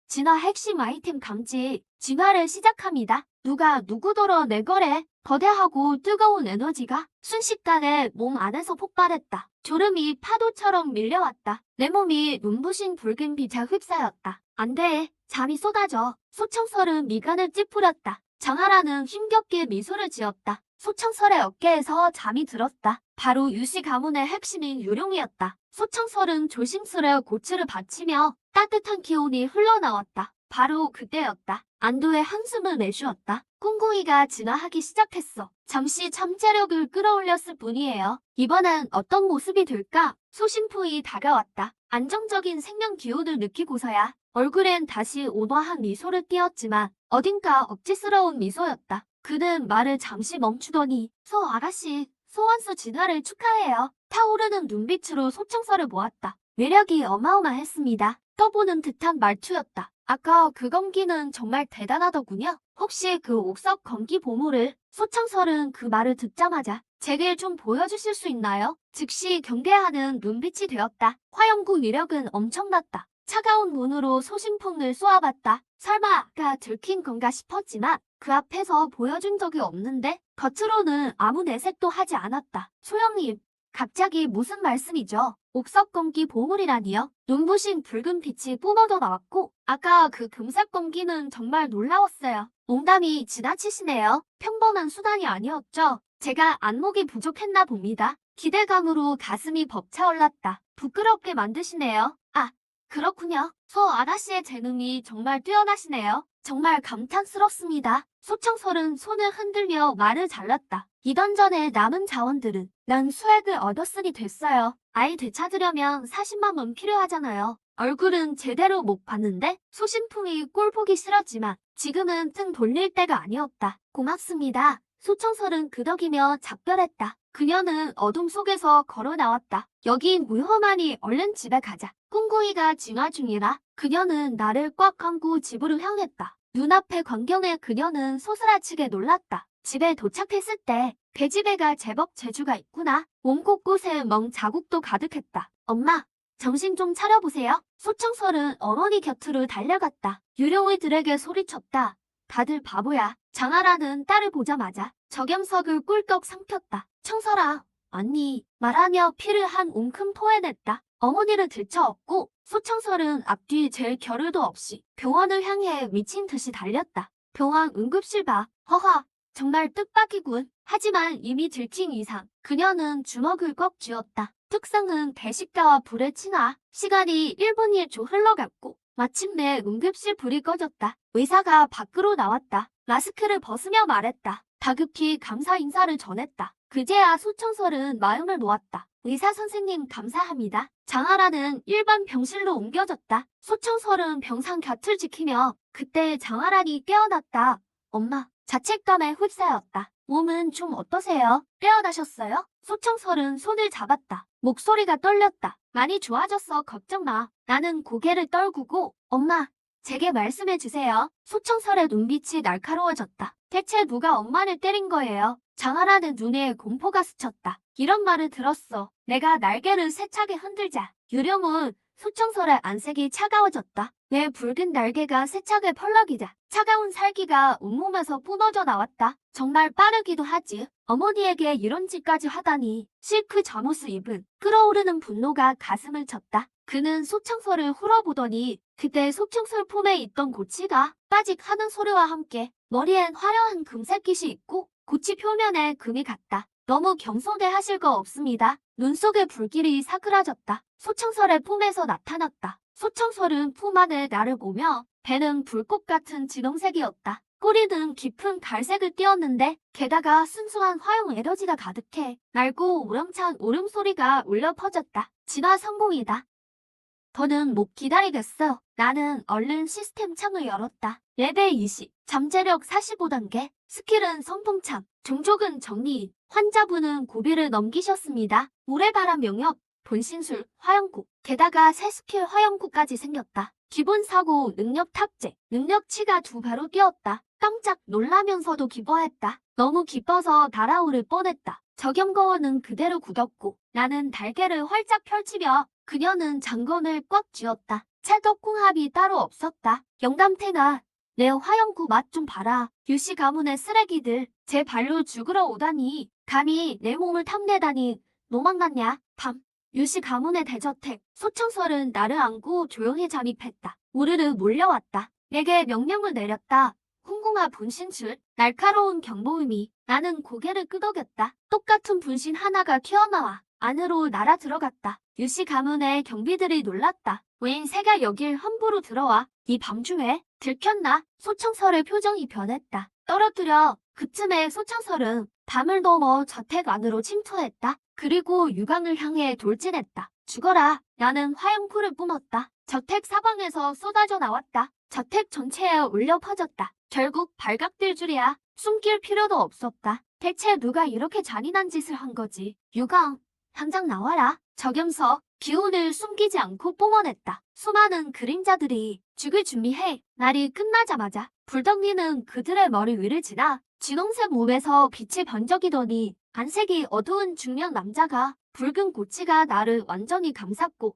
진화 핵심 아이템 감지. 진화를 시작합니다. 누가 누구더러 내 거래. 거대하고 뜨거운 에너지가 순식간에 몸 안에서 폭발했다. 졸음이 파도처럼 밀려왔다. 내 몸이 눈부신 붉은 빛에 휩싸였다. 안 돼. 잠이 쏟아져. 소청설은 미간을 찌푸렸다. 장하라는 힘겹게 미소를 지었다. 소청설의 어깨에서 잠이 들었다. 바로 유시 가문의 핵심인 유룡이었다. 소청설은 조심스레 고치를 받치며 따뜻한 기운이 흘러나왔다. 바로 그때였다. 안도의 한숨을 내쉬었다. 꿍꿍이가 진화하기 시작했어. 잠시 잠재력을 끌어올렸을 뿐이에요. 이번엔 어떤 모습이 될까? 소신풍이 다가왔다. 안정적인 생명 기운을 느끼고서야 얼굴엔 다시 온화한 미소를 띄었지만 어딘가 억지스러운 미소였다. 그는 말을 잠시 멈추더니 소 아가씨, 소원수 진화를 축하해요. 타오르는 눈빛으로 소청설을 모았다. 매력이 어마어마했습니다. 떠보는 듯한 말투였다. 아까 그 검기는 정말 대단하더군요. 혹시 그 옥석 검기 보물을? 소청설은 그 말을 듣자마자 제게 좀 보여주실 수 있나요? 즉시 경계하는 눈빛이 되었다. 화염구 위력은 엄청났다. 차가운 눈으로 소신풍을 쏘아봤다. 설마가 들킨 건가 싶었지만 그 앞에서 보여준 적이 없는데 겉으로는 아무 내색도 하지 않았다. 소영님, 갑자기 무슨 말씀이죠? 옥석검기 보물이라니요? 눈부신 붉은 빛이 뿜어져 나왔고 아까 그 금색 검기는 정말 놀라웠어요. 농담이 지나치시네요. 평범한 수단이 아니었죠. 제가 안목이 부족했나 봅니다. 기대감으로 가슴이 벅차올랐다. 부끄럽게 만드시네요. 아, 그렇군요. 소 아가씨의 재능이 정말 뛰어나시네요. 정말 감탄스럽습니다. 소청설은 손을 흔들며 말을 잘랐다. 이던전에 남은 자원들은 난 수액을 얻었으니 됐어요. 아이 되찾으려면 40만 원 필요하잖아요. 얼굴은 제대로 못 봤는데 소신풍이 꼴 보기 싫었지만 지금은 등 돌릴 때가 아니었다. 고맙습니다. 소청설은 그덕이며 작별했다. 그녀는 어둠 속에서 걸어 나왔다. 여긴 위험하니 얼른 집에 가자. 꿍꿍이가 진화 중이라 그녀는 나를 꽉 안고 집으로 향했다. 눈앞의 광경에 그녀는 소스라치게 놀랐다. 집에 도착했을 때 계집애가 제법 재주가 있구나. 몸 곳곳에 멍 자국도 가득했다. 엄마, 정신 좀 차려보세요. 소청설은 어머니 곁으로 달려갔다. 유령의들에게 소리쳤다. 다들 바보야. 장하라는 딸을 보자마자 저경석을 꿀떡 삼켰다. 청설아, 언니, 말하며 피를 한 웅큼 토해냈다. 어머니를 들쳐업고 소청설은 앞뒤 잴 겨를도 없이 병원을 향해 미친 듯이 달렸다. 병원 응급실 봐. 허허, 정말 뜻밖이군. 하지만 이미 들킨 이상 그녀는 주먹을 꽉 쥐었다. 특성은 대식가와 불의 친화. 시간이 1분 1초 흘러갔고 마침내 응급실 불이 꺼졌다. 의사가 밖으로 나왔다. 마스크를 벗으며 말했다. 다급히 감사 인사를 전했다. 그제야 소청설은 마음을 놓았다. 의사 선생님 감사합니다. 장하라는 일반 병실로 옮겨졌다. 소청설은 병상 곁을 지키며 그때 장하란이 깨어났다. 엄마, 자책감에 휩싸였다. 몸은 좀 어떠세요? 깨어나셨어요? 소청설은 손을 잡았다. 목소리가 떨렸다. 많이 좋아졌어. 걱정 마. 나는 고개를 떨구고 엄마, 제게 말씀해 주세요. 소청설의 눈빛이 날카로워졌다. 대체 누가 엄마를 때린 거예요? 장하라는 눈에 공포가 스쳤다. 이런 말을 들었어. 내가 날개를 세차게 흔들자. 유령은 소청설의 안색이 차가워졌다. 내 붉은 날개가 세차게 펄럭이자 차가운 살기가 온몸에서 뿜어져 나왔다. 정말 빠르기도 하지. 어머니에게 이런 짓까지 하다니. 실크 잠옷을 입은 끓어오르는 분노가 가슴을 쳤다. 그는 소청설을 훑어보더니 그때 소청설 품에 있던 고치가 빠직하는 소리와 함께 머리엔 화려한 금색깃이 있고 고치 표면에 금이 갔다. 너무 경솔해하실 거 없습니다. 눈 속의 불길이 사그라졌다. 소청설의 품에서 나타났다. 소청설은 품 안에 나를 보며 배는 불꽃 같은 진홍색이었다. 꼬리는 깊은 갈색을 띄었는데 게다가 순수한 화용 에너지가 가득해 맑고 우렁찬 울음소리가 울려 퍼졌다. 진화 성공이다. 더는 못 기다리겠어. 나는 얼른 시스템 창을 열었다. 레벨 20, 잠재력 45단계, 스킬은 선풍참, 종족은 정리인, 환자분은 고비를 넘기셨습니다. 모래바람 명령, 분신술, 화영구, 게다가 새 스킬 화영구까지 생겼다. 기본 사고, 능력 탑재, 능력치가 2배로 뛰었다. 깜짝 놀라면서도 기뻐했다. 너무 기뻐서 달아오를 뻔했다. 적염거원은 그대로 굳었고 나는 달걀을 활짝 펼치며 그녀는 장건을 꽉 쥐었다. 찰떡궁합이 따로 없었다. 영감탱아, 내 화영구 맛 좀 봐라. 유씨 가문의 쓰레기들 제 발로 죽으러 오다니 감히 내 몸을 탐내다니 노망났냐. 밤 유씨 가문의 대저택 소청설은 나를 안고 조용히 잠입했다. 우르르 몰려왔다. 내게 명령을 내렸다. 홍궁아 분신술 날카로운 경보음이 나는 고개를 끄덕였다. 똑같은 분신 하나가 튀어나와 안으로 날아 들어갔다. 유씨 가문의 경비들이 놀랐다. 웬 새가 여길 함부로 들어와. 이 밤중에 들켰나? 소청설의 표정이 변했다. 떨어뜨려. 그쯤에 소청설은 밤을 넘어 저택 안으로 침투했다. 그리고 유광을 향해 돌진했다. 죽어라. 나는 화염포를 뿜었다. 저택 사방에서 쏟아져 나왔다. 저택 전체에 울려 퍼졌다. 결국 발각될 줄이야. 숨길 필요도 없었다. 대체 누가 이렇게 잔인한 짓을 한 거지? 유광, 당장 나와라. 적염석, 기운을 숨기지 않고 뿜어냈다. 수많은 그림자들이 죽을 준비해. 날이 끝나자마자 불덩이는 그들의 머리 위를 지나 진홍색 몸에서 빛이 번쩍이더니 안색이 어두운 중년 남자가 붉은 고치가 나를 완전히 감쌌고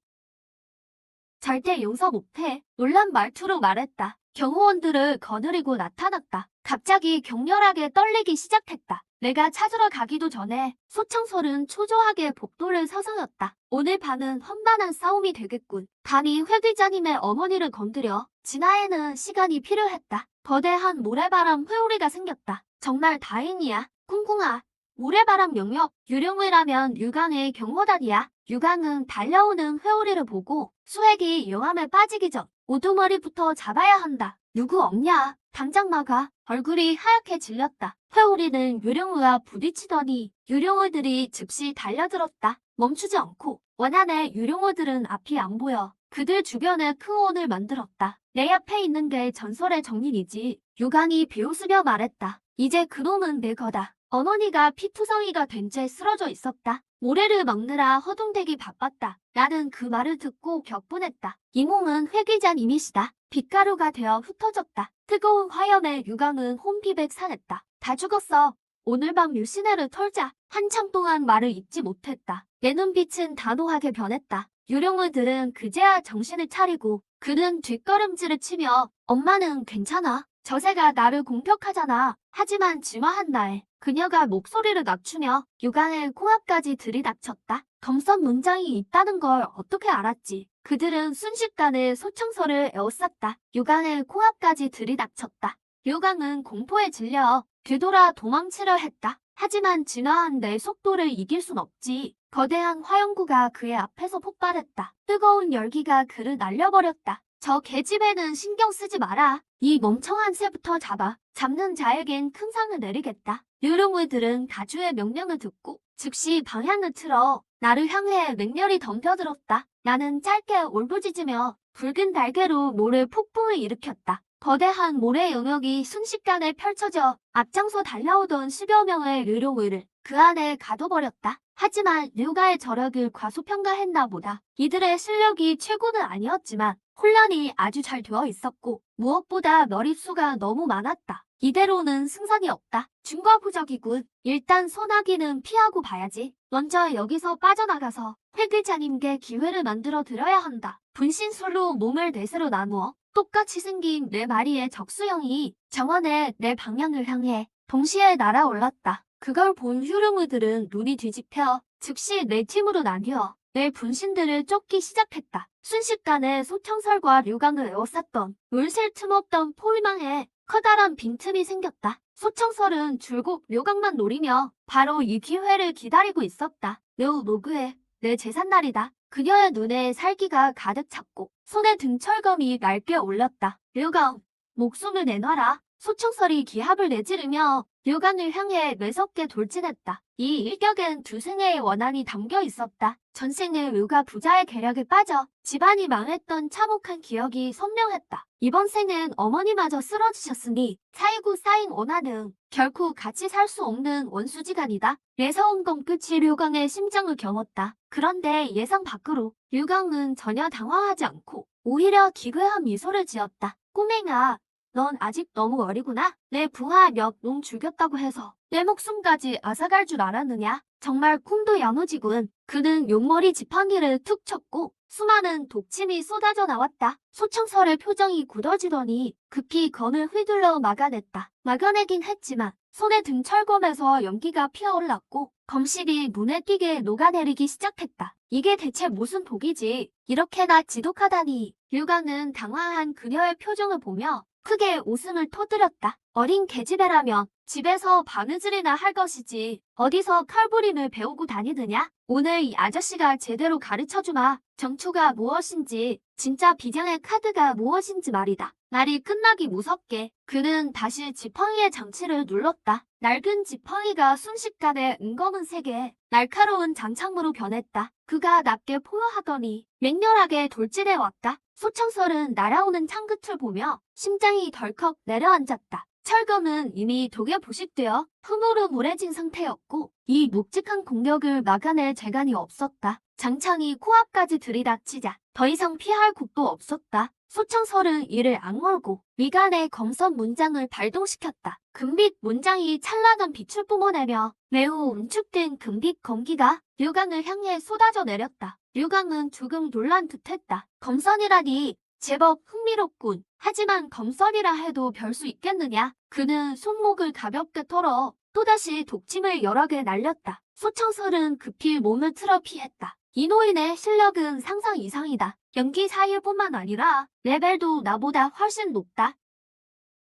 절대 용서 못해. 놀란 말투로 말했다. 경호원들을 거느리고 나타났다. 갑자기 격렬하게 떨리기 시작했다. 내가 찾으러 가기도 전에 소청설은 초조하게 복도를 서성였다. 오늘 밤은 험난한 싸움이 되겠군. 감히 회귀자님의 어머니를 건드려. 진화에는 시간이 필요했다. 거대한 모래바람 회오리가 생겼다. 정말 다행이야. 쿵쿵아. 모래바람 영역. 유령회라면 유강의 경호단이야. 유강은 달려오는 회오리를 보고 수액이 용암에 빠지기 전 우두머리부터 잡아야 한다. 누구 없냐? 당장 막아. 얼굴이 하얗게 질렸다. 회오리는 유령우와 부딪히더니 유령우들이 즉시 달려들었다. 멈추지 않고 원안의 유령우들은 앞이 안 보여. 그들 주변에 크호원을 만들었다. 내 앞에 있는 게 전설의 정린이지. 유강이 비웃으며 말했다. 이제 그놈은 내 거다. 어머니가 피투성이가 된 채 쓰러져 있었다. 모래를 먹느라 허둥대기 바빴다. 나는 그 말을 듣고 격분했다. 이 몸은 회귀자님이시다. 빛가루가 되어 흩어졌다. 뜨거운 화염에 유강은 혼비백산했다. 다 죽었어. 오늘 밤 류시네를 털자. 한참 동안 말을 잇지 못했다. 내 눈빛은 단호하게 변했다. 유령우들은 그제야 정신을 차리고 그는 뒷걸음질을 치며 엄마는 괜찮아. 저새가 나를 공격하잖아. 하지만 진화한 날 그녀가 목소리를 낮추며 유강의 코앞까지 들이닥쳤다. 검선 문장이 있다는 걸 어떻게 알았지? 그들은 순식간에 소청서를 에워쌌다. 유강의 코앞까지 들이닥쳤다. 유강은 공포에 질려 뒤돌아 도망치려 했다. 하지만 진화한 내 속도를 이길 순 없지. 거대한 화염구가 그의 앞에서 폭발했다. 뜨거운 열기가 그를 날려버렸다. 저 계집애는 신경 쓰지 마라. 이 멍청한 새부터 잡아. 잡는 자에겐 큰 상을 내리겠다. 유령우들은 가주의 명령을 듣고 즉시 방향을 틀어 나를 향해 맹렬히 덤벼들었다. 나는 짧게 울부짖으며 붉은 날개로 모래 폭풍을 일으켰다. 거대한 모래 영역이 순식간에 펼쳐져 앞장서 달려오던 10여 명의 유령우를 그 안에 가둬버렸다. 하지만 류가의 저력을 과소평가했나 보다. 이들의 실력이 최고는 아니었지만 훈련이 아주 잘 되어 있었고 무엇보다 머릿수가 너무 많았다. 이대로는 승산이 없다. 중과부적이군. 일단 소나기는 피하고 봐야지. 먼저 여기서 빠져나가서 회귀자님께 기회를 만들어 드려야 한다. 분신술로 몸을 넷으로 나누어 똑같이 생긴 네 마리의 적수형이 정원에 내 방향을 향해 동시에 날아올랐다. 그걸 본 휴룡우들은 눈이 뒤집혀 즉시 네 팀으로 나뉘어 내 분신들을 쫓기 시작했다. 순식간에 소청설과 류강을 에워쌌던 물샐 틈 없던 포위망에 커다란 빈틈이 생겼다. 소청설은 줄곧 류강만 노리며 바로 이 기회를 기다리고 있었다. 매우 노그해. 내 제삿날이다. 그녀의 눈에 살기가 가득 찼고 손에 등철검이 맑게 올렸다. 류강, 목숨을 내놔라. 소청설이 기합을 내지르며 류강을 향해 매섭게 돌진했다. 이 일격엔 두 생애의 원한이 담겨 있었다. 전생에 류가 부자의 계략에 빠져 집안이 망했던 참혹한 기억이 선명했다. 이번 생은 어머니마저 쓰러지셨으니 사이고 쌓인 원한은 결코 같이 살 수 없는 원수지간이다. 매서운 건 끝이 류강의 심장을 겨눴다. 그런데 예상 밖으로 류강은 전혀 당황하지 않고 오히려 기괴한 미소를 지었다. 꼬맹아, 넌 아직 너무 어리구나. 내 부하 몇 놈 죽였다고 해서 내 목숨까지 앗아갈 줄 알았느냐? 정말 꿈도 야무지군. 그는 용머리 지팡이를 툭 쳤고 수많은 독침이 쏟아져 나왔다. 소청설의 표정이 굳어지더니 급히 건을 휘둘러 막아냈다. 막아내긴 했지만 손에 등철검에서 연기가 피어올랐고 검실이 눈에 띄게 녹아내리기 시작했다. 이게 대체 무슨 독이지? 이렇게나 지독하다니. 류강은 당황한 그녀의 표정을 보며 크게 웃음을 터뜨렸다. 어린 계집애라면 집에서 바느질이나 할 것이지 어디서 칼부림을 배우고 다니느냐? 오늘 이 아저씨가 제대로 가르쳐주마. 정초가 무엇인지 진짜 비장의 카드가 무엇인지 말이다. 날이 끝나기 무섭게 그는 다시 지팡이의 장치를 눌렀다. 낡은 지팡이가 순식간에 은검은색의 날카로운 장창으로 변했다. 그가 낮게 포효하더니 맹렬하게 돌진해 왔다. 소청설은 날아오는 창끝을 보며 심장이 덜컥 내려앉았다. 철검은 이미 독에 부식되어 흐물흐물해진 상태였고 이 묵직한 공격을 막아낼 재간이 없었다. 장창이 코앞까지 들이닥치자 더 이상 피할 곳도 없었다. 소청설은 이를 악물고 미간의 검선 문장을 발동시켰다. 금빛 문장이 찬란한 빛을 뿜어내며 매우 응축된 금빛 검기가 류강을 향해 쏟아져 내렸다. 류강은 조금 놀란 듯했다. 검선이라니 제법 흥미롭군. 하지만 검선이라 해도 별 수 있겠느냐? 그는 손목을 가볍게 털어 또다시 독침을 여러 개 날렸다. 소청설은 급히 몸을 틀어 피했다. 이 노인의 실력은 상상 이상이다. 연기 사일뿐만 아니라 레벨도 나보다 훨씬 높다.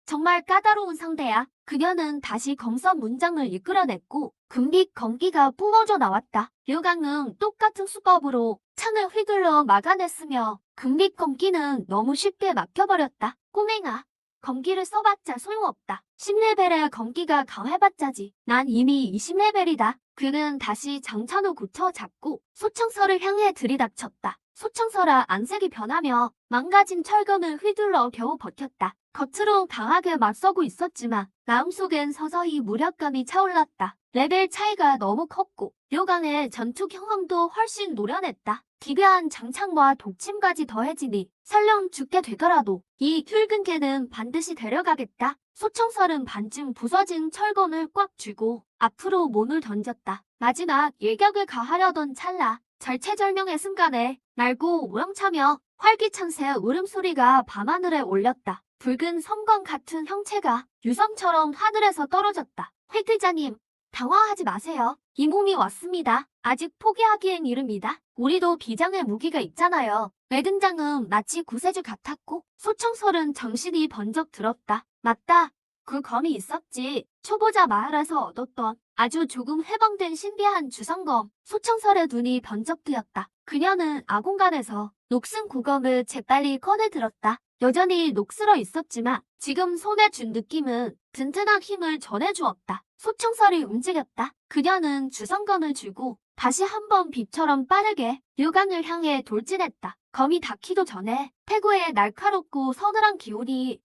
정말 까다로운 상대야. 그녀는 다시 검선 문장을 이끌어냈고 금빛 검기가 뿜어져 나왔다. 류강은 똑같은 수법으로 창을 휘둘러 막아냈으며 금빛 검기는 너무 쉽게 막혀버렸다. 꼬맹아, 검기를 써봤자 소용없다. 10레벨의 검기가 강해봤자지. 난 이미 20레벨이다. 그는 다시 장찬호 고쳐 잡고 소청서를 향해 들이닥쳤다. 소청서라 안색이 변하며 망가진 철검을 휘둘러 겨우 버텼다. 겉으로 강하게 맞서고 있었지만 마음속엔 서서히 무력감이 차올랐다. 레벨 차이가 너무 컸고 료강의 전투 경험도 훨씬 노련했다. 기괴한 장창과 독침까지 더해지니 설령 죽게 되더라도 이 붉은 개는 반드시 데려가겠다. 소청설은 반쯤 부서진 철검을 꽉 쥐고 앞으로 몸을 던졌다. 마지막 일격을 가하려던 찰나 절체절명의 순간에 날고 우렁차며 활기찬 새 울음소리가 밤하늘에 울렸다. 붉은 섬광 같은 형체가 유성처럼 하늘에서 떨어졌다. 회대자님, 당황하지 마세요. 이 몸이 왔습니다. 아직 포기하기엔 이릅니다. 우리도 비장의 무기가 있잖아요. 외등장은 마치 구세주 같았고 소청설은 정신이 번쩍 들었다. 맞다. 그 검이 있었지. 초보자 마을에서 얻었던 아주 조금 해방된 신비한 주성검. 소청설의 눈이 번쩍 뜨였다. 그녀는 아공간에서 녹슨 구검을 재빨리 꺼내들었다. 여전히 녹슬어 있었지만 지금 손에 준 느낌은 든든한 힘을 전해주었다. 소청설이 움직였다. 그녀는 주성검을 쥐고 다시 한번 빛처럼 빠르게 류강을 향해 돌진했다. 검이 닿기도 전에 태고의 날카롭고 서늘한 기운이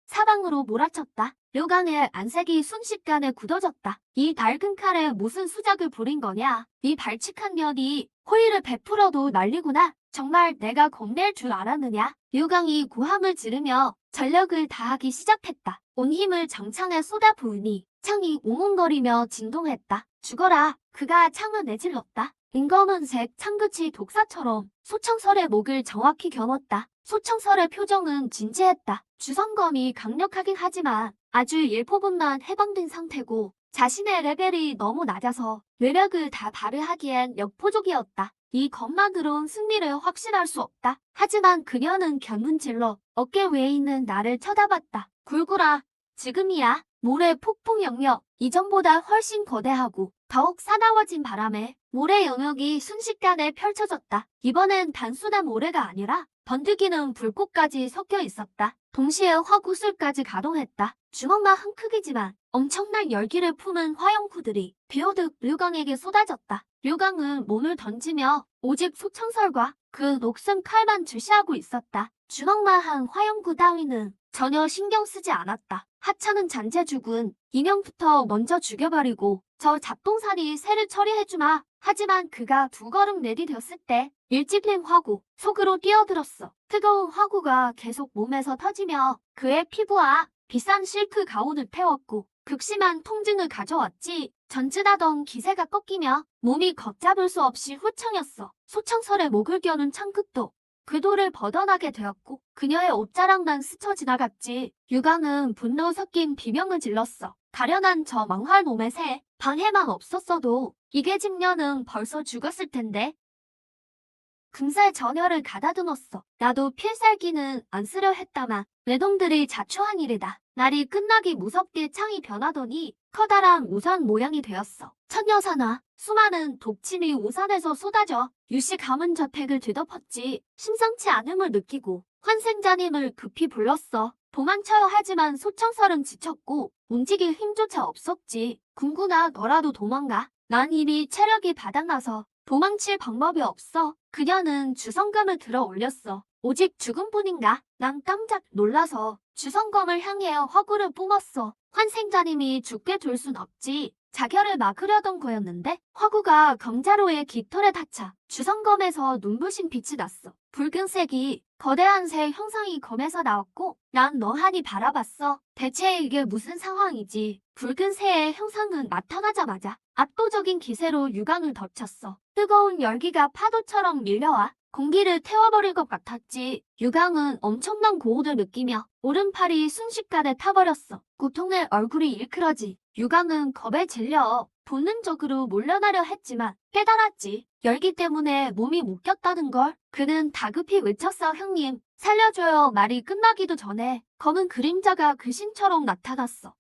사방으로 몰아쳤다. 류강의 안색이 순식간에 굳어졌다. 이 낡은 칼에 무슨 수작을 부린 거냐? 이 발칙한 년이 호의를 베풀어도 난리구나. 정말 내가 겁낼 줄 알았느냐? 류강이 고함을 지르며 전력을 다하기 시작했다. 온 힘을 장창에 쏟아부으니 창이 웅웅거리며 진동했다. 죽어라. 그가 창을 내질렀다. 은검은색 창끝이 독사처럼 소청설의 목을 정확히 겨눴다. 소청설의 표정은 진지했다. 주성검이 강력하긴 하지만 아주 일부분만 해방된 상태고 자신의 레벨이 너무 낮아서 외력을 다 발휘하기엔 역부족이었다. 이 검만으론 승리를 확신할 수 없다. 하지만 그녀는 견문질러 어깨 위에 있는 나를 쳐다봤다. 굴구라. 지금이야. 모래 폭풍 영역. 이전보다 훨씬 거대하고 더욱 사나워진 바람에 모래 영역이 순식간에 펼쳐졌다. 이번엔 단순한 모래가 아니라 번득이는 불꽃까지 섞여 있었다. 동시에 화구슬까지 가동했다. 주먹만한 크기지만 엄청난 열기를 품은 화염구들이 비오듯 류강에게 쏟아졌다. 류강은 몸을 던지며 오직 소청설과 그 녹슨 칼만 주시하고 있었다. 주먹만한 화염구 따위는 전혀 신경 쓰지 않았다. 하찮은 잔재죽은 인형부터 먼저 죽여버리고 저 잡동사니 새를 처리해주마. 하지만 그가 두 걸음 내디뎠을 때 일집힌 화구 속으로 뛰어들었어. 뜨거운 화구가 계속 몸에서 터지며 그의 피부와 비싼 실크 가운을 태웠고 극심한 통증을 가져왔지. 전진하던 기세가 꺾이며 몸이 걷잡을 수 없이 후청였어. 소청설의 목을 겨눈 창끝도 그 돌을 벗어나게 되었고 그녀의 옷자락만 스쳐 지나갔지. 류강은 분노 섞인 비명을 질렀어. 가련한 저 망할 몸의 새 방해만 없었어도 이계집녀는 벌써 죽었을 텐데. 금세 전열을 가다듬었어. 나도 필살기는 안 쓰려 했다만 외놈들이 자초한 일이다. 날이 끝나기 무섭게 창이 변하더니 커다란 우산 모양이 되었어. 천여사나 수많은 독침이 우산에서 쏟아져 유씨 가문 저택을 뒤덮었지. 심상치 않음을 느끼고 환생자님을 급히 불렀어. 도망쳐야 하지만 소청설은 지쳤고 움직일 힘조차 없었지. 궁구나 너라도 도망가. 난 이미 체력이 바닥나서 도망칠 방법이 없어. 그녀는 주성검을 들어 올렸어. 오직 죽음뿐인가? 난 깜짝 놀라서 주성검을 향해 화구를 뿜었어. 환생자님이 죽게 둘 순 없지. 자결을 막으려던 거였는데 화구가 검자로의 깃털에 닿자 주성검에서 눈부신 빛이 났어. 붉은색이 거대한 새 형상이 검에서 나왔고 난 멍하니 바라봤어. 대체 이게 무슨 상황이지? 붉은 새의 형상은 나타나자마자 압도적인 기세로 유강을 덮쳤어. 뜨거운 열기가 파도처럼 밀려와 공기를 태워버릴 것 같았지. 유강은 엄청난 고온을 느끼며 오른팔이 순식간에 타버렸어. 고통에 얼굴이 일그러지. 유강은 겁에 질려 본능적으로 몰려나려 했지만 깨달았지. 열기 때문에 몸이 묶였다는 걸. 그는 다급히 외쳤어. 형님, 살려줘요. 말이 끝나기도 전에 검은 그림자가 귀신처럼 나타났어.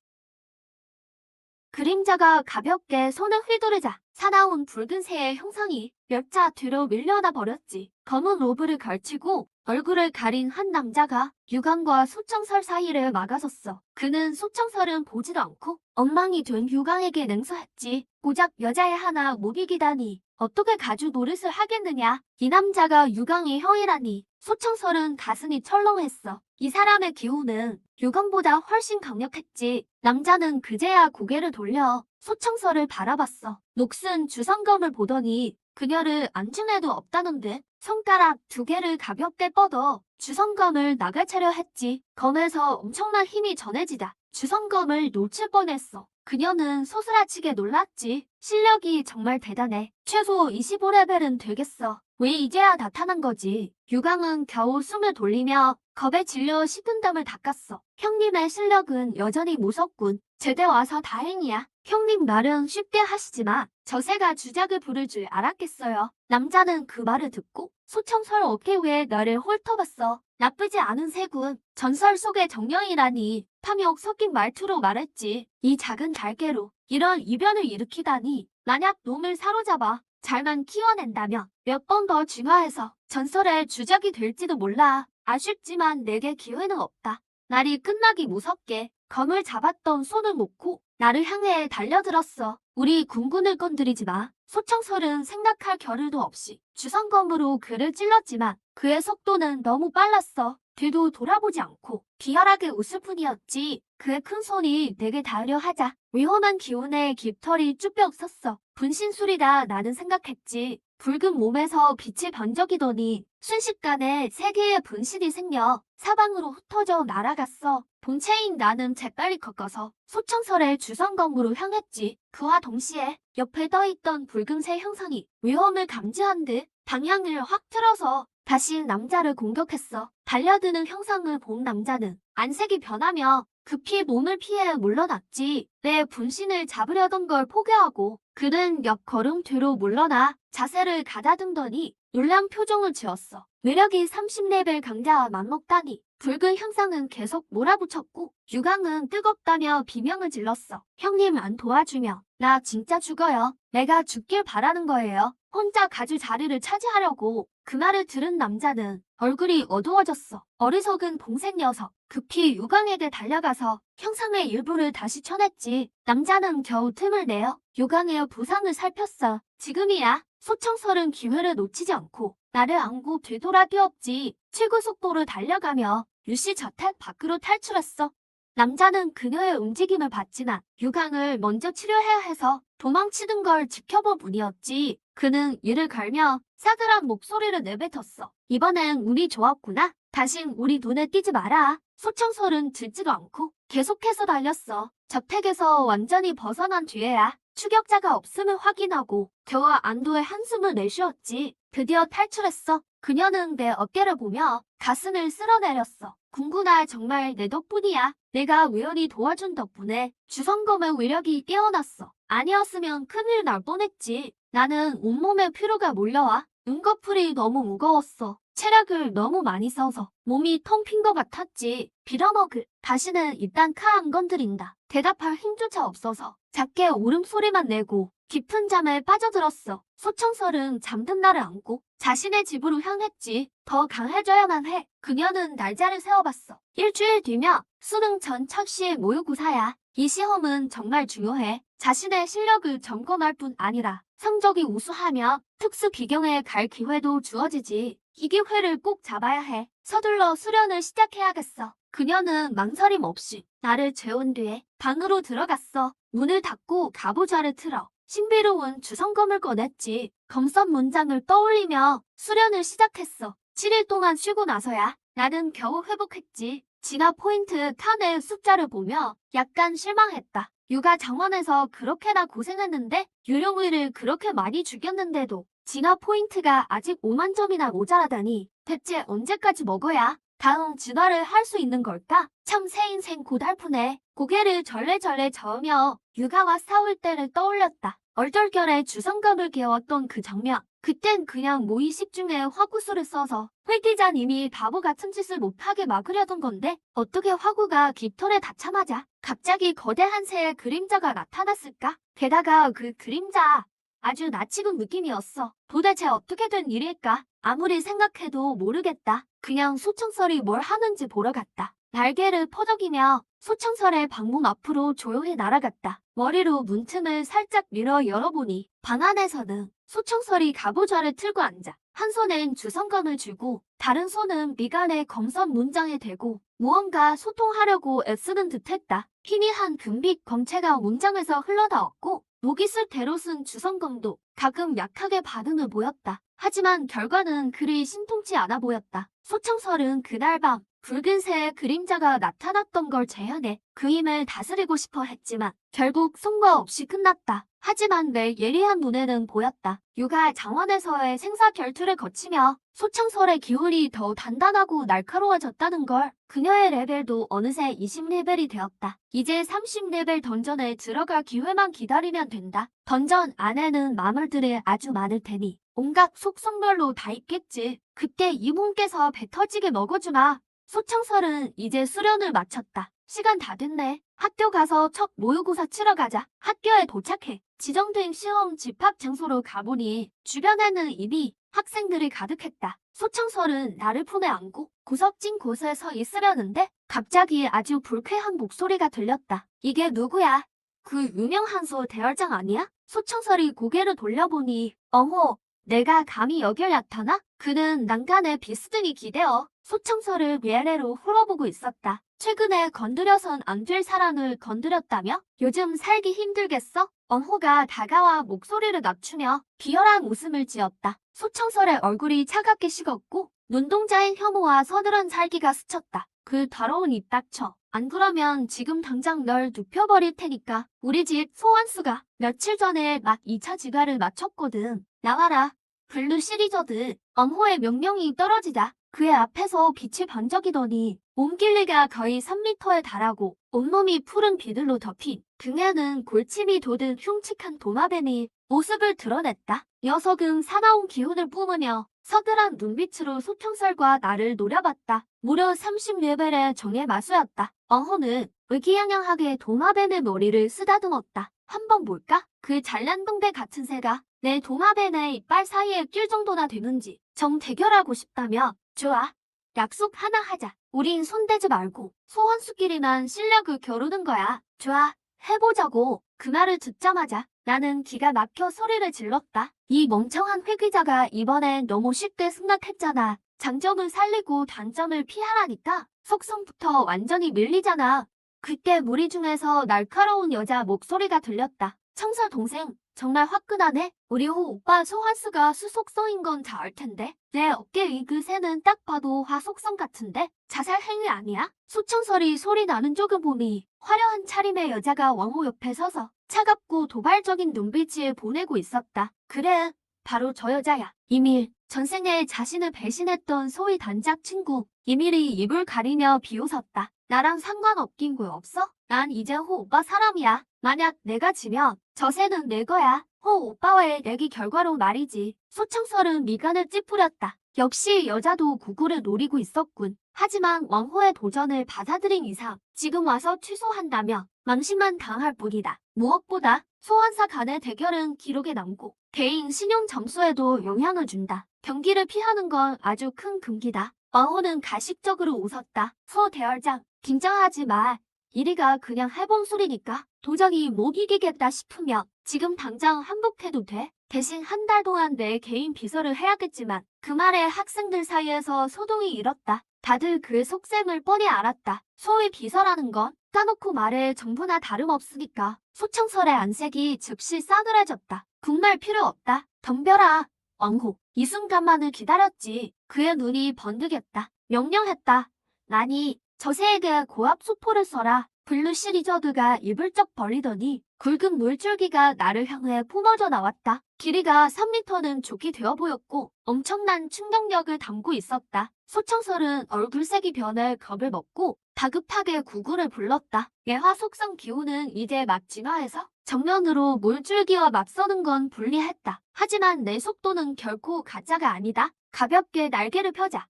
그림자가 가볍게 손을 휘두르자 사나운 붉은 새의 형상이 몇 차 뒤로 밀려나 버렸지. 검은 로브를 걸치고 얼굴을 가린 한 남자가 유강과 소청설 사이를 막아섰어. 그는 소청설은 보지도 않고 엉망이 된 유강에게 냉소했지. 고작 여자애 하나 못 이기다니 어떻게 가주 노릇을 하겠느냐. 이 남자가 유강의 형이라니 소청설은 가슴이 철렁했어. 이 사람의 기운은 유강보다 훨씬 강력했지. 남자는 그제야 고개를 돌려 소청설을 바라봤어. 녹슨 주성검을 보더니 그녀를 안중 애도 없다는데 손가락 2개를 가볍게 뻗어 주성검을 나가차려 했지. 검에서 엄청난 힘이 전해지다 주성검을 놓칠 뻔했어. 그녀는 소스라치게 놀랐지. 실력이 정말 대단해. 최소 25레벨은 되겠어. 왜 이제야 나타난 거지? 유강은 겨우 숨을 돌리며 겁에 질려 식은땀을 닦았어. 형님의 실력은 여전히 무섭군. 제대 와서 다행이야. 형님 말은 쉽게 하시지만 저새가 주작을 부를 줄 알았겠어요. 남자는 그 말을 듣고 소청설 어깨 위에 나를 훑어봤어. 나쁘지 않은 새군. 전설 속의 정령이라니. 탐욕 섞인 말투로 말했지. 이 작은 달개로 이런 이변을 일으키다니. 만약 놈을 사로잡아 잘만 키워낸다면 몇 번 더 진화해서 전설의 주작이 될지도 몰라. 아쉽지만 내게 기회는 없다. 날이 끝나기 무섭게 검을 잡았던 손을 놓고 나를 향해 달려들었어. 우리 군군을 건드리지 마. 소청설은 생각할 겨를도 없이 주성검으로 그를 찔렀지만 그의 속도는 너무 빨랐어. 뒤도 돌아보지 않고 비열하게 웃을 뿐이었지. 그의 큰 손이 내게 닿으려 하자 위험한 기운에 깃털이 쭈뼛 섰어. 분신술이다 나는 생각했지. 붉은 몸에서 빛이 번쩍이더니 순식간에 3개의 분신이 생겨 사방으로 흩어져 날아갔어. 본체인 나는 재빨리 걷어서 소청설의 주성검으로 향했지. 그와 동시에 옆에 떠있던 붉은새 형상이 위험을 감지한 듯 방향을 확 틀어서 다시 남자를 공격했어. 달려드는 형상을 본 남자는 안색이 변하며 급히 몸을 피해 물러났지. 내 분신을 잡으려던 걸 포기하고 그는 몇 걸음 뒤로 물러나 자세를 가다듬더니 놀란 표정을 지었어. 외력이 30레벨 강자와 맞먹다니. 붉은 형상은 계속 몰아붙였고 유강은 뜨겁다며 비명을 질렀어. 형님 안 도와주면 나 진짜 죽어요. 내가 죽길 바라는 거예요. 혼자 가주 자리를 차지하려고. 그 말을 들은 남자는 얼굴이 어두워졌어. 어리석은 봉생 녀석. 급히 유강에게 달려가서 형상의 일부를 다시 쳐냈지. 남자는 겨우 틈을 내어 유강의 부상을 살폈어. 지금이야. 소청설은 기회를 놓치지 않고 나를 안고 되돌아 뛰었지. 최고 속도로 달려가며 유씨 저택 밖으로 탈출했어. 남자는 그녀의 움직임을 봤지만 유강을 먼저 치료해야 해서 도망치는 걸 지켜본 뿐이었지. 그는 이를 갈며 싸늘한 목소리를 내뱉었어. 이번엔 운이 좋았구나. 다신 우리 눈에 띄지 마라. 소청설은 듣지도 않고 계속해서 달렸어. 저택에서 완전히 벗어난 뒤에야 추격자가 없음을 확인하고 겨우 안도의 한숨을 내쉬었지. 드디어 탈출했어. 그녀는 내 어깨를 보며 가슴을 쓸어내렸어. 군군아 정말 내 덕분이야. 내가 우연히 도와준 덕분에 주성검의 위력이 깨어났어. 아니었으면 큰일 날 뻔했지. 나는 온몸에 피로가 몰려와 눈꺼풀이 너무 무거웠어. 체력을 너무 많이 써서 몸이 텅 빈 것 같았지. 빌어먹을. 다시는 이딴 카 안 건드린다. 대답할 힘조차 없어서 작게 울음소리만 내고 깊은 잠에 빠져들었어. 소청설은 잠든 나를 안고 자신의 집으로 향했지. 더 강해져야만 해. 그녀는 날짜를 세워봤어. 일주일 뒤면 수능 전 척시 모의고사야. 이 시험은 정말 중요해. 자신의 실력을 점검할 뿐 아니라 성적이 우수하며 특수 기경에 갈 기회도 주어지지. 이 기회를 꼭 잡아야 해. 서둘러 수련을 시작해야겠어. 그녀는 망설임 없이 나를 재운 뒤에 방으로 들어갔어. 문을 닫고 갑오좌를 틀어 신비로운 주성검을 꺼냈지. 검선 문장을 떠올리며 수련을 시작했어. 7일 동안 쉬고 나서야 나는 겨우 회복했지. 진화 포인트 칸의 숫자를 보며 약간 실망했다. 육아 장원에서 그렇게나 고생했는데 유령의를 그렇게 많이 죽였는데도 진화 포인트가 아직 5만 점이나 모자라다니. 대체 언제까지 먹어야 다음 진화를 할 수 있는 걸까? 참 새 인생 고달프네. 고개를 절레절레 저으며 육아와 싸울 때를 떠올렸다. 얼떨결에 주성검을 깨웠던 그 장면. 그땐 그냥 모의식 중에 화구수를 써서 회계자님이 바보 같은 짓을 못하게 막으려던 건데 어떻게 화구가 깃털에 닿자마자 갑자기 거대한 새의 그림자가 나타났을까? 게다가 그 그림자 아주 낯익은 느낌이었어. 도대체 어떻게 된 일일까? 아무리 생각해도 모르겠다. 그냥 소청설이 뭘 하는지 보러 갔다. 날개를 퍼덕이며 소청설의 방문 앞으로 조용히 날아갔다. 머리로 문틈을 살짝 밀어 열어보니 방 안에서는 소청설이 갑오좌를 틀고 앉아 한 손엔 주성검을 쥐고 다른 손은 미간에 검선 문장에 대고 무언가 소통하려고 애쓰는 듯했다. 희미한 금빛 검체가 문장에서 흘러나왔고 목이 쓸 대로 쓴 주성검도 가끔 약하게 반응을 보였다. 하지만 결과는 그리 신통치 않아 보였다. 소청설은 그날 밤 붉은 새의 그림자가 나타났던 걸 재현해 그 힘을 다스리고 싶어 했지만 결국 성과 없이 끝났다. 하지만 내 예리한 눈에는 보였다. 육아 장원에서의 생사결투를 거치며 소청설의 기운이 더 단단하고 날카로워졌다는 걸. 그녀의 레벨도 어느새 20레벨이 되었다. 이제 30레벨 던전에 들어갈 기회만 기다리면 된다. 던전 안에는 마물들이 아주 많을 테니 온갖 속성별로 다 있겠지. 그때 이분께서 배 터지게 먹어주마. 소청설은 이제 수련을 마쳤다. 시간 다 됐네. 학교 가서 첫 모의고사 치러 가자. 학교에 도착해 지정된 시험 집합 장소로 가보니 주변에는 이미 학생들이 가득했다. 소청설은 나를 품에 안고 구석진 곳에 서 있으려는데 갑자기 아주 불쾌한 목소리가 들렸다. 이게 누구야? 그 유명한 소 대열장 아니야? 소청설이 고개를 돌려보니 어허, 내가 감히 여길 나타나? 그는 난간에 비스듬히 기대어 소청설을 위아래로 훑어보고 있었다. 최근에 건드려선 안 될 사람을 건드렸다며? 요즘 살기 힘들겠어? 언호가 다가와 목소리를 낮추며 비열한 웃음을 지었다. 소청설의 얼굴이 차갑게 식었고 눈동자엔 혐오와 서늘한 살기가 스쳤다. 그 더러운 입 닥쳐. 안 그러면 지금 당장 널 눕혀버릴 테니까. 우리 집 소환수가 며칠 전에 막 2차 지가를 마쳤거든. 나와라. 블루 시리저드. 언호의 명령이 떨어지자 그의 앞에서 빛이 반짝이더니 몸길래가 거의 3m에 달하고 온몸이 푸른 비늘로 덮인 등에는 골침이 돋은 흉측한 도마뱀이 모습을 드러냈다. 녀석은 사나운 기운을 뿜으며 서늘한 눈빛으로 소청설과 나를 노려봤다. 무려 30레벨의 정의 마수였다. 어허는 의기양양하게 도마뱀의 머리를 쓰다듬었다. 한번 볼까? 그 잘난 동배 같은 새가 내 도마뱀의 이빨 사이에 낄 정도나 되는지 정대결하고 싶다며. 좋아. 약속 하나 하자. 우린 손대지 말고 소환수끼리만 실력을 겨루는 거야. 좋아. 해보자고. 그 말을 듣자마자 나는 기가 막혀 소리를 질렀다. 이 멍청한 회귀자가 이번엔 너무 쉽게 승낙했잖아. 장점을 살리고 단점을 피하라니까 속성부터 완전히 밀리잖아. 그때 무리 중에서 날카로운 여자 목소리가 들렸다. 청설 동생, 정말 화끈하네. 우리 호 오빠 소환수가 수속성인 건 다 알 텐데. 내 어깨 위 그 새는 딱 봐도 화속성 같은데? 자살 행위 아니야? 소청설이 소리 나는 쪽을 보니 화려한 차림의 여자가 왕호 옆에 서서 차갑고 도발적인 눈빛을 보내고 있었다. 그래, 바로 저 여자야. 이밀. 전생에 자신을 배신했던 소위 단짝 친구. 이밀이 입을 가리며 비웃었다. 나랑 상관없긴 거 없어? 난 이제 호 오빠 사람이야. 만약 내가 지면 저 새는 내 거야. 호 오빠와의 내기 결과로 말이지. 소청설은 미간을 찌푸렸다. 역시 여자도 구구를 노리고 있었군. 하지만 왕호의 도전을 받아들인 이상 지금 와서 취소한다면 망신만 당할 뿐이다. 무엇보다 소환사 간의 대결은 기록에 남고 개인 신용 점수에도 영향을 준다. 경기를 피하는 건 아주 큰 금기다. 왕호는 가식적으로 웃었다. 소 대열장, 긴장하지 마. 이리가 그냥 해본 소리니까 도저히 못 이기겠다 싶으면 지금 당장 항복해도 돼. 대신 한 달 동안 내 개인 비서를 해야겠지만 그 말에 학생들 사이에서 소동이 일었다. 다들 그의 속셈을 뻔히 알았다. 소위 비서라는 건 까놓고 말해 정부나 다름없으니까. 소청설의 안색이 즉시 싸늘해졌다. 국말 필요 없다. 덤벼라. 왕호. 이 순간만을 기다렸지. 그의 눈이 번득였다. 명령했다. 아니, 저 새에게 고압 수포를 써라. 블루 시리저드가 입을 쩍 벌리더니 굵은 물줄기가 나를 향해 뿜어져 나왔다. 길이가 3m는 족이 되어 보였고 엄청난 충격력을 담고 있었다. 소청설은 얼굴색이 변해 겁을 먹고 다급하게 구구를 불렀다. 예화 속성 기운은 이제 막 진화해서 정면으로 물줄기와 맞서는 건 불리했다. 하지만 내 속도는 결코 가짜가 아니다. 가볍게 날개를 펴자.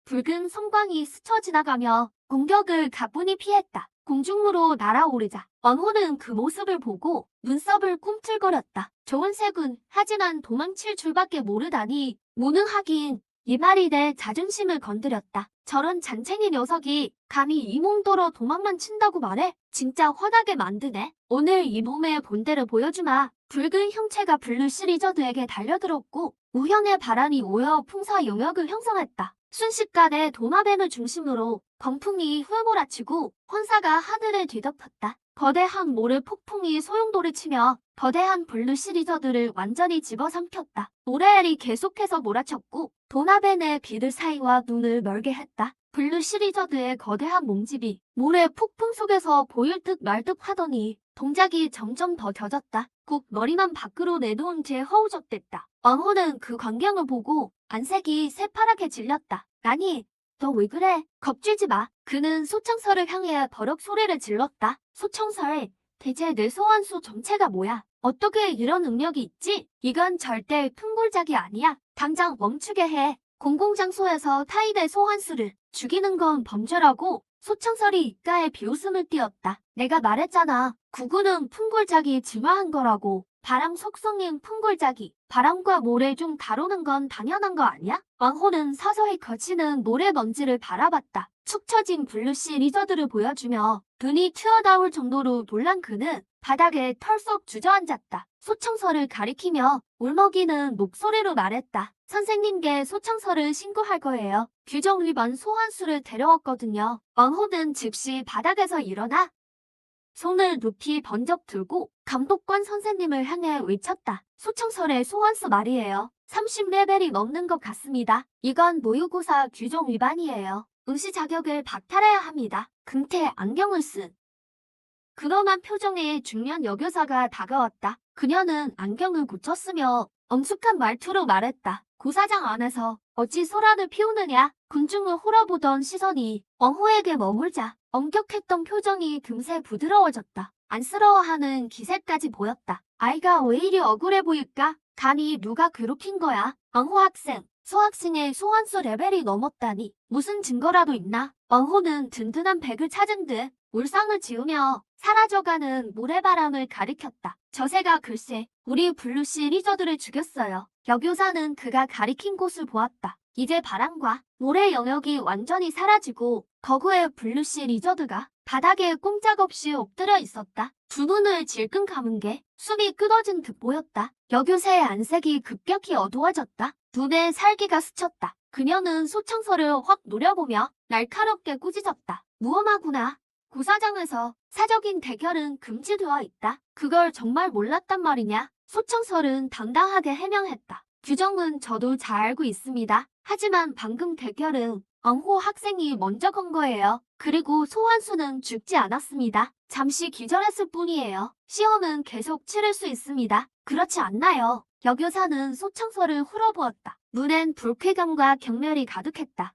붉은 섬광이 스쳐 지나가며 공격을 가뿐히 피했다. 공중으로 날아오르자 왕호는 그 모습을 보고 눈썹을 꿈틀거렸다. 좋은 새군. 하지만 도망칠 줄밖에 모르다니 무능하긴. 이 말이 내 자존심을 건드렸다. 저런 잔챙이 녀석이 감히 이 몸도로 도망만 친다고 말해? 진짜 화나게 만드네. 오늘 이 몸의 본때를 보여주마. 붉은 형체가 블루 시리저드에게 달려들었고 우현의 바람이 오여 풍사 영역을 형성했다. 순식간에 도마뱀을 중심으로 광풍이 휘몰아치고 혼사가 하늘을 뒤덮었다. 거대한 모래 폭풍이 소용돌이 치며 거대한 블루 시리저드를 완전히 집어삼켰다. 모래알이 계속해서 몰아쳤고 도마뱀의 비들 사이와 눈을 멀게 했다. 블루 시리저드의 거대한 몸집이 모래 폭풍 속에서 보일 듯 말 듯 하더니 동작이 점점 더 겨졌다. 꼭 머리만 밖으로 내놓은 채 허우적댔다. 왕호는 그 광경을 보고 안색이 새파랗게 질렸다. 아니, 너 왜 그래? 겁주지 마. 그는 소청설을 향해 버럭 소리를 질렀다. 소청설, 대체 내 소환수 정체가 뭐야? 어떻게 이런 능력이 있지? 이건 절대 풍골작이 아니야. 당장 멈추게 해. 공공장소에서 타인의 소환수를 죽이는 건 범죄라고. 소청설이 입가에 비웃음을 띄었다. 내가 말했잖아. 구구는 풍골작이 증화한 거라고. 바람 속성인 풍골작이 바람과 모래 중 다루는 건 당연한 거 아니야? 왕호는 서서히 거치는 모래먼지를 바라봤다. 축 처진 블루시 리저드를 보여주며 눈이 튀어나올 정도로 놀란 그는 바닥에 털썩 주저앉았다. 소청설을 가리키며 울먹이는 목소리로 말했다. 선생님께 소청설을 신고할 거예요. 규정 위반 소환수를 데려왔거든요. 왕호는 즉시 바닥에서 일어나 손을 높이 번쩍 들고 감독관 선생님을 향해 외쳤다. 소청설의 소환수 말이에요. 30레벨이 넘는 것 같습니다. 이건 모의고사 규정 위반이에요. 응시 자격을 박탈해야 합니다. 금태 안경을 쓴 근엄한 표정의 중년 여교사가 다가왔다. 그녀는 안경을 고쳤으며 엄숙한 말투로 말했다. 고사장 안에서 어찌 소란을 피우느냐? 군중을 홀아보던 시선이 왕호에게 머물자 엄격했던 표정이 금세 부드러워졌다. 안쓰러워하는 기색까지 보였다. 아이가 왜 이리 억울해 보일까? 감히 누가 괴롭힌 거야? 왕호 학생, 소학생의 소환수 레벨이 넘었다니 무슨 증거라도 있나? 왕호는 든든한 백을 찾은 듯 울상을 지으며 사라져가는 모래바람을 가리켰다. 저새가 글쎄 우리 블루시 리저드를 죽였어요. 여교사는 그가 가리킨 곳을 보았다. 이제 바람과 모래 영역이 완전히 사라지고 거구의 블루시 리저드가 바닥에 꼼짝없이 엎드려 있었다. 두 눈을 질끈 감은 게 숨이 끊어진 듯 보였다. 여교사의 안색이 급격히 어두워졌다. 눈에 살기가 스쳤다. 그녀는 소청설을 확 노려보며 날카롭게 꾸짖었다. 무엄하구나. 고사장에서 사적인 대결은 금지되어 있다. 그걸 정말 몰랐단 말이냐? 소청설은 당당하게 해명했다. 규정은 저도 잘 알고 있습니다. 하지만 방금 대결은 왕호 학생이 먼저 건 거예요. 그리고 소환수는 죽지 않았습니다. 잠시 기절했을 뿐이에요. 시험은 계속 치를 수 있습니다. 그렇지 않나요? 여교사는 소청설을 훑어보았다. 눈엔 불쾌감과 경멸이 가득했다.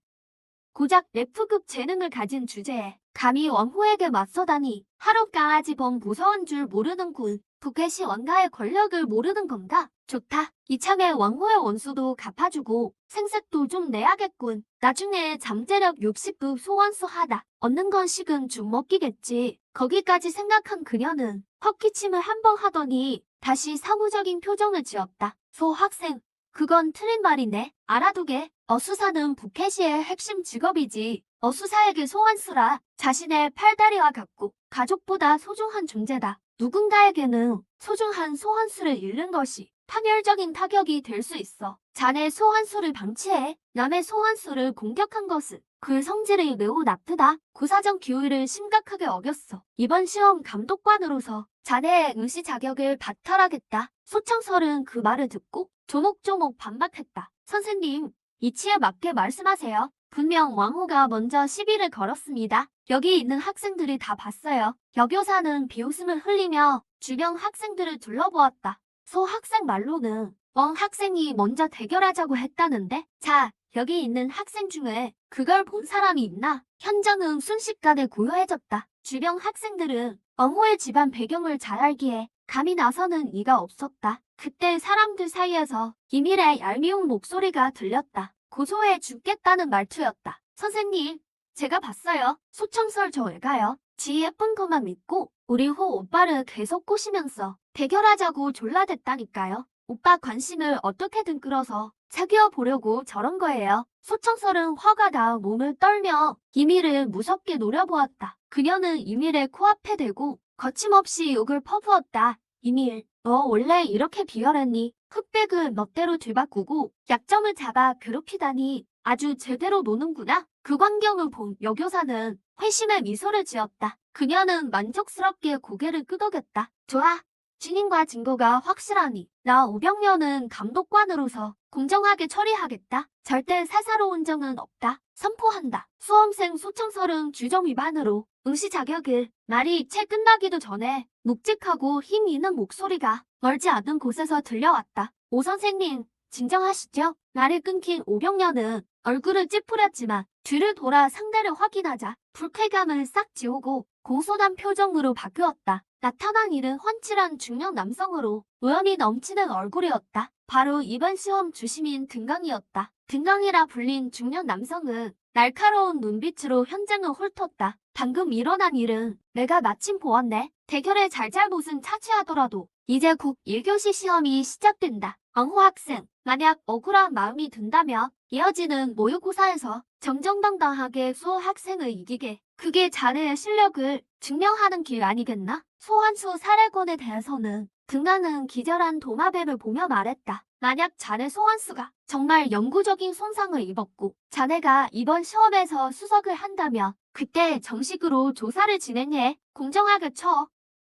고작 F급 재능을 가진 주제에 감히 왕호에게 맞서다니 하루 강아지 범 무서운 줄 모르는군. 부켓이 왕가의 권력을 모르는 건가? 좋다. 이참에 왕호의 원수도 갚아주고 생색도 좀 내야겠군. 나중에 잠재력 60급 소환수 하다 얻는 건 식은 죽 먹기겠지. 거기까지 생각한 그녀는 헛기침을 한 번 하더니 다시 사무적인 표정을 지었다. 소 학생, 그건 틀린 말이네. 알아두게. 어수사는 부캐시의 핵심 직업이지. 어수사에게 소환수라 자신의 팔다리와 같고 가족보다 소중한 존재다. 누군가에게는 소중한 소환수를 잃는 것이 파멸적인 타격이 될 수 있어. 자네 소환수를 방치해 남의 소환수를 공격한 것은 그 성질이 매우 나쁘다. 고사정 기후를 심각하게 어겼어. 이번 시험 감독관으로서 자네의 응시 자격을 박탈하겠다. 소청설은 그 말을 듣고 조목조목 반박했다. 선생님, 이치에 맞게 말씀하세요. 분명 왕호가 먼저 시비를 걸었습니다. 여기 있는 학생들이 다 봤어요. 여교사는 비웃음을 흘리며 주변 학생들을 둘러보았다. 소 학생 말로는 왕 학생이 먼저 대결하자고 했다는데? 자, 여기 있는 학생 중에 그걸 본 사람이 있나? 현장은 순식간에 고요해졌다. 주변 학생들은 왕호의 집안 배경을 잘 알기에 감이 나서는 이가 없었다. 그때 사람들 사이에서 기밀의 얄미운 목소리가 들렸다. 고소해 죽겠다는 말투였다. 선생님, 제가 봤어요. 소청설 저 애가요. 지 예쁜 것만 믿고 우리 호 오빠를 계속 꼬시면서 대결하자고 졸라댔다니까요. 오빠 관심을 어떻게든 끌어서 사귀어 보려고 저런 거예요. 소청설은 화가 나 몸을 떨며 이미를 무섭게 노려보았다. 그녀는 이밀의 코앞에 대고 거침없이 욕을 퍼부었다. 이밀, 너 원래 이렇게 비열했니? 흑백을 멋대로 뒤바꾸고 약점을 잡아 괴롭히다니 아주 제대로 노는구나. 그 광경을 본 여교사는 회심의 미소를 지었다. 그녀는 만족스럽게 고개를 끄덕였다. 좋아. 증인과 증거가 확실하니 나 오병련은 감독관으로서 공정하게 처리하겠다. 절대 사사로운 정은 없다. 선포한다. 수험생 소청설은 규정 위반으로 응시 자격을. 말이 채 끝나기도 전에 묵직하고 힘 있는 목소리가 멀지 않은 곳에서 들려왔다. 오 선생님, 진정하시죠? 말을 끊긴 오병련은 얼굴을 찌푸렸지만 뒤를 돌아 상대를 확인하자 불쾌감을 싹 지우고 공손한 표정으로 바뀌었다. 나타난 이는 훤칠한 중년 남성으로 우연히 넘치는 얼굴이었다. 바로 이번 시험 주심인 등강이었다. 등강이라 불린 중년 남성은 날카로운 눈빛으로 현장을 훑었다. 방금 일어난 일은 내가 마침 보았네. 대결의 잘잘못은 차치하더라도 이제 곧 1교시 시험이 시작된다. 엉호 학생, 만약 억울한 마음이 든다면 이어지는 모의고사에서 정정당당하게 수호 학생을 이기게. 그게 자네의 실력을 증명하는 길 아니겠나? 소환수 사례건에 대해서는 등가는 기절한 도마뱀을 보며 말했다. 만약 자네 소환수가 정말 영구적인 손상을 입었고 자네가 이번 시험에서 수석을 한다면 그때 정식으로 조사를 진행해 공정하게 쳐.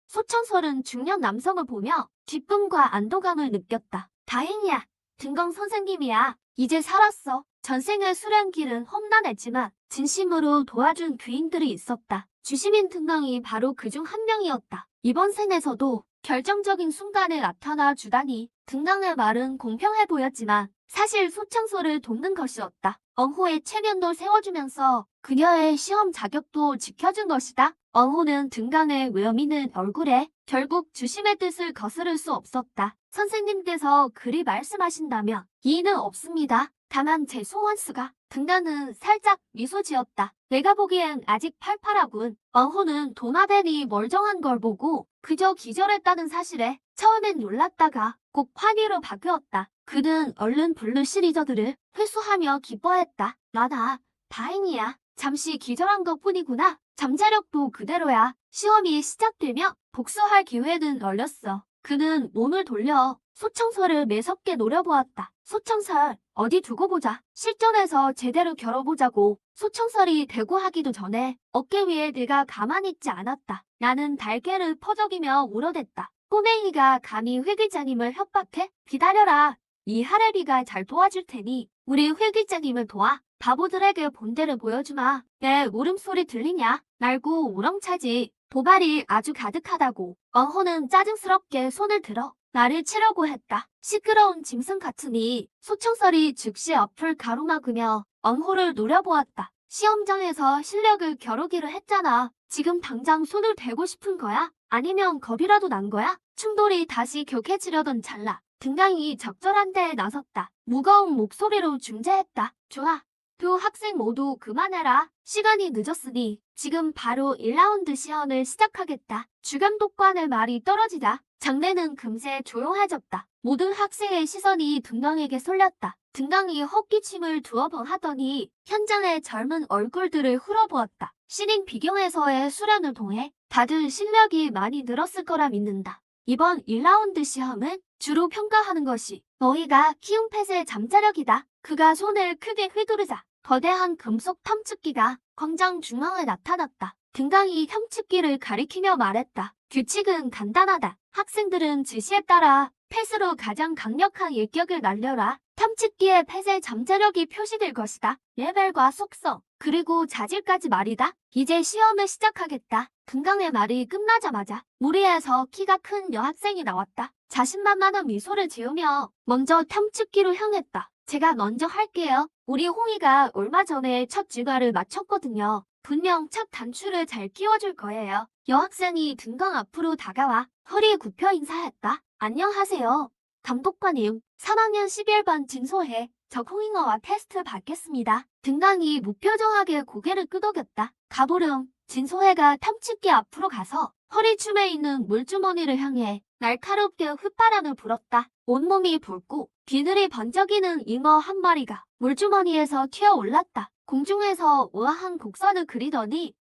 소청설은 중년 남성을 보며 기쁨과 안도감을 느꼈다. 다행이야. 등강 선생님이야. 이제 살았어. 전생의 수련길은 험난했지만 진심으로 도와준 귀인들이 있었다. 주시민 등강이 바로 그중 한 명이었다. 이번 생에서도 결정적인 순간에 나타나 주다니 등강의 말은 공평해 보였지만 사실 소청소를 돕는 것이었다. 엉호의 체면도 세워주면서 그녀의 시험 자격도 지켜준 것이다. 엉호는 등강의 외어미는 얼굴에 결국 주심의 뜻을 거스를 수 없었다. 선생님께서 그리 말씀하신다면 이의는 없습니다. 다만 제 소환수가. 등가는 살짝 미소 지었다. 내가 보기엔 아직 팔팔하군. 엉호는 도마뱀이 멀쩡한 걸 보고 그저 기절했다는 사실에 처음엔 놀랐다가 꼭 환희로 바뀌었다. 그는 얼른 블루 시리저들을 회수하며 기뻐했다. 나나 다행이야. 잠시 기절한 것뿐이구나. 잠자력도 그대로야. 시험이 시작되며 복수할 기회는 열렸어. 그는 몸을 돌려 소청설을 매섭게 노려보았다. 소청설, 어디 두고 보자. 실전에서 제대로 겨뤄보자고. 소청설이 대구하기도 전에 어깨 위에 내가 가만히 있지 않았다. 나는 달걀을 퍼적이며 울어댔다. 꼬맹이가 감히 회기자님을 협박해? 기다려라. 이 하레비가 잘 도와줄 테니 우리 회기자님을 도와. 바보들에게 본때를 보여주마. 내 울음소리 들리냐? 말고 우렁차지. 도발이 아주 가득하다고. 엉호는 짜증스럽게 손을 들어 나를 치려고 했다. 시끄러운 짐승 같으니 소청설이 즉시 앞을 가로막으며 엉호를 노려보았다. 시험장에서 실력을 겨루기로 했잖아. 지금 당장 손을 대고 싶은 거야? 아니면 겁이라도 난 거야? 충돌이 다시 격해지려던 찰나 등강이 적절한 데에 나섰다. 무거운 목소리로 중재했다. 좋아. 두 학생 모두 그만해라. 시간이 늦었으니 지금 바로 1라운드 시험을 시작하겠다. 주감독관의 말이 떨어지자 장내는 금세 조용해졌다. 모든 학생의 시선이 등강에게 쏠렸다. 등강이 헛기침을 두어 번 하더니 현장의 젊은 얼굴들을 흘어보았다. 신인 비경에서의 수련을 통해 다들 실력이 많이 늘었을 거라 믿는다. 이번 1라운드 시험은 주로 평가하는 것이 너희가 키운 펫의 잠자력이다. 그가 손을 크게 휘두르자 거대한 금속 탐측기가 광장 중앙에 나타났다. 등강이 탐측기를 가리키며 말했다. 규칙은 간단하다. 학생들은 지시에 따라 펫으로 가장 강력한 일격을 날려라. 탐측기에 펫의 잠재력이 표시될 것이다. 레벨과 속성, 그리고 자질까지 말이다. 이제 시험을 시작하겠다. 등강의 말이 끝나자마자 무리에서 키가 큰 여학생이 나왔다. 자신만만한 미소를 지으며 먼저 탐측기로 향했다. 제가 먼저 할게요. 우리 홍이가 얼마 전에 첫 주가를 마쳤거든요. 분명 첫 단추를 잘 끼워줄 거예요. 여학생이 등강 앞으로 다가와 허리 굽혀 인사했다. 안녕하세요. 감독관님, 3학년 11반 진소혜. 저 홍잉어와 테스트 받겠습니다. 등강이 무표정하게 고개를 끄덕였다. 가보렴. 진소혜가 탐측기 앞으로 가서 허리춤에 있는 물주머니를 향해 날카롭게 휘파람을 불었다. 온몸이 붉고 비늘이 번쩍이는 잉어 한 마리가 물주머니에서 튀어올랐다. 공중에서 우아한 곡선을 그리더니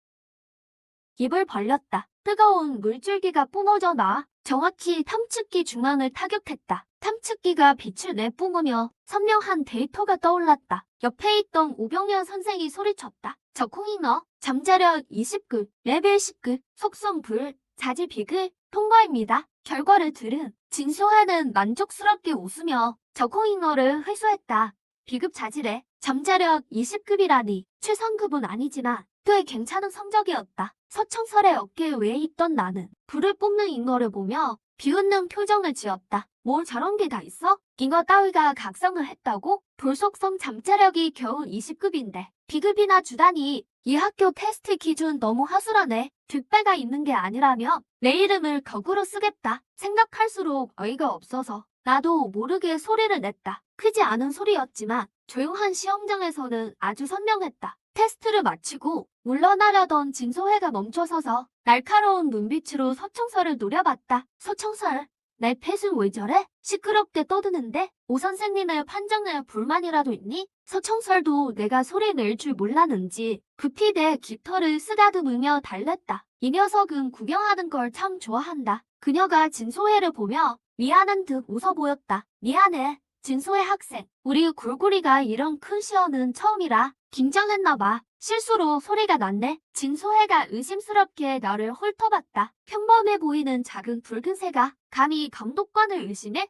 입을 벌렸다. 뜨거운 물줄기가 뿜어져 나와 정확히 탐측기 중앙을 타격했다. 탐측기가 빛을 내뿜으며 선명한 데이터가 떠올랐다. 옆에 있던 오병현 선생이 소리쳤다. 적홍잉어, 잠자력 20급, 레벨 10급, 속성 불, 자질 비글, 통과입니다. 결과를 들은 진소혜는 만족스럽게 웃으며 적홍잉어를 회수했다. 비급 자질에 잠자력 20급이라니 최상급은 아니지만 꽤 괜찮은 성적이었다. 서청설의 어깨 위에 있던 나는 불을 뿜는 잉어를 보며 비웃는 표정을 지었다. 뭘 저런 게 다 있어? 잉어 따위가 각성을 했다고? 불속성 잠자력이 겨우 20급인데 비급이나 주다니. 이 학교 테스트 기준 너무 하수라네. 득배가 있는 게 아니라면 내 이름을 거꾸로 쓰겠다. 생각할수록 어이가 없어서 나도 모르게 소리를 냈다. 크지 않은 소리였지만 조용한 시험장에서는 아주 선명했다. 테스트를 마치고 물러나려던 진소혜가 멈춰서서 날카로운 눈빛으로 서청설을 노려봤다. 서청설, 내 펫은 왜 저래? 시끄럽게 떠드는데? 오 선생님의 판정에 불만이라도 있니? 서청설도 내가 소리 낼 줄 몰랐는지 급히 내 깃털을 쓰다듬으며 달랬다. 이 녀석은 구경하는 걸 참 좋아한다. 그녀가 진소혜를 보며 미안한 듯 웃어 보였다. 미안해, 진소혜 학생. 우리 굴구리가 이런 큰 시험은 처음이라 긴장했나봐. 실수로 소리가 났네. 진소혜가 의심스럽게 나를 훑어봤다. 평범해 보이는 작은 붉은 새가 감히 감독관을 의심해?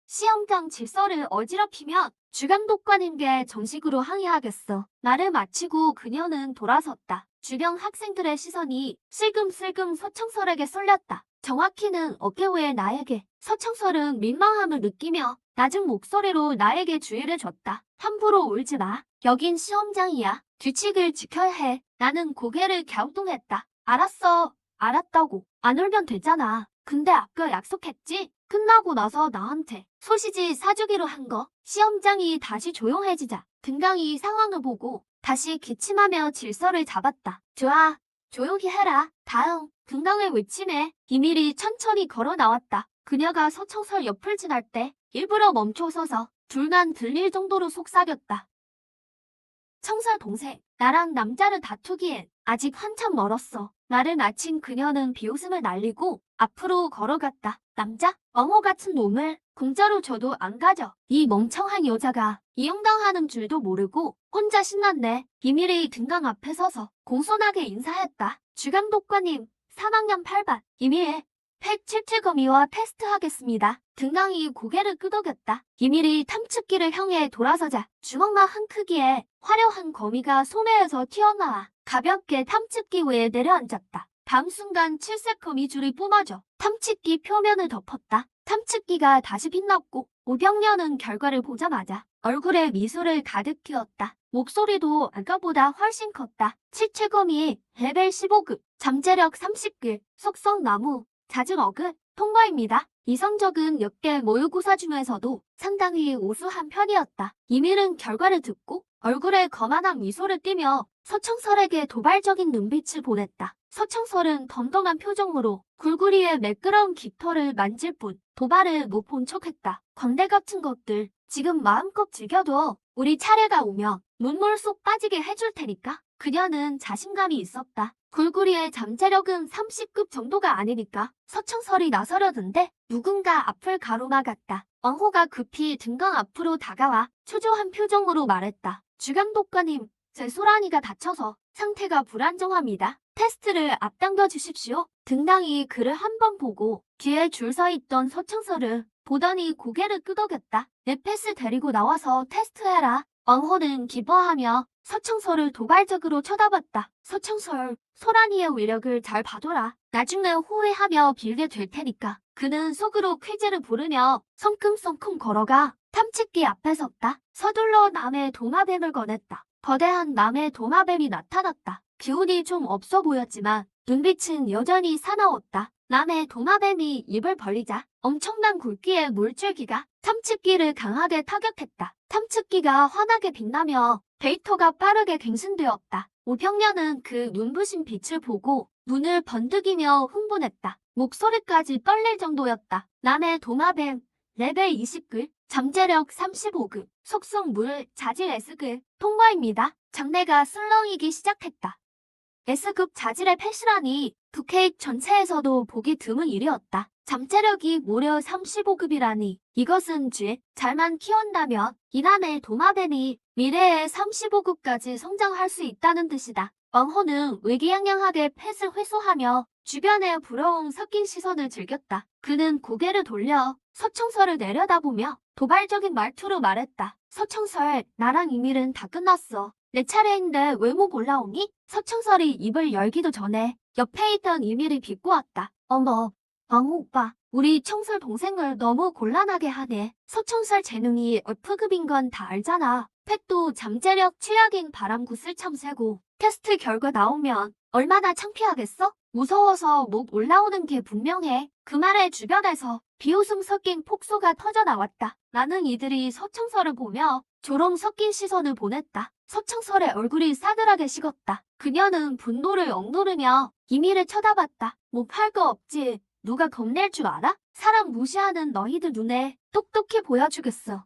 시험장 질서를 어지럽히면 주감독관님께 정식으로 항의하겠어. 말을 마치고 그녀는 돌아섰다. 주변 학생들의 시선이 슬금슬금 서청설에게 쏠렸다. 정확히는 어깨 위에 나에게. 서청설은 민망함을 느끼며 낮은 목소리로 나에게 주의를 줬다. 함부로 울지 마. 여긴 시험장이야. 규칙을 지켜야 해. 나는 고개를 갸우뚱했다. 알았어. 알았다고. 안 울면 되잖아. 근데 아까 약속했지? 끝나고 나서 나한테 소시지 사주기로 한 거. 시험장이 다시 조용해지자 등강이 상황을 보고 다시 기침하며 질서를 잡았다. 좋아. 조용히 해라. 다음. 등강을 외치네. 이밀이 천천히 걸어 나왔다. 그녀가 서청설 옆을 지날 때 일부러 멈춰서서 둘만 들릴 정도로 속삭였다. 청설 동생, 나랑 남자를 다투기엔 아직 한참 멀었어. 말을 마친 그녀는 비웃음을 날리고 앞으로 걸어갔다. 남자? 엉어 같은 놈을 공짜로 줘도 안 가져. 이 멍청한 여자가 이용당하는 줄도 모르고 혼자 신났네. 이밀이 등강 앞에 서서 공손하게 인사했다. 주감독관님, 3학년 8반 이밀. 팩 77거미와 테스트하겠습니다. 등강이 고개를 끄덕였다. 이밀이 탐측기를 향해 돌아서자 주먹만 한 크기의 화려한 거미가 소매에서 튀어나와 가볍게 탐측기 위에 내려앉았다. 다음 순간 칠색 거미줄이 뿜어져 탐측기 표면을 덮었다. 탐측기가 다시 빛났고 오병련은 결과를 보자마자 얼굴에 미소를 가득 띄웠다. 목소리도 아까보다 훨씬 컸다. 칠칠거미 레벨 15급, 잠재력 30급, 속성 나무, 잦은 어긋, 통과입니다. 이 성적은 역대 모의고사 중에서도 상당히 우수한 편이었다. 이밀은 결과를 듣고 얼굴에 거만한 미소를 띠며 서청설에게 도발적인 눈빛을 보냈다. 서청설은 덤덤한 표정으로 굴구리의 매끄러운 깃털을 만질 뿐 도발을 못 본 척했다. 광대 같은 것들 지금 마음껏 즐겨둬. 우리 차례가 오면 눈물 쏙 빠지게 해줄 테니까. 그녀는 자신감이 있었다. 굴구리의 잠재력은 30급 정도가 아니니까. 서청설이 나서려는데 누군가 앞을 가로막았다. 왕호가 급히 등강 앞으로 다가와 초조한 표정으로 말했다. 주감독관님, 제 소란이가 다쳐서 상태가 불안정합니다. 테스트를 앞당겨 주십시오. 등당이 그를 한 번 보고 뒤에 줄 서 있던 서청설을 보더니 고개를 끄덕였다. 내 펫을 데리고 나와서 테스트해라. 왕호는 기뻐하며 서청설을 도발적으로 쳐다봤다. 서청설, 소란이의 위력을 잘 봐둬라. 나중에 후회하며 빌게 될 테니까. 그는 속으로 퀴즈를 부르며 성큼성큼 걸어가 탐측기 앞에 섰다. 서둘러 남의 도마뱀을 꺼냈다. 거대한 남의 도마뱀이 나타났다. 기운이 좀 없어 보였지만 눈빛은 여전히 사나웠다. 남의 도마뱀이 입을 벌리자 엄청난 굵기의 물줄기가 탐측기를 강하게 타격했다. 탐측기가 환하게 빛나며 데이터가 빠르게 갱신되었다. 오병련은 그 눈부신 빛을 보고 눈을 번득이며 흥분했다. 목소리까지 떨릴 정도였다. 남의 도마뱀 레벨 20급, 잠재력 35급, 속성 물, 자질 S급, 통과입니다. 장내가 술렁이기 시작했다. S급 자질의 패시라니 북케이크 전체에서도 보기 드문 일이었다. 잠재력이 무려 35급이라니 이것은 잘만 키운다면 이남의 도마뱀이 미래에 35급까지 성장할 수 있다는 뜻이다. 왕호는 의기양양하게 펫을 회수하며 주변의 부러움 섞인 시선을 즐겼다. 그는 고개를 돌려 서청설을 내려다보며 도발적인 말투로 말했다. 서청설, 나랑 이밀은 다 끝났어. 내 차례인데 왜 못 올라오니? 서청설이 입을 열기도 전에 옆에 있던 이밀이 비꼬았다. 어머, 왕호 오빠, 우리 청설 동생을 너무 곤란하게 하네. 서청설 재능이 F급인 건 다 알잖아. 펫도 잠재력 최악인 바람굿을 참새고 테스트 결과 나오면 얼마나 창피하겠어? 무서워서 못 올라오는 게 분명해. 그 말에 주변에서 비웃음 섞인 폭소가 터져나왔다. 나는 이들이 서청설을 보며 조롱 섞인 시선을 보냈다. 서청설의 얼굴이 싸늘하게 식었다. 그녀는 분노를 억누르며 이미를 쳐다봤다. 뭐 할 거 없지. 누가 겁낼 줄 알아? 사람 무시하는 너희들 눈에 똑똑히 보여주겠어.